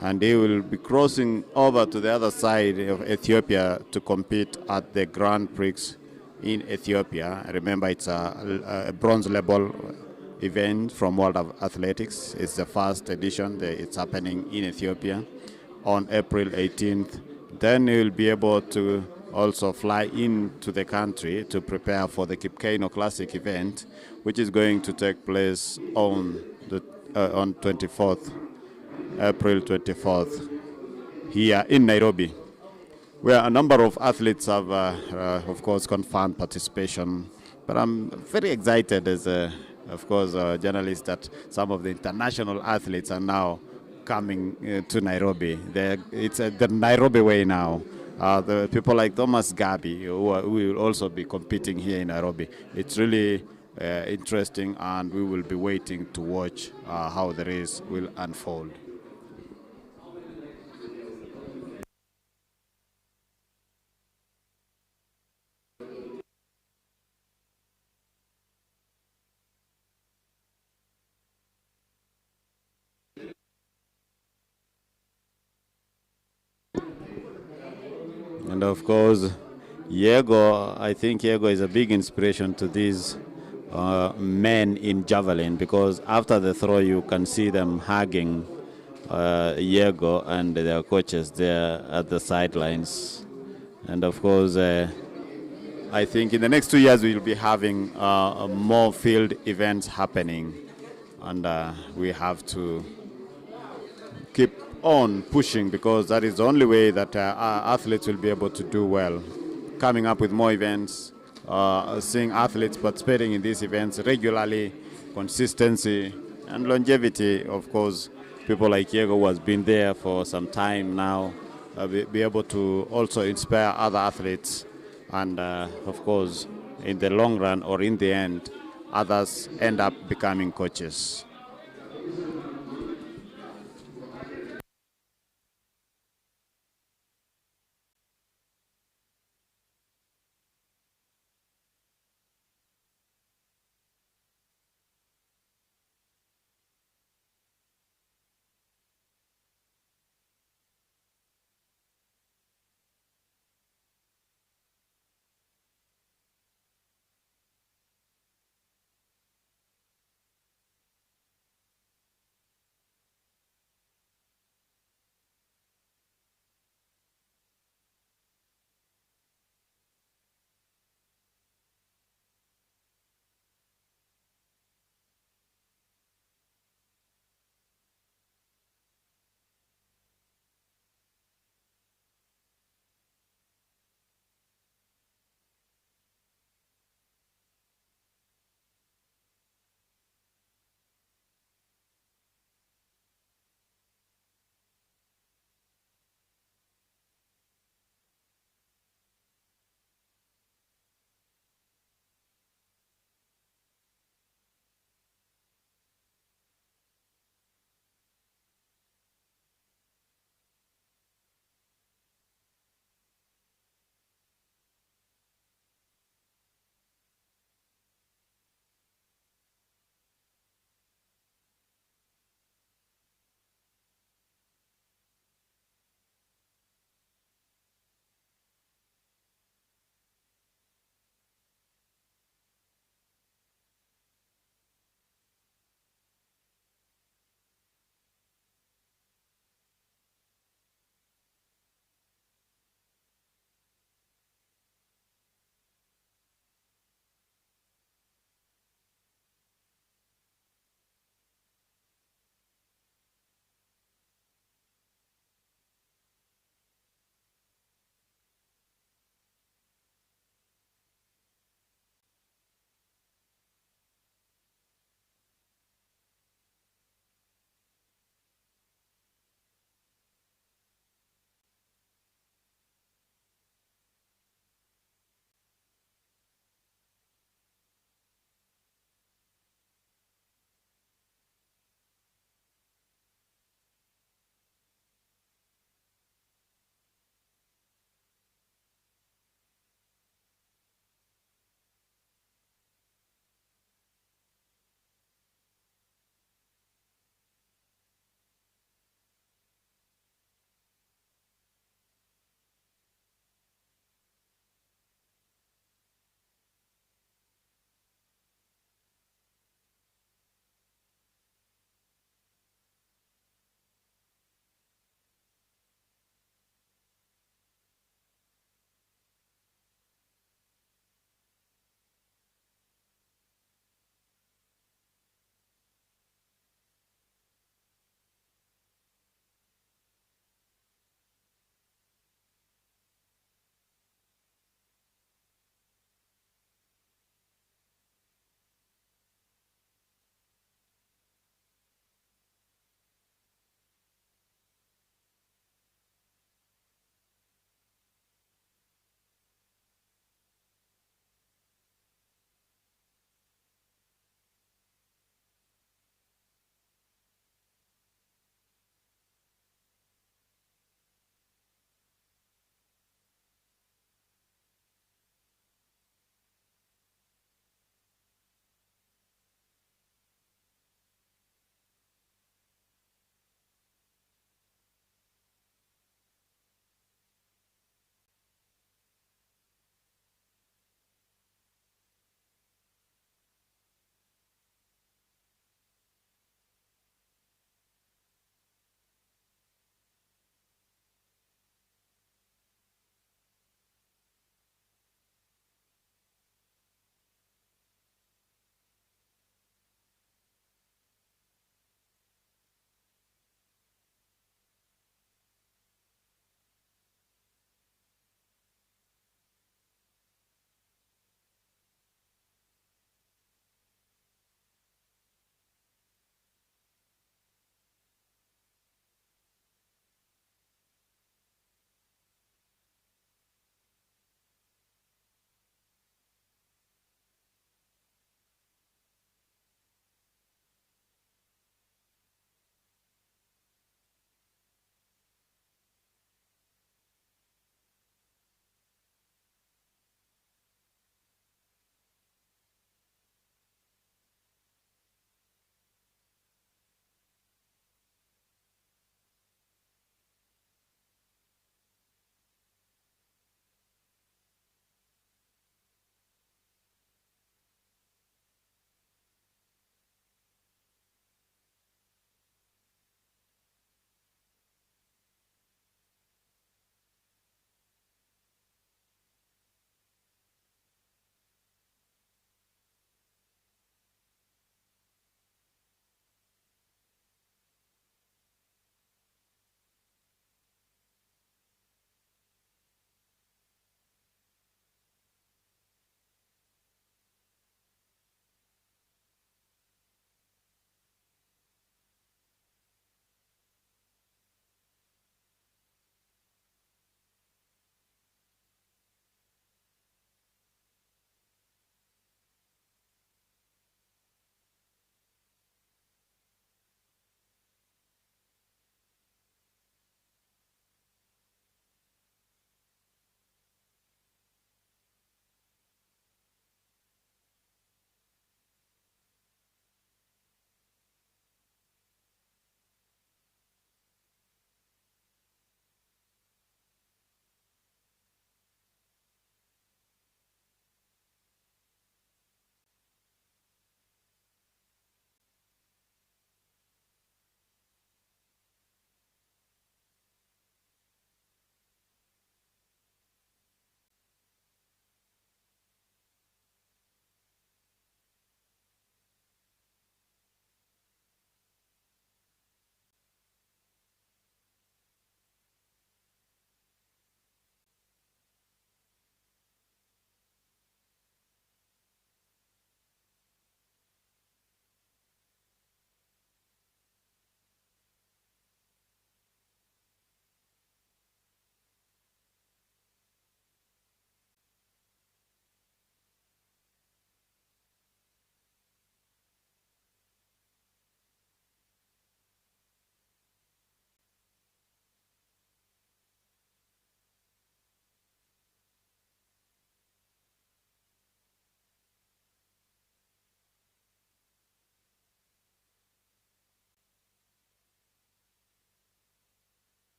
and he will be crossing over to the other side of Ethiopia to compete at the Grand Prix in Ethiopia. Remember, it's a bronze level event from World of Athletics. It's the first edition. It's happening in Ethiopia on April 18th. Then you will be able to also fly into the country to prepare for the Kipkeino Classic event, which is going to take place on 24th, April 24th, here in Nairobi, where a number of athletes have, of course, confirmed participation. But I'm very excited as, of course, a journalist that some of the international athletes are now coming to Nairobi. It's the Nairobi way now. The people like Thomas Gabi, who will also be competing here in Nairobi. It's really interesting, and we will be waiting to watch how the race will unfold. And of course, I think Yego is a big inspiration to these men in javelin, because after the throw you can see them hugging Yego and their coaches there at the sidelines. And of course, I think in the next 2 years we will be having more field events happening, and we have to keep on pushing, because that is the only way that our athletes will be able to do well. Coming up with more events, seeing athletes participating in these events regularly, consistency and longevity. Of course, people like Diego, who has been there for some time now, be able to also inspire other athletes, and of course, in the long run or in the end, others end up becoming coaches.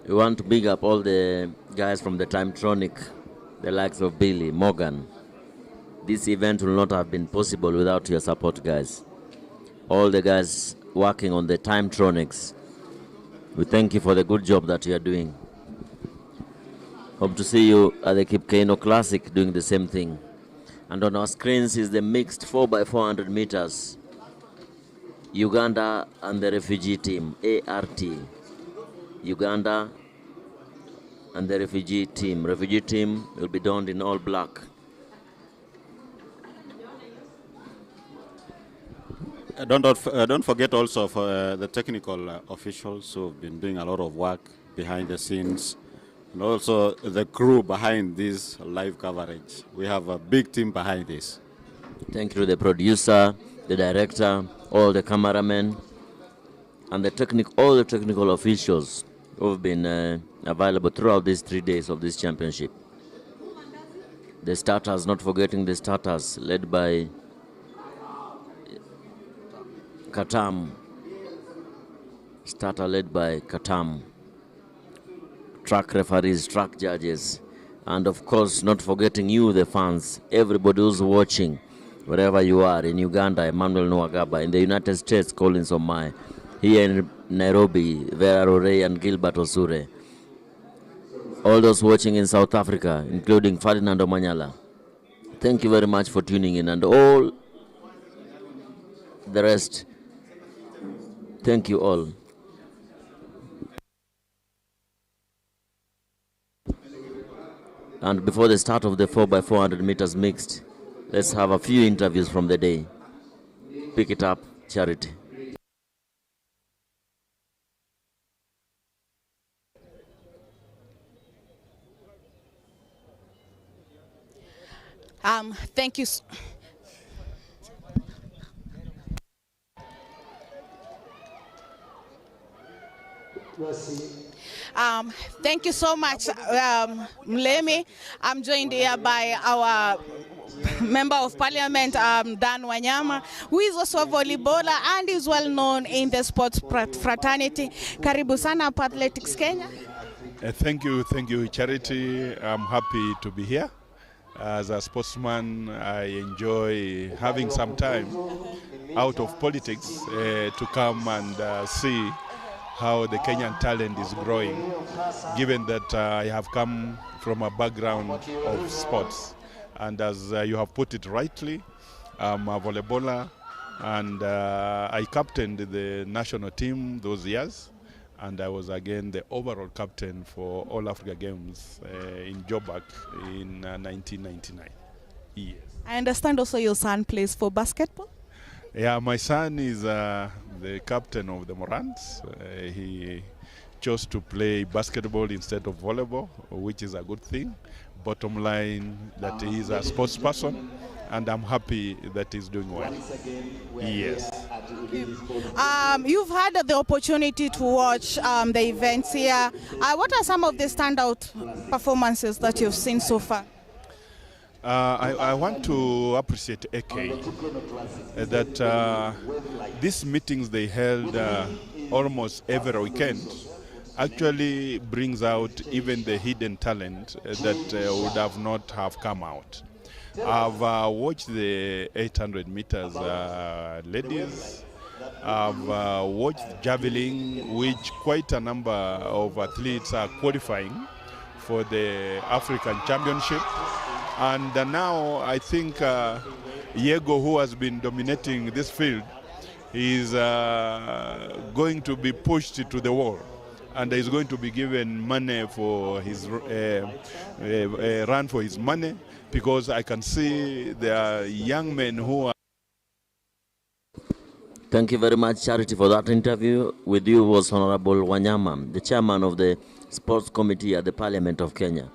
We want to big up all the guys from the Timetronic, the likes of Billy, Morgan. This event will not have been possible without your support, guys. All the guys working on the Timetronics, we thank you for the good job that you are doing. Hope to see you at the Kipkeino Classic doing the same thing. And on our screens is the mixed 4x400 meters. Uganda and the refugee team, ART. Uganda and the refugee team. Refugee team will be donned in all black. Don't forget also for the technical officials who have been doing a lot of work behind the scenes, and also the crew behind this live coverage. We have a big team behind this. Thank you to the producer, the director, all the cameramen, and all the technical officials who have been available throughout these 3 days of this championship. The starters, not forgetting the starters, led by Katam. Starter led by Katam. Track referees, track judges, and of course not forgetting you, the fans, everybody who's watching, wherever you are, in Uganda, Emmanuel Nwagaba, in the United States, Collins Omai, here in Nairobi, Vera Rorey and Gilbert Osure, all those watching in South Africa, including Ferdinand Omanyala. Thank you very much for tuning in, and all the rest. Thank you all. And before the start of the 4x400 meters mixed, let's have a few interviews from the day. Pick it up, Charity. Thank you. Thank you so much, Mlemi. I'm joined here by our Member of Parliament, Dan Wanyama, who is also a volleyballer and is well known in the sports fraternity. Karibu sana hapa Athletics Kenya. Thank you, Charity. I'm happy to be here. As a sportsman, I enjoy having some time out of politics to come and see how the Kenyan talent is growing, given that I have come from a background of sports. And as you have put it rightly, I'm a volleyballer, and I captained the national team those years, and I was again the overall captain for All Africa Games in Joburg in 1999. Yes. I understand also your son plays for basketball? Yeah, my son is the captain of the Morans. He chose to play basketball instead of volleyball, which is a good thing. Bottom line, that he is a sports person, and I'm happy that he's doing well. Yes. You've had the opportunity to watch the events here. What are some of the standout performances that you've seen so far? I want to appreciate AK that these meetings they held almost every weekend actually brings out even the hidden talent that would have not have come out. I've watched the 800 meters ladies. I've watched javelin, which quite a number of athletes are qualifying for the African Championship. And now I think Yego, who has been dominating this field, is going to be pushed to the wall, and is going to be given money for his run for his money, because I can see there are young men who are. Thank you very much, Charity, for that interview. With you was Honorable Wanyama, the chairman of the Sports Committee at the Parliament of Kenya.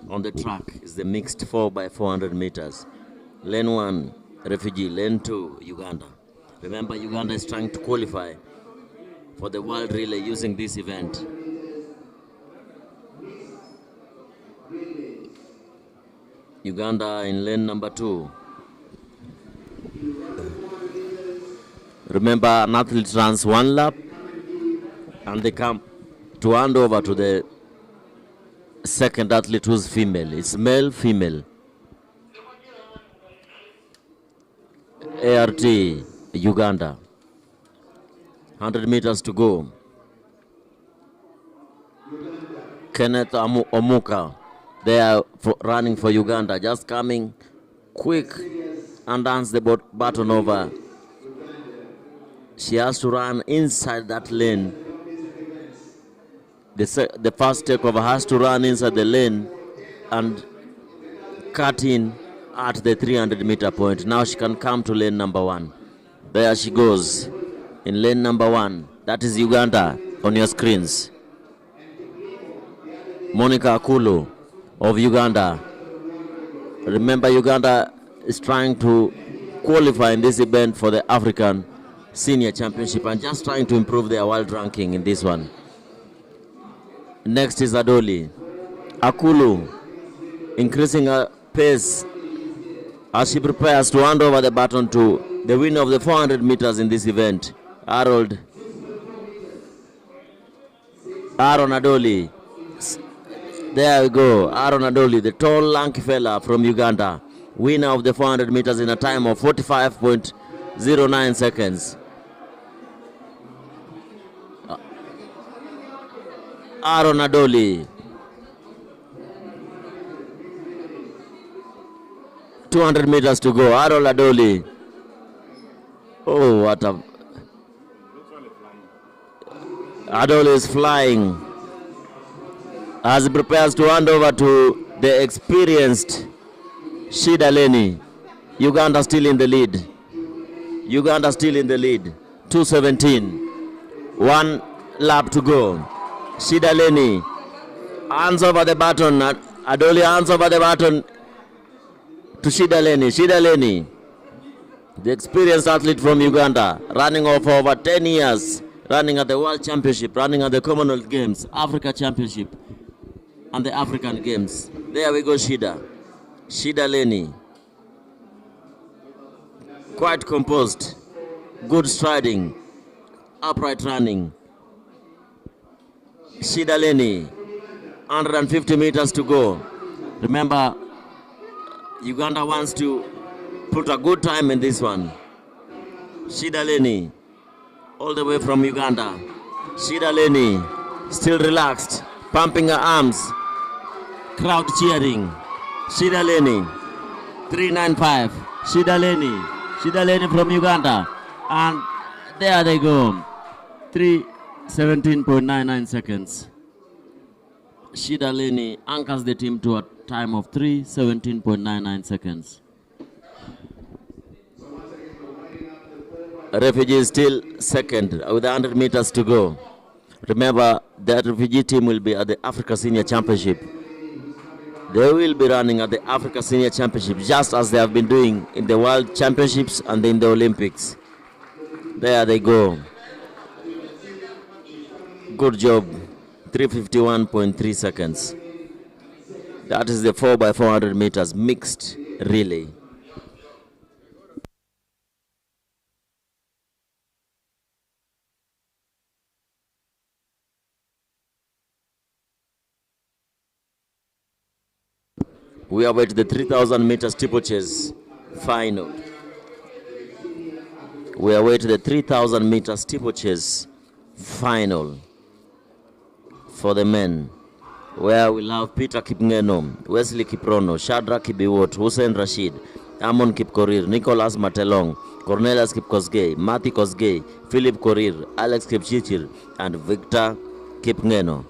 On the track is the mixed 4x400 meters. Lane 1, refugee. Lane 2, Uganda. Remember, Uganda is trying to qualify for the World Relay using this event. Uganda in lane number 2. Remember, an athlete runs one lap and they come to hand over to the second athlete who's female. It's male, female. ART, Uganda. 100 meters to go. Kenneth Omuka, they are running for Uganda, just coming quick and dance the baton over. She has to run inside that lane. The first takeover has to run inside the lane and cut in at the 300-meter point. Now she can come to lane number 1. There she goes in lane number 1. That is Uganda on your screens. Monica Akulu of Uganda. Remember, Uganda is trying to qualify in this event for the African Senior Championship and just trying to improve their world ranking in this one. Next is Adoli. Akulu increasing her pace as she prepares to hand over the baton to the winner of the 400 meters in this event, Aaron Adoli. There we go, Aaron Adoli, the tall, lanky fella from Uganda, winner of the 400 meters in a time of 45.09 seconds. Aaron Adoli. 200 meters to go, Aaron Adoli. Oh, what a... Adoli is flying as he prepares to hand over to the experienced Shida Leni. Uganda still in the lead. Uganda still in the lead. 2:17. 1 lap to go. Shida Leni hands over the baton. Adoli hands over the baton to Shida Leni. Shida Leni, the experienced athlete from Uganda, running off for over 10 years, running at the World Championship, running at the Commonwealth Games, Africa Championship, and the African Games. There we go, Shida. Shida Leni. Quite composed, good striding, upright running. Shida Leni, 150 meters to go. Remember, Uganda wants to put a good time in this one. Shida Leni, all the way from Uganda. Shida Leni, still relaxed, pumping her arms. Crowd cheering. Shida Leni, 3:95. Shida Leni from Uganda. And there they go. 3:17.99 seconds. Shida Leni anchors the team to a time of 3:17.99 seconds. Refugee still second with 100 meters to go. Remember, that refugee team will be at the Africa Senior Championship. They will be running at the Africa Senior Championship just as they have been doing in the World Championships and in the Olympics. There they go. Good job. 3:51.3 seconds. That is the 4x400 meters mixed relay. We await the 3,000 meter steeplechase final. We await the 3,000 meter steeplechase final for the men, where we'll have Peter Kipngeno, Wesley Kiprono, Shadrach Kibiwot, Hussein Rashid, Amon Kipkorir, Nicholas Matelong, Cornelius Kipkosgei, Matthew Kosgei, Philip Korir, Alex Kipchichir, and Victor Kipngeno.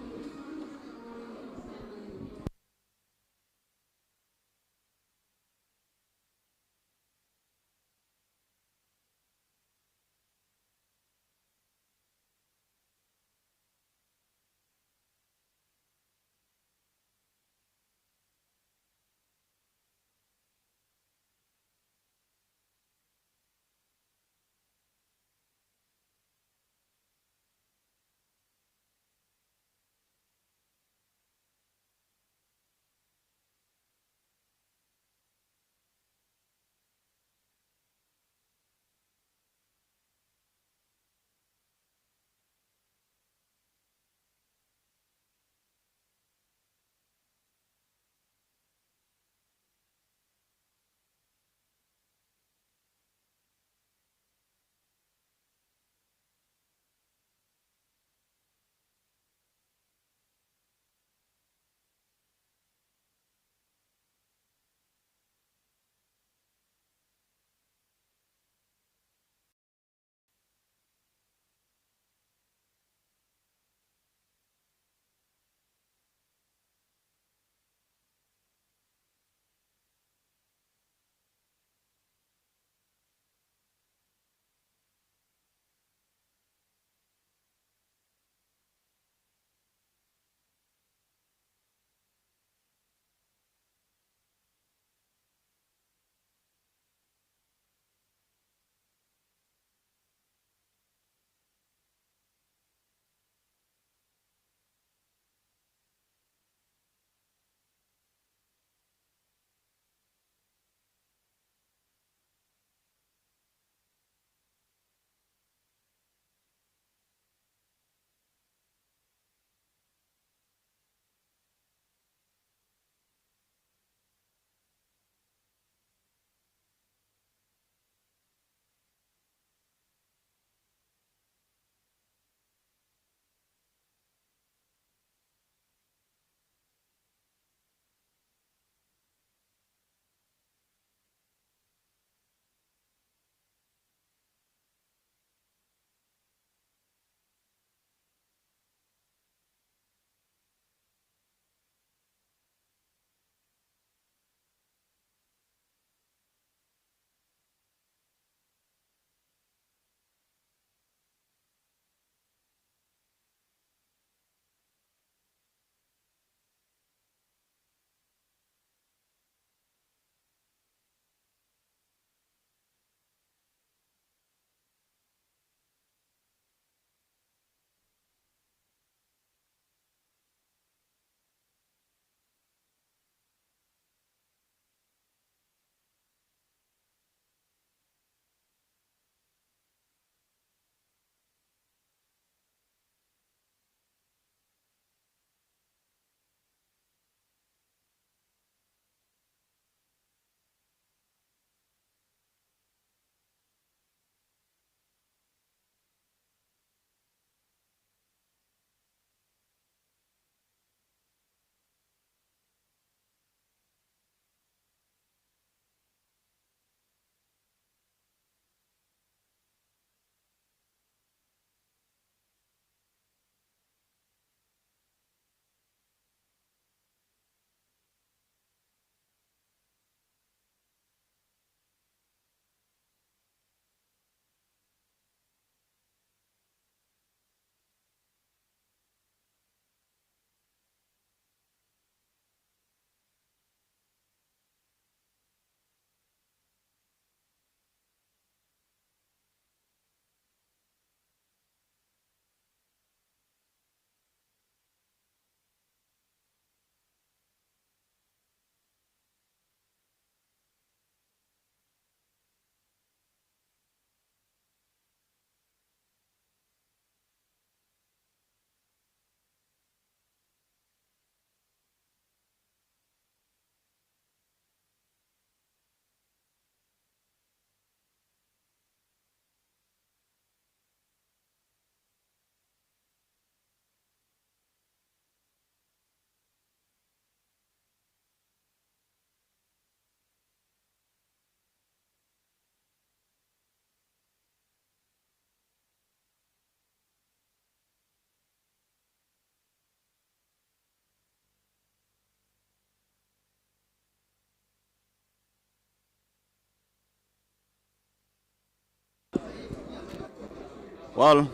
Well,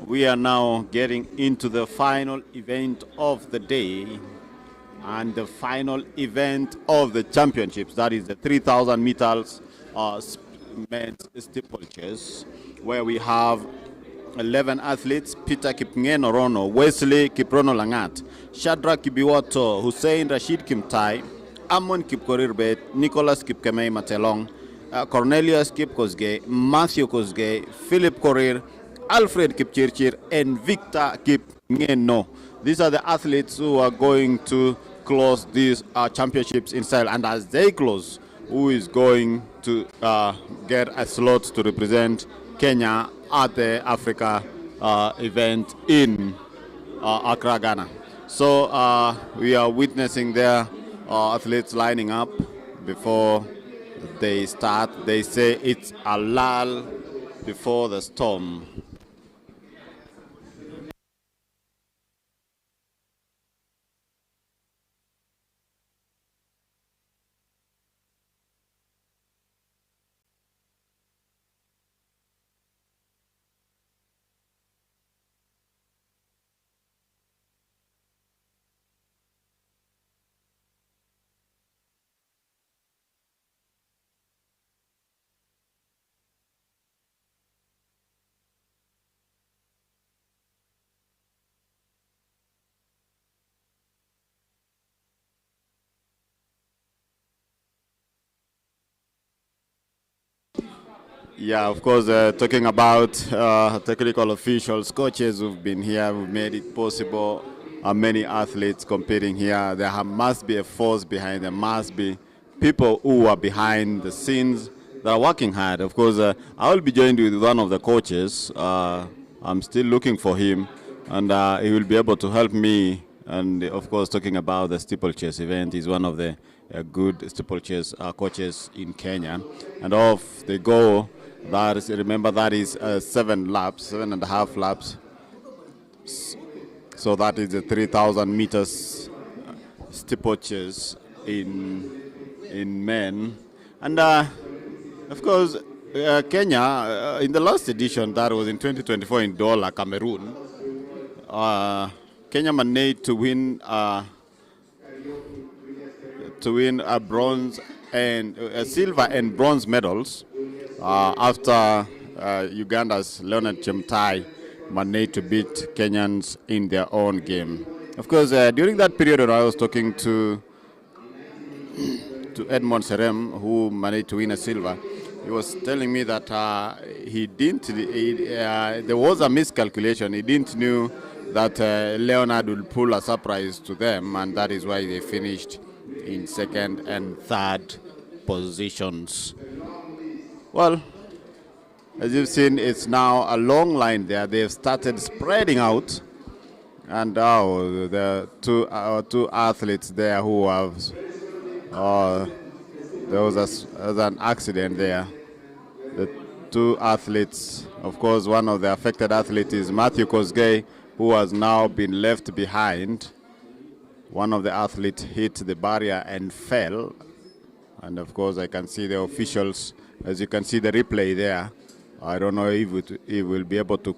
we are now getting into the final event of the day and the final event of the championships. That is the 3,000 meters men's steeplechase, where we have 11 athletes: Peter Kipngeno Rono, Wesley Kiprono Langat, Shadrach Kibiwato, Hussein Rashid Kimtai, Amon Kipkorirbet, Nicholas Kipkemei Matelong, Cornelius Kipkosgei, Matthew Kosgei, Philip Korir, Alfred Kipchirchir, and Victor Kipngeno. These are the athletes who are going to close these championships in style. And as they close, who is going to get a slot to represent Kenya at the Africa event in Accra, Ghana. So we are witnessing their athletes lining up before they start. They say it's a lull before the storm. Yeah, of course, talking about technical officials, coaches who've been here, who've made it possible, many athletes competing here. There must be a force behind, there must be people who are behind the scenes that are working hard. Of course, I will be joined with one of the coaches. I'm still looking for him, and he will be able to help me. And of course, talking about the steeplechase event, he's one of the good steeplechase coaches in Kenya. And off they go. That is, remember, that is 7.5 laps. So that is the 3,000 meters steeplechase in men. And of course, Kenya, in the last edition, that was in 2024 in Douala, Cameroon, Kenya managed to win a bronze and silver and bronze medals after Uganda's Leonard Chemtai managed to beat Kenyans in their own game. Of course, during that period when I was talking to Edmond Serem, who managed to win a silver, he was telling me that there was a miscalculation. He didn't knew that Leonard would pull a surprise to them, and that is why they finished in second and third positions. Well, as you've seen, it's now a long line there. They've started spreading out, and now there are two athletes there who have. There was an accident there. The two athletes, of course, one of the affected athletes is Matthew Kosgei, who has now been left behind. One of the athletes hit the barrier and fell. And of course, I can see the officials, as you can see the replay there. I don't know if it will be able to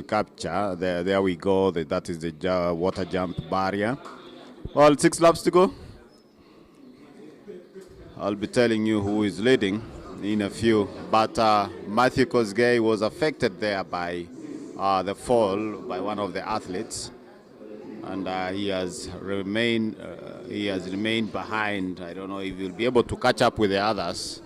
capture. There we go. That is the water jump barrier. Well, 6 laps to go. I'll be telling you who is leading in a few. But Matthew Kosgei was affected there by the fall by one of the athletes. And he has remained behind. I don't know if he'll be able to catch up with the others.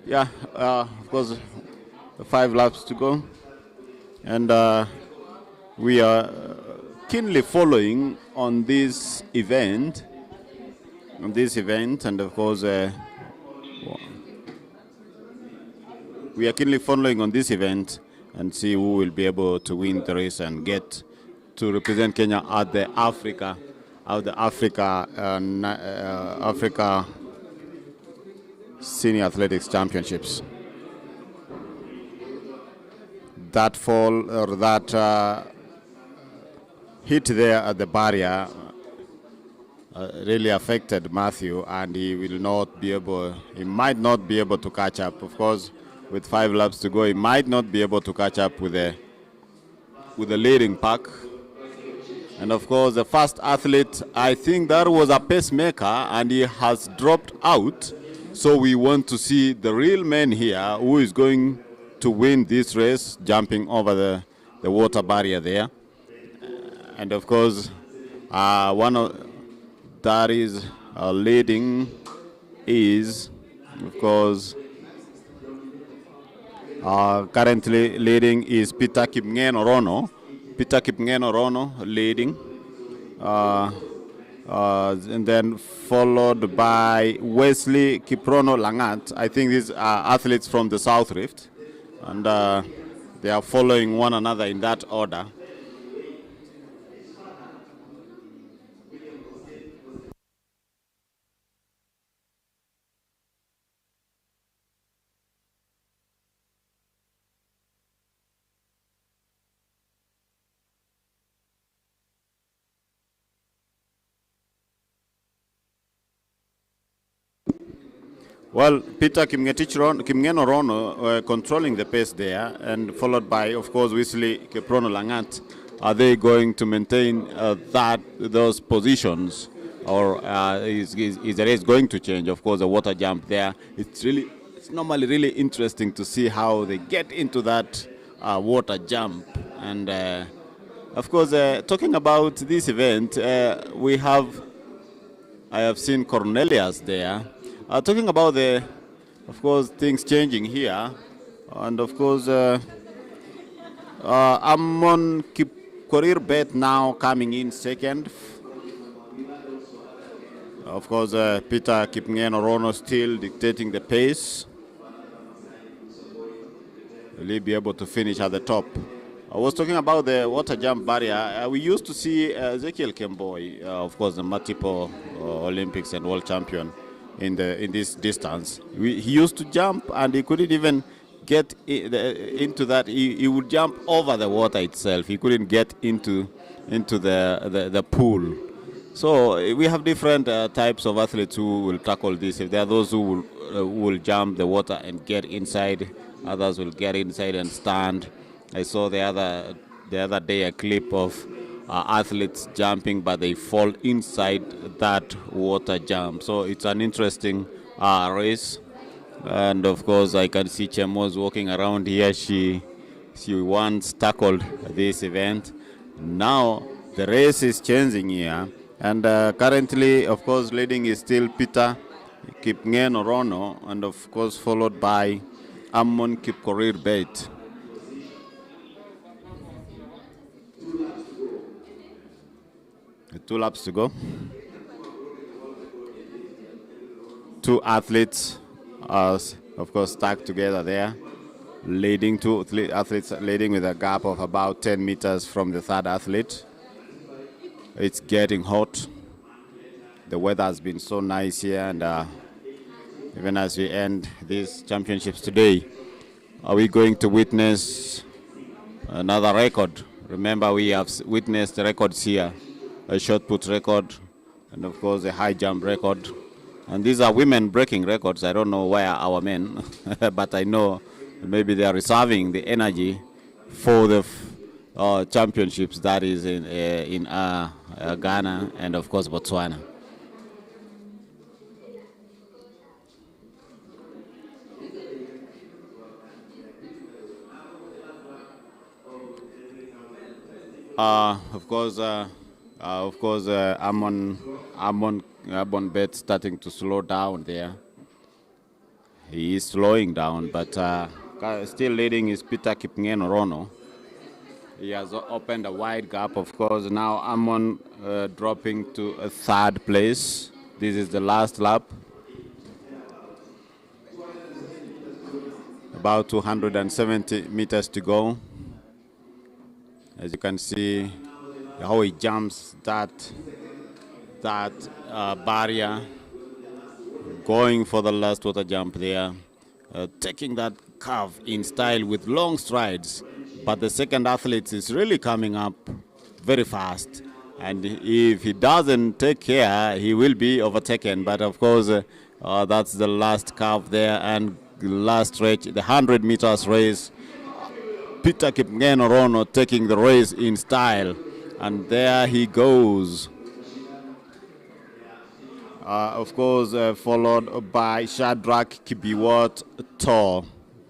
Yeah, of course, 5 laps to go. And we are keenly following on this event. And of course, we are keenly following on this event and see who will be able to win the race and get to represent Kenya at the Africa Senior Athletics Championships. That fall or that hit there at the barrier really affected Matthew, and he might not be able to catch up. Of course, with 5 laps to go, he might not be able to catch up with the leading pack. And of course, the first athlete, I think that was a pacemaker, and he has dropped out. So we want to see the real man here who is going to win this race, jumping over the water barrier there. And of course, one of that is leading is, of course, currently leading is Peter Kipngen Orono. Peter Kipngen Orono leading. And then followed by Wesley Kiprono Langat. I think these are athletes from the South Rift. And they are following one another in that order. Well, Peter Kipngen Orono controlling the pace there, and followed by, of course, Wesley Kiprono Langat. Are they going to maintain those positions, or is the race going to change? Of course, the water jump there. It's normally really interesting to see how they get into that water jump. And of course, talking about this event, I have seen Cornelius there. Talking about of course, things changing here, and of course, Amon Korir Bet now coming in second. Of course, Peter Kipngen Orono still dictating the pace. Will he be able to finish at the top? I was talking about the water jump barrier. We used to see Ezekiel Kemboi, of course, the multiple Olympics and world champion in this distance. He used to jump, and he couldn't even get into that. He would jump over the water itself. He couldn't get into the pool. So we have different types of athletes who will tackle this. If there are those who will jump the water and get inside, others will get inside and stand. I saw the other day a clip of athletes jumping, but they fall inside that water jump. So it's an interesting race. And of course, I can see Chemos walking around here. She once tackled this event. Now the race is changing here. And currently, of course, leading is still Peter Kipngen Orono, and of course followed by Amon Kipkorir Beit. Two laps to go. Two athletes are, of course, stacked together there, leading two athletes leading with a gap of about 10 meters from the third athlete. It's getting hot. The weather has been so nice here, and even as we end these championships today, are we going to witness another record? Remember, we have witnessed the records here. A shot put record, and of course a high jump record. And these are women breaking records. I don't know where our men, but I know maybe they are reserving the energy for the championships that is in Ghana and of course Botswana. Of course, Amon Bet starting to slow down there. He is slowing down, but still leading is Peter Kipngen Orono. He has opened a wide gap, of course. Now Amon dropping to a third place. This is the last lap. about 270 meters to go. As you can see how he jumps that barrier, going for the last water jump there, taking that curve in style with long strides. But the second athlete is really coming up very fast, and if he doesn't take care, he will be overtaken. But of course, that's the last curve there and last stretch, the 100 meters race. Peter Kipngeno Rono taking the race in style, and there he goes. Of course, followed by Shadrach Kibiwot Tor,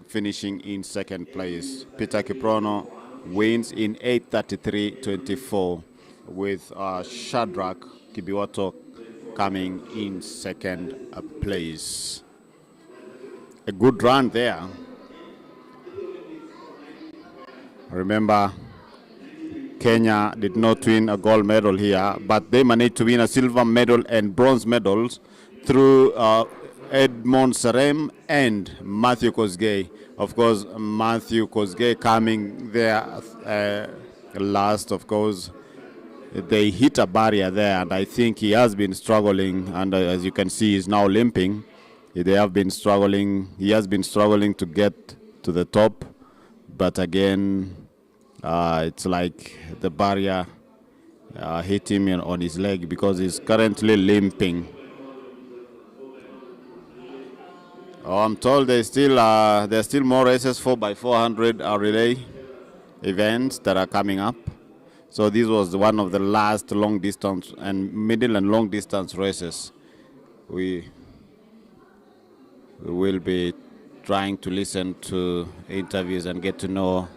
finishing in second place. Peter Kiprono wins in 8:33.24, with Shadrach Kibiwoto coming in second place. A good run there. Remember, Kenya did not win a gold medal here, but they managed to win a silver medal and bronze medals through Edmond Serem and Matthew Kosgei. Of course, Matthew Kosgei coming there last, of course. They hit a barrier there, and I think he has been struggling, and as you can see, he's now limping. They have been struggling. He has been struggling to get to the top, but again, it's like the barrier hit him on his leg because he's currently limping. Oh, I'm told there's still more races 4x400 relay events that are coming up. So this was one of the last long distance and middle and long distance races. We will be trying to listen to interviews and get to know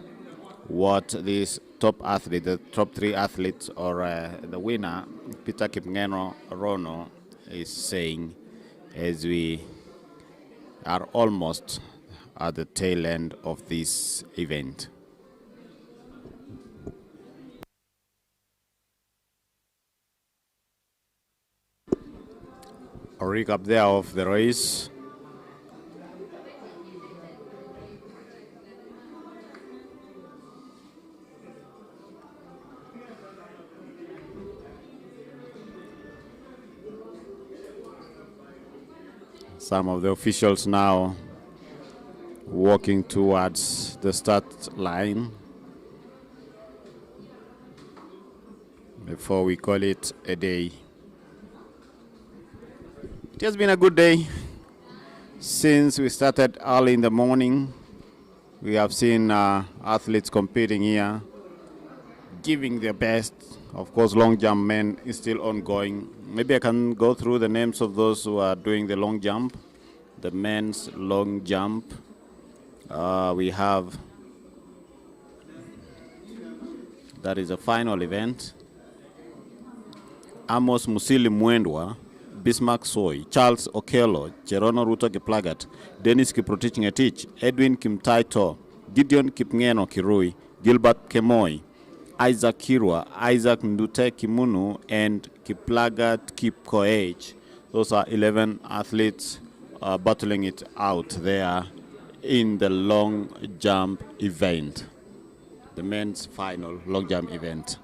what this top athlete, the top three athletes, or the winner, Peter Kipngeno Rono, is saying as we are almost at the tail end of this event. A recap there of the race. Some of the officials now walking towards the start line before we call it a day. It has been a good day since we started early in the morning. We have seen athletes competing here, giving their best. Of course, long jump men is still ongoing. Maybe I can go through the names of those who are doing the long jump. The men's long jump. We have, that is a final event. Amos Musili Mwendwa, Bismarck Soy, Charles Okello, Cherono Ruto Kiplagat, Dennis Kiprotich Ngetich, Edwin Kimtaito, Gideon Kipngeno Kirui, Gilbert Kemoi, Isaac Kirwa, Isaac Ndute Kimunu, and Kiplagat Kipkoech. Those are 11 athletes battling it out there in the long jump event, the men's final long jump event.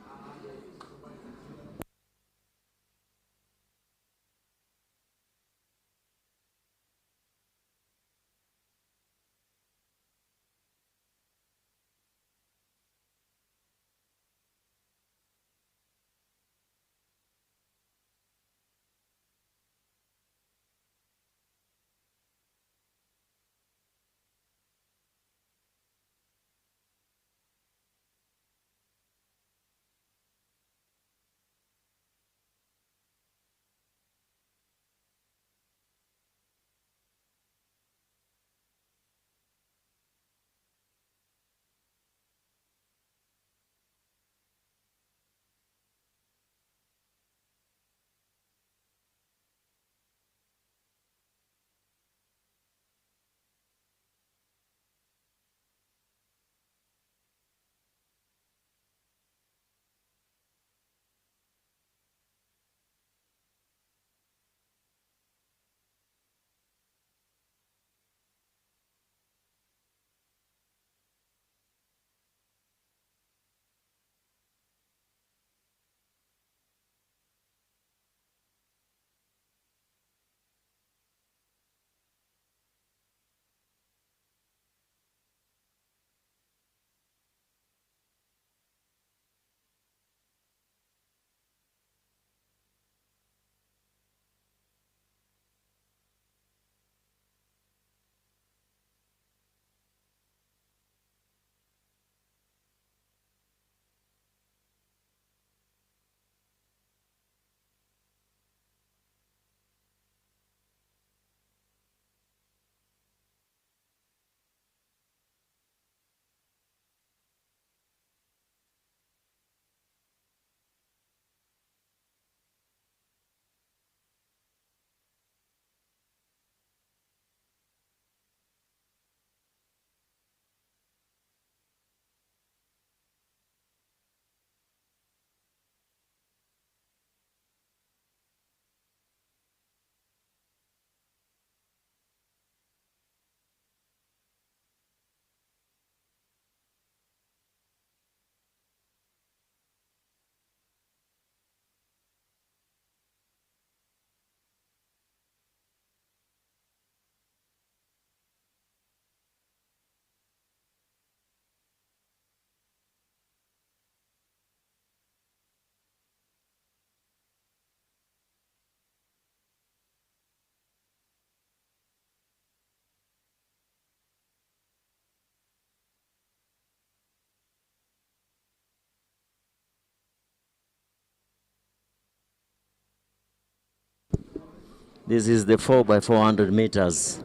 This is the 4 by 400 meters.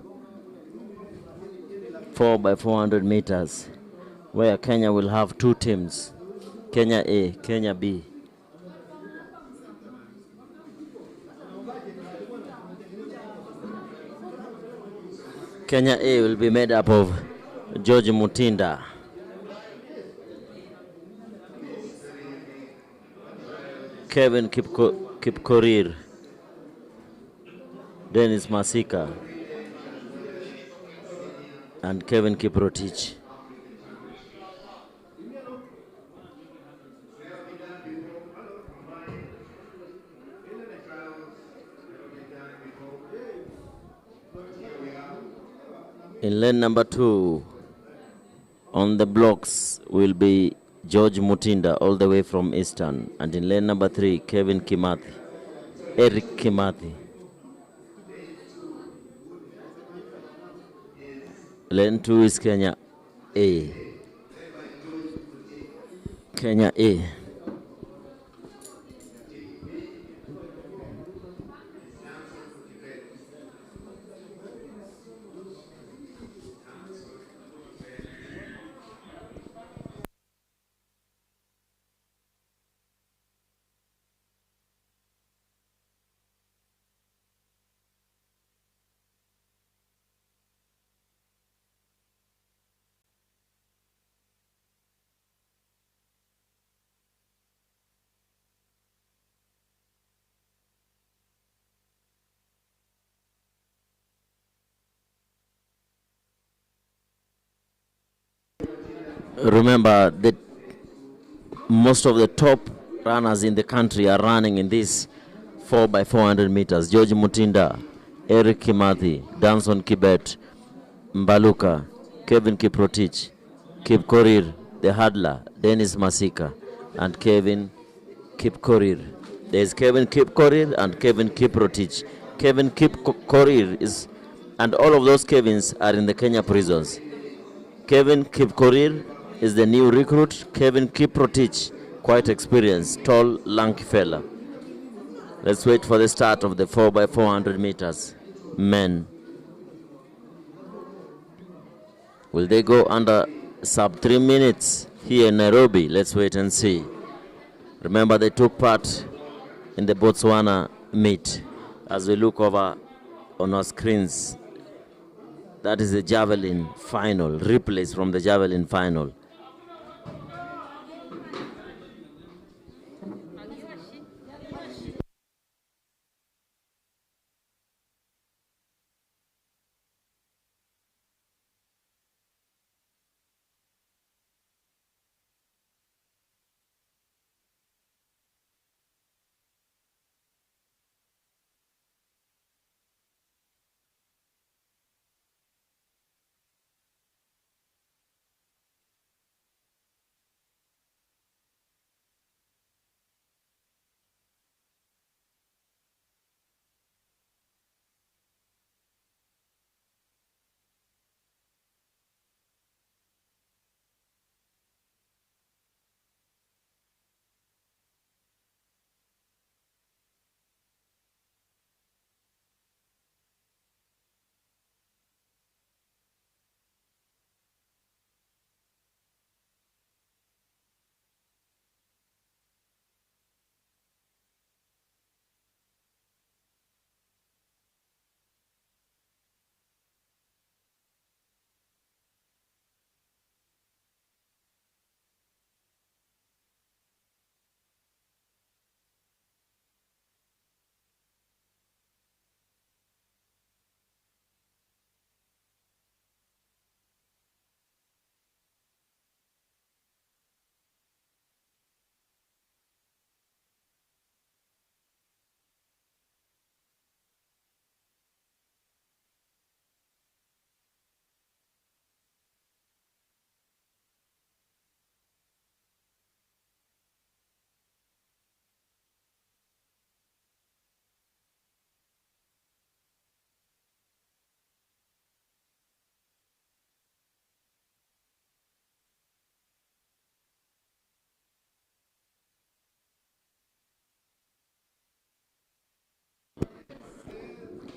4 by 400 meters, where Kenya will have two teams, Kenya A, Kenya B. Kenya A will be made up of George Mutinda, Kevin Kipkorir, Dennis Masika, and Kevin Kiprotich. In lane number 2, on the blocks will be George Mutinda, all the way from Eastern. And in lane number 3, Kevin Kimathi, Eric Kimathi. Lane 2 is Kenya A. Kenya A. Remember that most of the top runners in the country are running in this 4 by 400 meters. George Mutinda, Eric Kimathi, Danson Kibet, Mbaluka, Kevin Kiprotich, Kipkorir, the hurdler, Dennis Masika, and Kevin Kipkorir. There's Kevin Kipkorir and Kevin Kiprotich. Kevin Kipkorir is, and all of those Kevins are in the Kenya prisons. Kevin Kipkorir is the new recruit. Kevin Kiprotich, quite experienced, tall, lanky fella. Let's wait for the start of the 4 by 400 meters. Men. Will they go under sub 3 minutes here in Nairobi? Let's wait and see. Remember, they took part in the Botswana meet. As we look over on our screens, that is the javelin final, replays from the javelin final.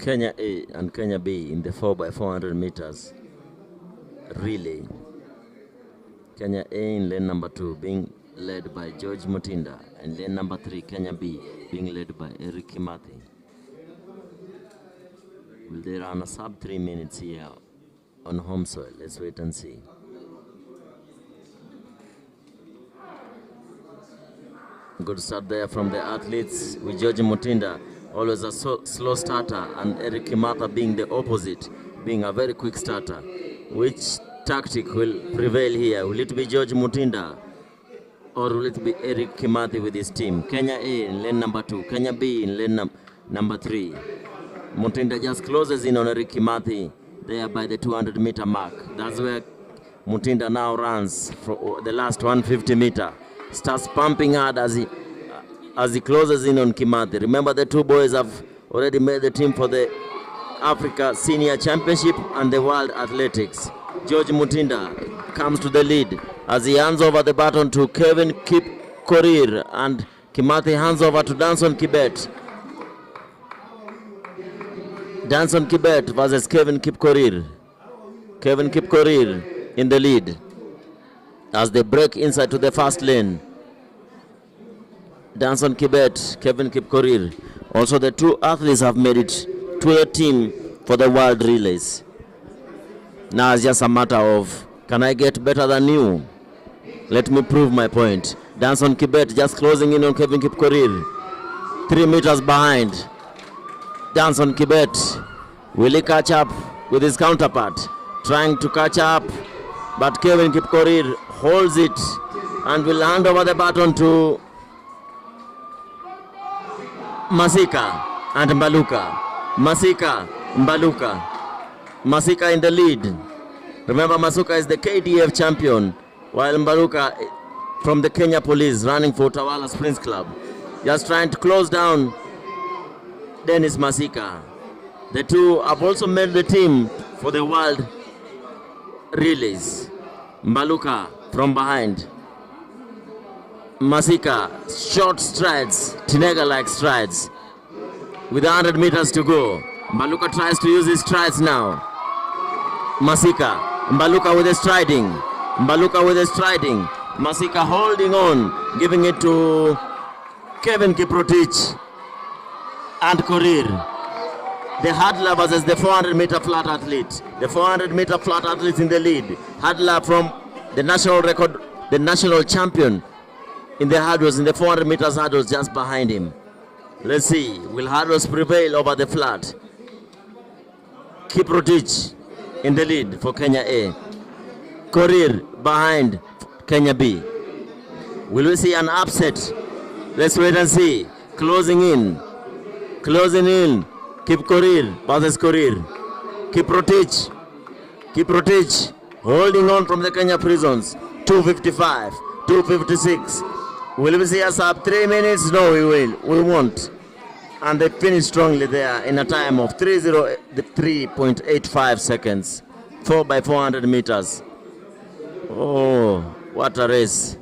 Kenya A and Kenya B in the 4x400 meters relay. Kenya A in lane number 2 being led by George Mutinda, and lane number 3 Kenya B being led by Eric Kimathi. Will they run a sub 3 minutes here on home soil? Let's wait and see. Good start there from the athletes, with George Mutinda always a slow starter and Eric Kimathi being the opposite, being a very quick starter. Which tactic will prevail here? Will it be George Mutinda or will it be Eric Kimathi with his team? Kenya A in lane number 2, Kenya B in lane number 3. Mutinda just closes in on Eric Kimathi there by the 200-meter mark. That's where Mutinda now runs for the last 150 meter. Starts pumping hard as he closes in on Kimathi. Remember, the two boys have already made the team for the Africa Senior Championship and the World Athletics. George Mutinda comes to the lead as he hands over the baton to Kevin Kip-Korir, and Kimathi hands over to Danson Kibet. Danson Kibet versus Kevin Kip-Korir. Kevin Kip-Korir in the lead as they break inside to the first lane. Danson Kibet, Kevin Kip-Korir. Also, the two athletes have made it to the team for the world relays. Now it's just a matter of, can I get better than you? Let me prove my point. Danson Kibet just closing in on Kevin Kip-Korir. 3 meters behind. Danson Kibet, will he catch up with his counterpart? Trying to catch up, but Kevin Kip-Korir holds it and will hand over the baton to Masika and Mbaluka. Masika, Mbaluka. Masika in the lead. Remember, Masuka is the KDF champion, while Mbaluka from the Kenya Police running for Tawala Springs Club. Just trying to close down Dennis Masika. The two have also made the team for the world relays. Mbaluka from behind. Masika, short strides, Tinega-like strides. With 100 meters to go, Mbaluka tries to use his strides now. Masika, Mbaluka with a striding. Mbaluka with a striding. Masika holding on, giving it to Kevin Kiprotich and Korir. The hurdler versus the 400-meter flat athlete. The 400-meter flat athlete in the lead. Hurdler from the national record, the national champion in the hurdles, in the 400 meters hurdles, just behind him. Let's see, will hurdles prevail over the flat? Kiprotich in the lead for Kenya A. Korir behind Kenya B. Will we see an upset? Let's wait and see. Closing in. Closing in. Kip-Korir versus Korir. Kiprotich. Kiprotich holding on from the Kenya prisons. 255, 256. Will we see us up 3 minutes? No, we will. We won't. And they finished strongly there in a time of 3:03.85 seconds. 4x400 meters. Oh, what a race.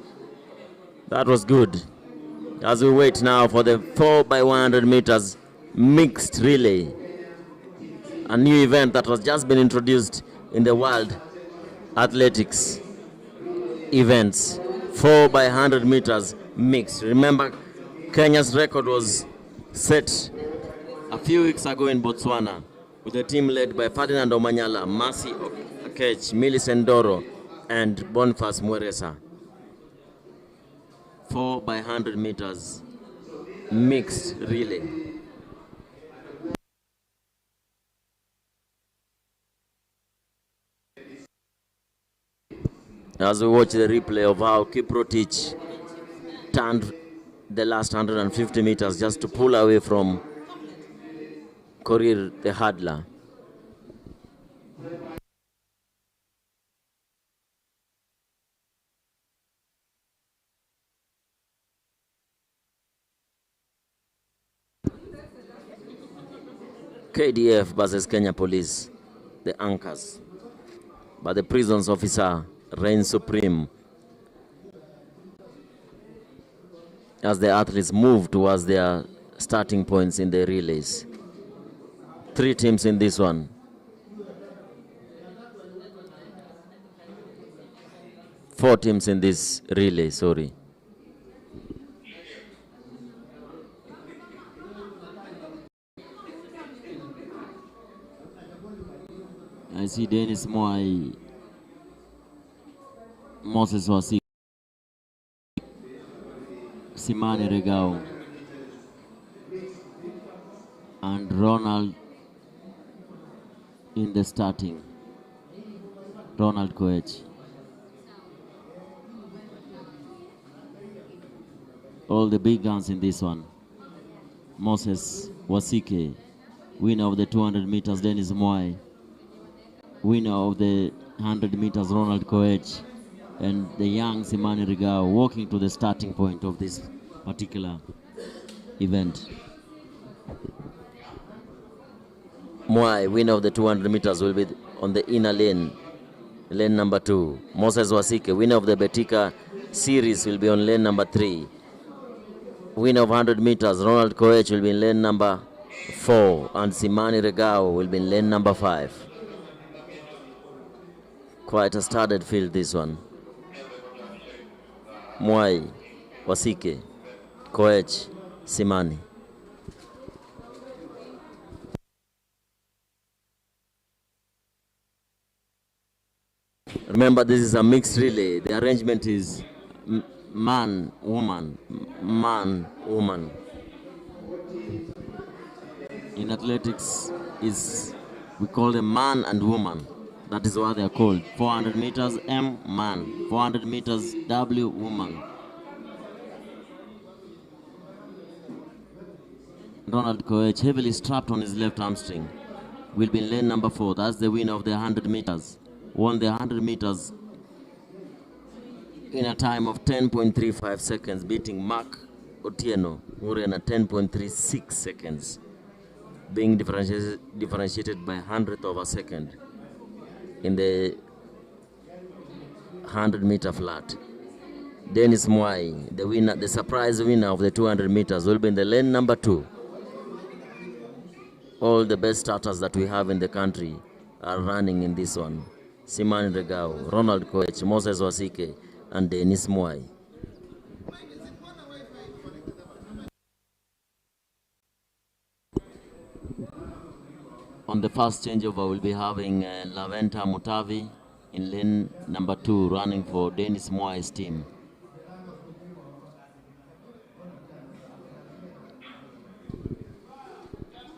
That was good. As we wait now for the 4x100 meters mixed relay. A new event that has just been introduced in the world athletics events. 4x100 meters mixed. Remember, Kenya's record was set a few weeks ago in Botswana with a team led by Ferdinand Omanyala, Mercy Okech, Millicent Doro, and Boniface Mweresa. 4x100 meters mixed relay. As we watch the replay of how Kiprotich turned the last 150 meters just to pull away from Korir, the hurdler. KDF versus Kenya Police, the anchors. But the prisons officer reigns supreme as the athletes move towards their starting points in the relays. 3 teams in this one. Four teams in this relay, sorry. I see Dennis Moai, Moses Wasi, Simani Regao, and Ronald in the starting. Ronald Koech. All the big guns in this one. Moses Wasike, winner of the 200 meters, Dennis Moai. Winner of the 100 meters, Ronald Koech. And the young Simani Rigao walking to the starting point of this particular event. Moai, winner of the 200 meters, will be on the inner lane, lane number 2. Moses Wasike, winner of the Betika series, will be on lane number 3. Winner of 100 meters, Ronald Koech, will be in lane number 4, and Simani Regao will be in lane number 5. Quite a studded field, this one. Moai, Wasike, Koech, Simani. Remember, this is a mixed relay. The arrangement is man, woman, man, woman. In athletics, we call them man and woman. That is what they are called. 400 meters, M, man. 400 meters, W, woman. Ronald Koech, heavily strapped on his left hamstring, will be in lane number 4. That's the winner of the 100 meters. Won the 100 meters in a time of 10.35 seconds, beating Mark Otieno, who ran at 10.36 seconds, being differentiated by 100th of a second in the 100-meter flat. Dennis Moai, the winner, the surprise winner of the 200 meters, will be in the lane number 2. All the best starters that we have in the country are running in this one. Simani Regao, Ronald Koech, Moses Wasike, and Dennis Moai. On the first changeover, we'll be having Laventa Mutavi in lane number 2, running for Dennis Moai's team.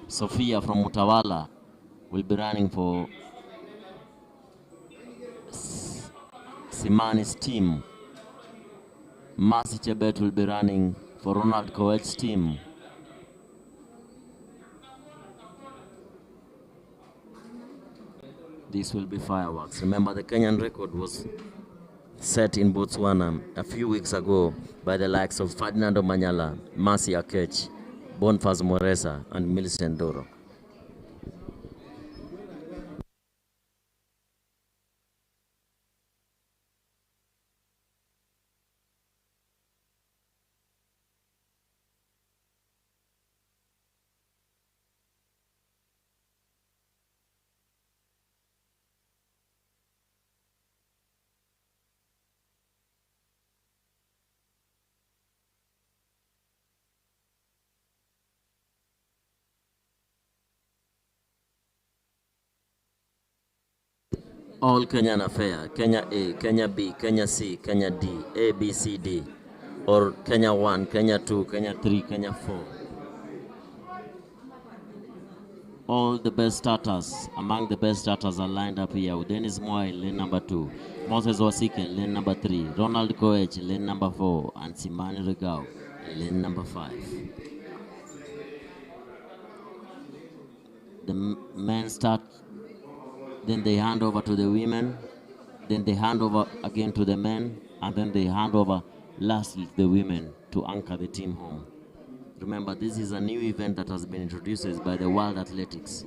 Sophia from Mutawala will be running for Simani's team. Mercy Chebet will be running for Ronald Koech's team. This will be fireworks. Remember, the Kenyan record was set in Botswana a few weeks ago by the likes of Ferdinando Manyala, Mercy Akech, Boniface Moresa, and Millicent Doro. All Kenyan affair, Kenya A, Kenya B, Kenya C, Kenya D, A, B, C, D, or Kenya 1, Kenya 2, Kenya 3, Kenya 4. All the best starters, among the best starters are lined up here with Dennis Moai in lane number 2, Moses Wasike in lane number 3, Ronald Koech in lane number 4, and Simani Regao in lane number 5. The men start, then they hand over to the women, then they hand over again to the men, and then they hand over lastly to the women to anchor the team home. Remember, this is a new event that has been introduced by the World Athletics.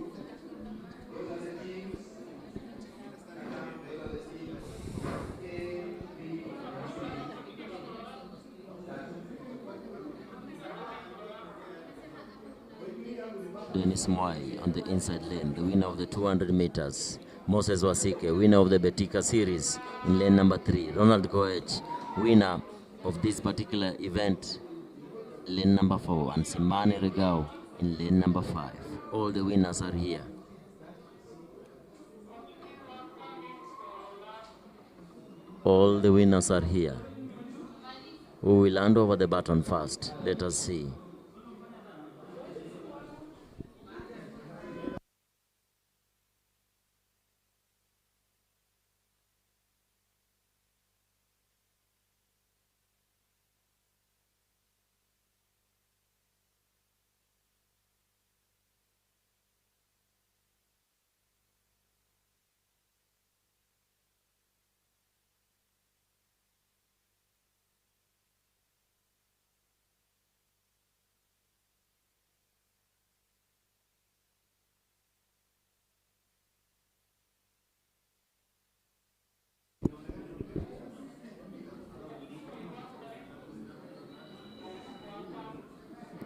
Dennis Mwai on the inside lane, the winner of the 200 meters. Moses Wasike, winner of the Betika series in lane number 3. Ronald Koech, winner of this particular event, lane number 4. And Simani Regao in lane number 5. All the winners are here. All the winners are here. Who will hand over the baton first? Let us see.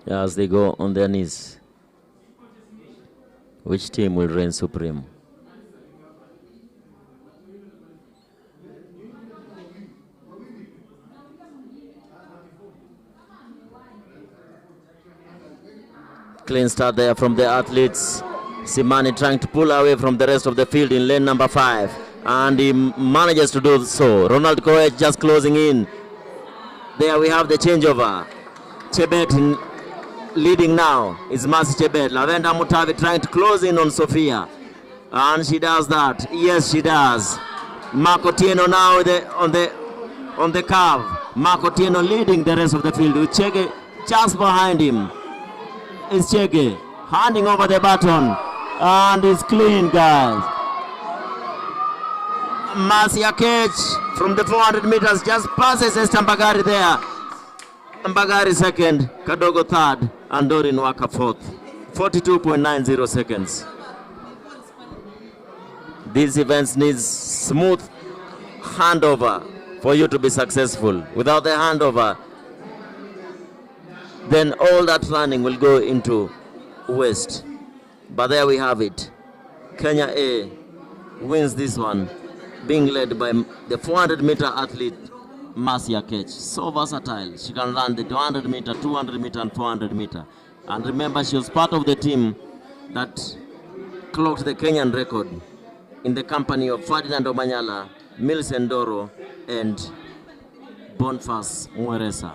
As they go on their knees, which team will reign supreme? Clean start there from the athletes. Simani trying to pull away from the rest of the field in lane number 5, and he manages to do so. Ronald Koech just closing in. There we have the changeover. Chebet in leading now is Mercy Chebet. Lavenda Mutavi trying to close in on Sophia, and she does that. Yes, she does. Marco Tieno now on the curve. Marco Tieno leading the rest of the field with Chege just behind him. It's Chege handing over the baton, and it's clean, guys. Marcia Cage from the 400 meters just passes Esther Mbagari there. Mbagari second, Kadogo third, and Dorin Waka fourth. 42.90 seconds. These events need smooth handover for you to be successful. Without the handover, then all that running will go into waste. But there we have it. Kenya A wins this one, being led by the 400-meter athlete Marcia Ketch. So versatile. She can run the 200 meter, 200 meter, and 400 meter. And remember, she was part of the team that clocked the Kenyan record in the company of Ferdinand Omanyala, Mills Endoro, and Boniface Mweresa.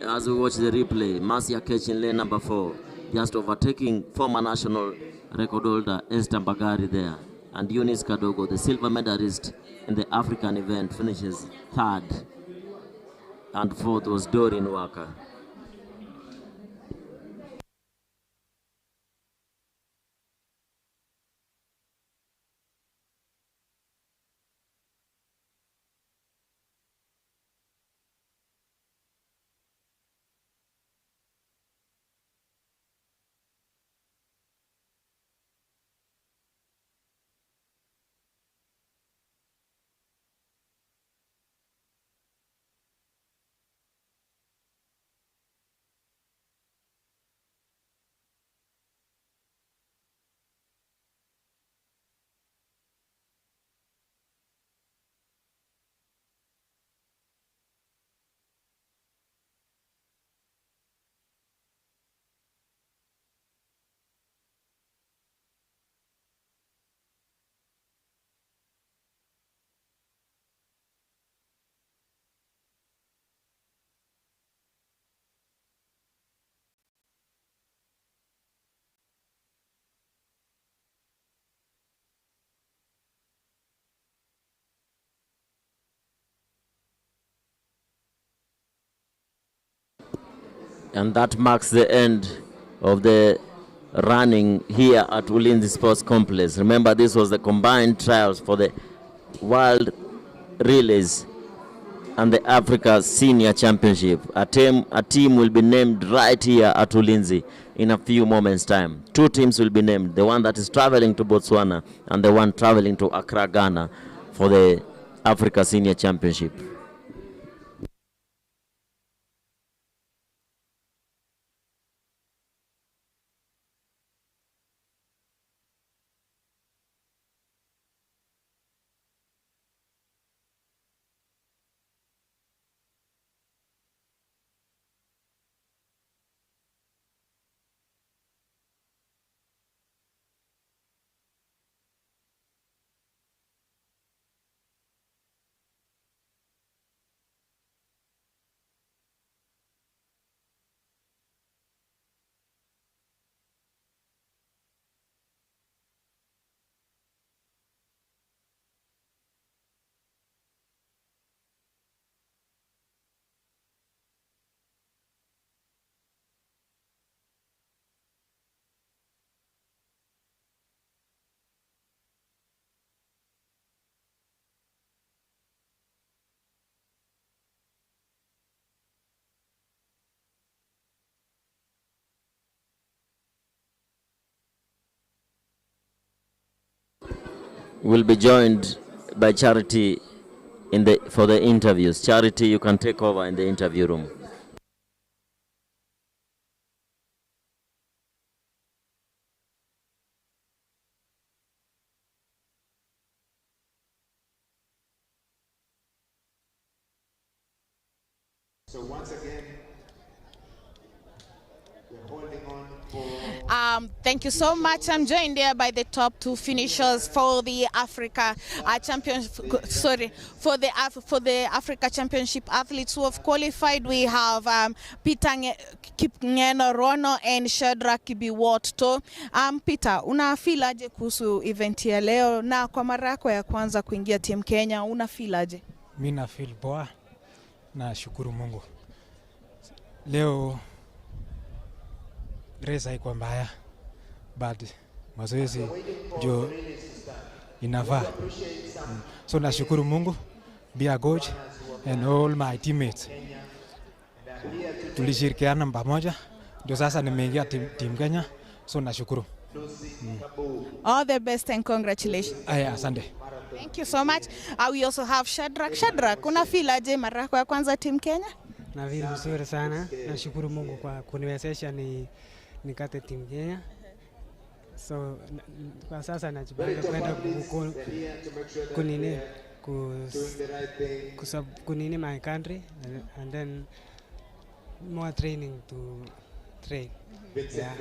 As we watch the replay, Marcia Ketch in lane number 4, just overtaking former national record holder Esther Mbagari there. And Eunice Kadogo, the silver medalist in the African event, finishes third. And fourth was Doreen Waka. And that marks the end of the running here at Ulinzi Sports Complex. Remember, this was the combined trials for the World Relays and the Africa Senior Championship. A team will be named right here at Ulinzi in a few moments' time. Two teams will be named, the one that is traveling to Botswana and the one traveling to Accra, Ghana for the Africa Senior Championship. will be joined by Charity for the interviews. Charity, you can take over in the interview room. So once again, we're holding on for... Thank you so much. I'm joined there by the top 2 finishers for the Africa for the Africa Championship athletes who have qualified. We have Peter Kipngeno Rono and Shadrack Kibiwotto. Peter, una feel aje kuhusu event ya leo, na kwa mara yako ya kwanza kuingia team Kenya, una feel aje? Mimi na feel poa na shukuru Mungu. Leo race haikuwa mbaya, but mazoezi ndio inafaa. So nashukuru Mungu, be a coach and all my teammates. Tulishirikiana pamoja ndio sasa nimeingia team Kenya, so nashukuru. All the best and congratulations. Asante. Thank you so much. We also have Shadrack. Shadrack, una feel aje mara yako ya kwanza team Kenya? Na feel vizuri sana. Nashukuru Mungu kwa kuniwezesha nikate team Kenya. So kwa sasa najipanga kwenda kunini my country and then more training to train. Yeah.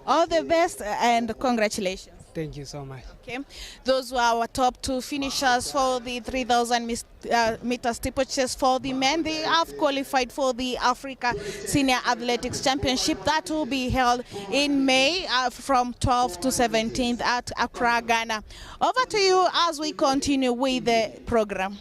All the best and congratulations. Thank you so much. Okay, those were our top 2 finishers for the 3,000 meter steeplechase for the men. They have qualified for the Africa Senior Athletics Championship that will be held in May from 12th to 17th at Accra, Ghana. Over to you as we continue with the program.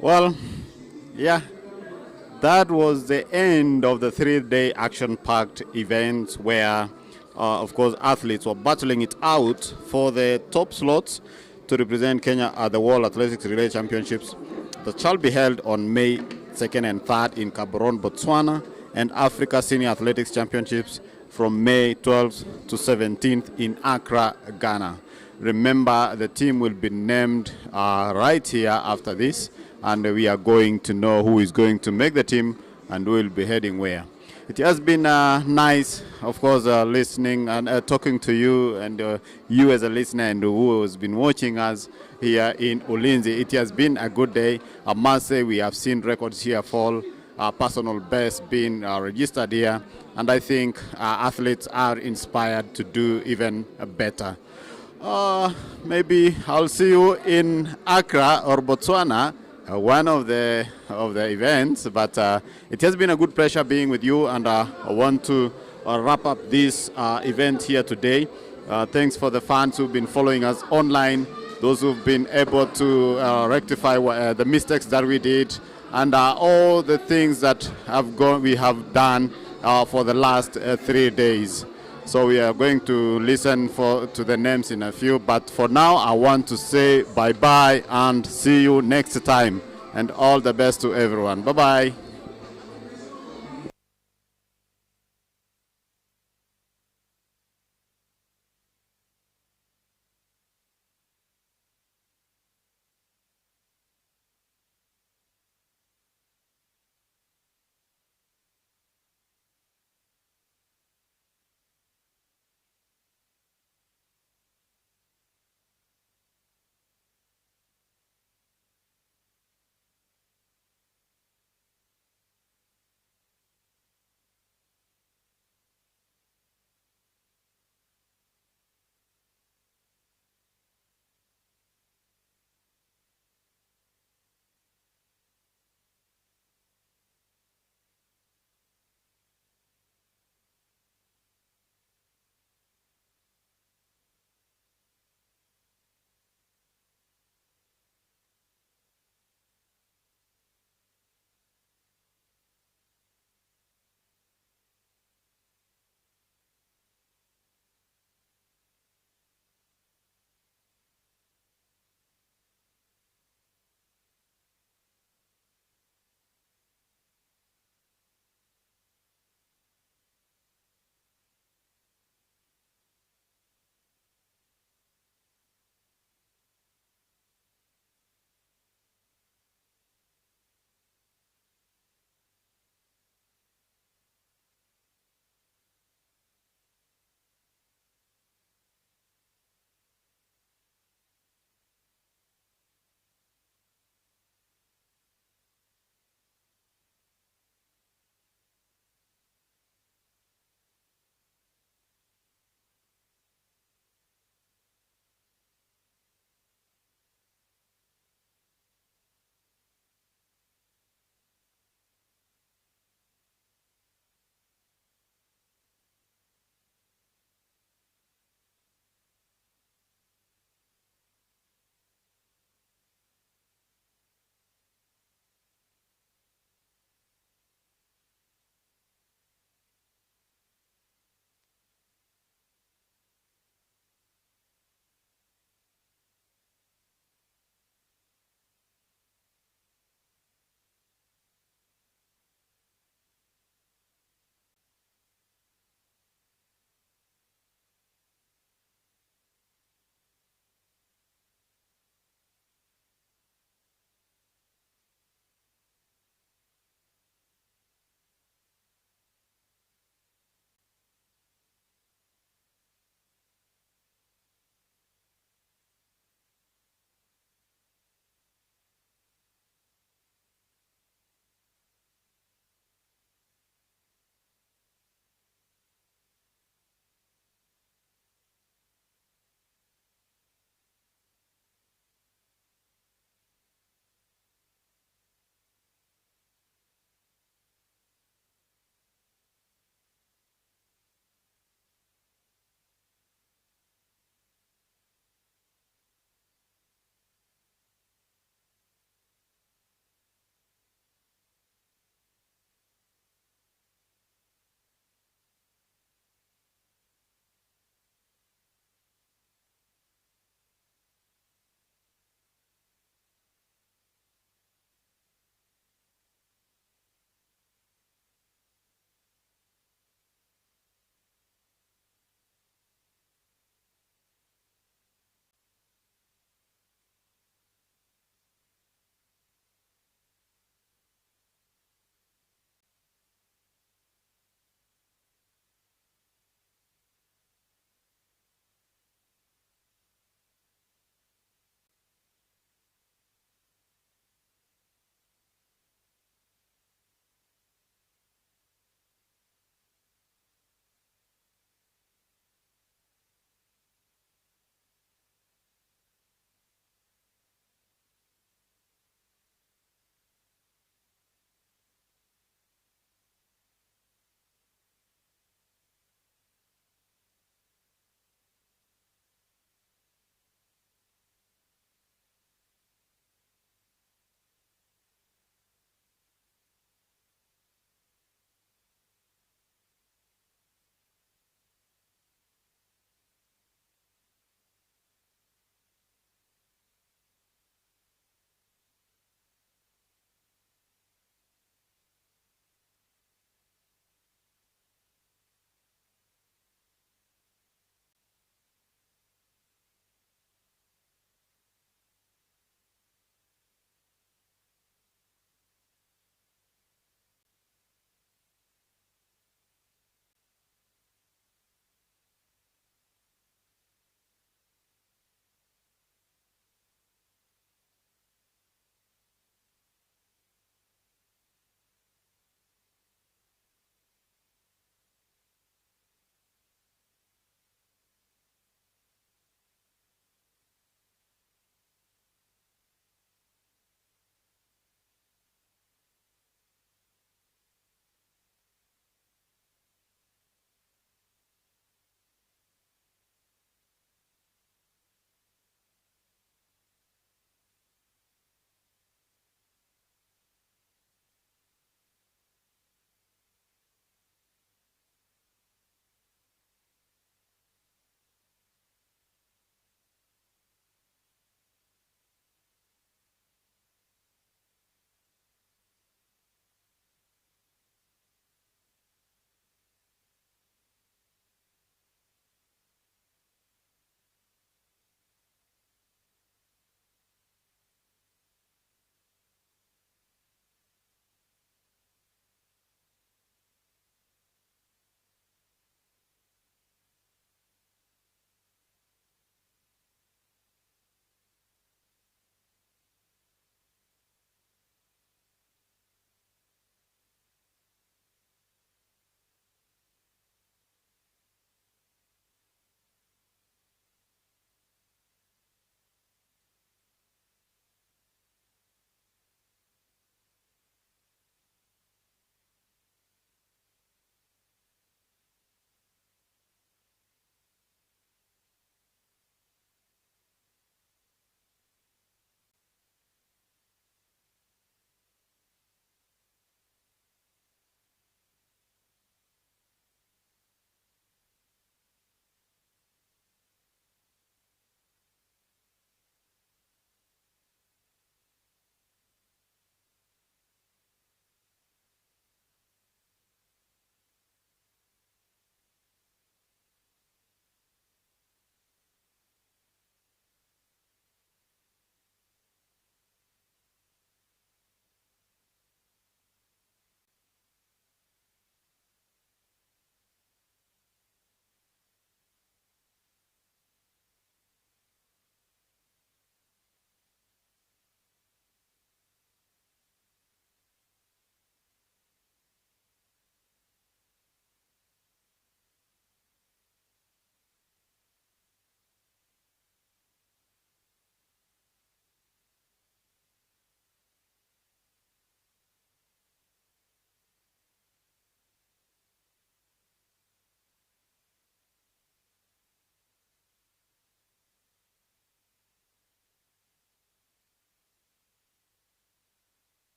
Well, yeah, that was the end of the 3-day action-packed event where, of course, athletes were battling it out for the top slots to represent Kenya at the World Athletics Relay Championships that shall be held on May 2nd and 3rd in Gaborone, Botswana, and Africa Senior Athletics Championships from May 12th to 17th in Accra, Ghana. Remember, the team will be named right here after this, and we are going to know who is going to make the team and who will be heading where. It has been nice, of course, listening and talking to you, and you as a listener and who has been watching us here in Ulinzi. It has been a good day. I must say we have seen records here fall, personal best being registered here, and I think athletes are inspired to do even better. Maybe I'll see you in Accra or Botswana, one of the events, but it has been a good pleasure being with you, and I want to wrap up this event here today. Thanks for the fans who've been following us online, those who've been able to rectify the mistakes that we did, and all the things that we have done for the last 3 days. So we are going to listen to the names in a few, but for now I want to say bye-bye and see you next time, and all the best to everyone. Bye-bye.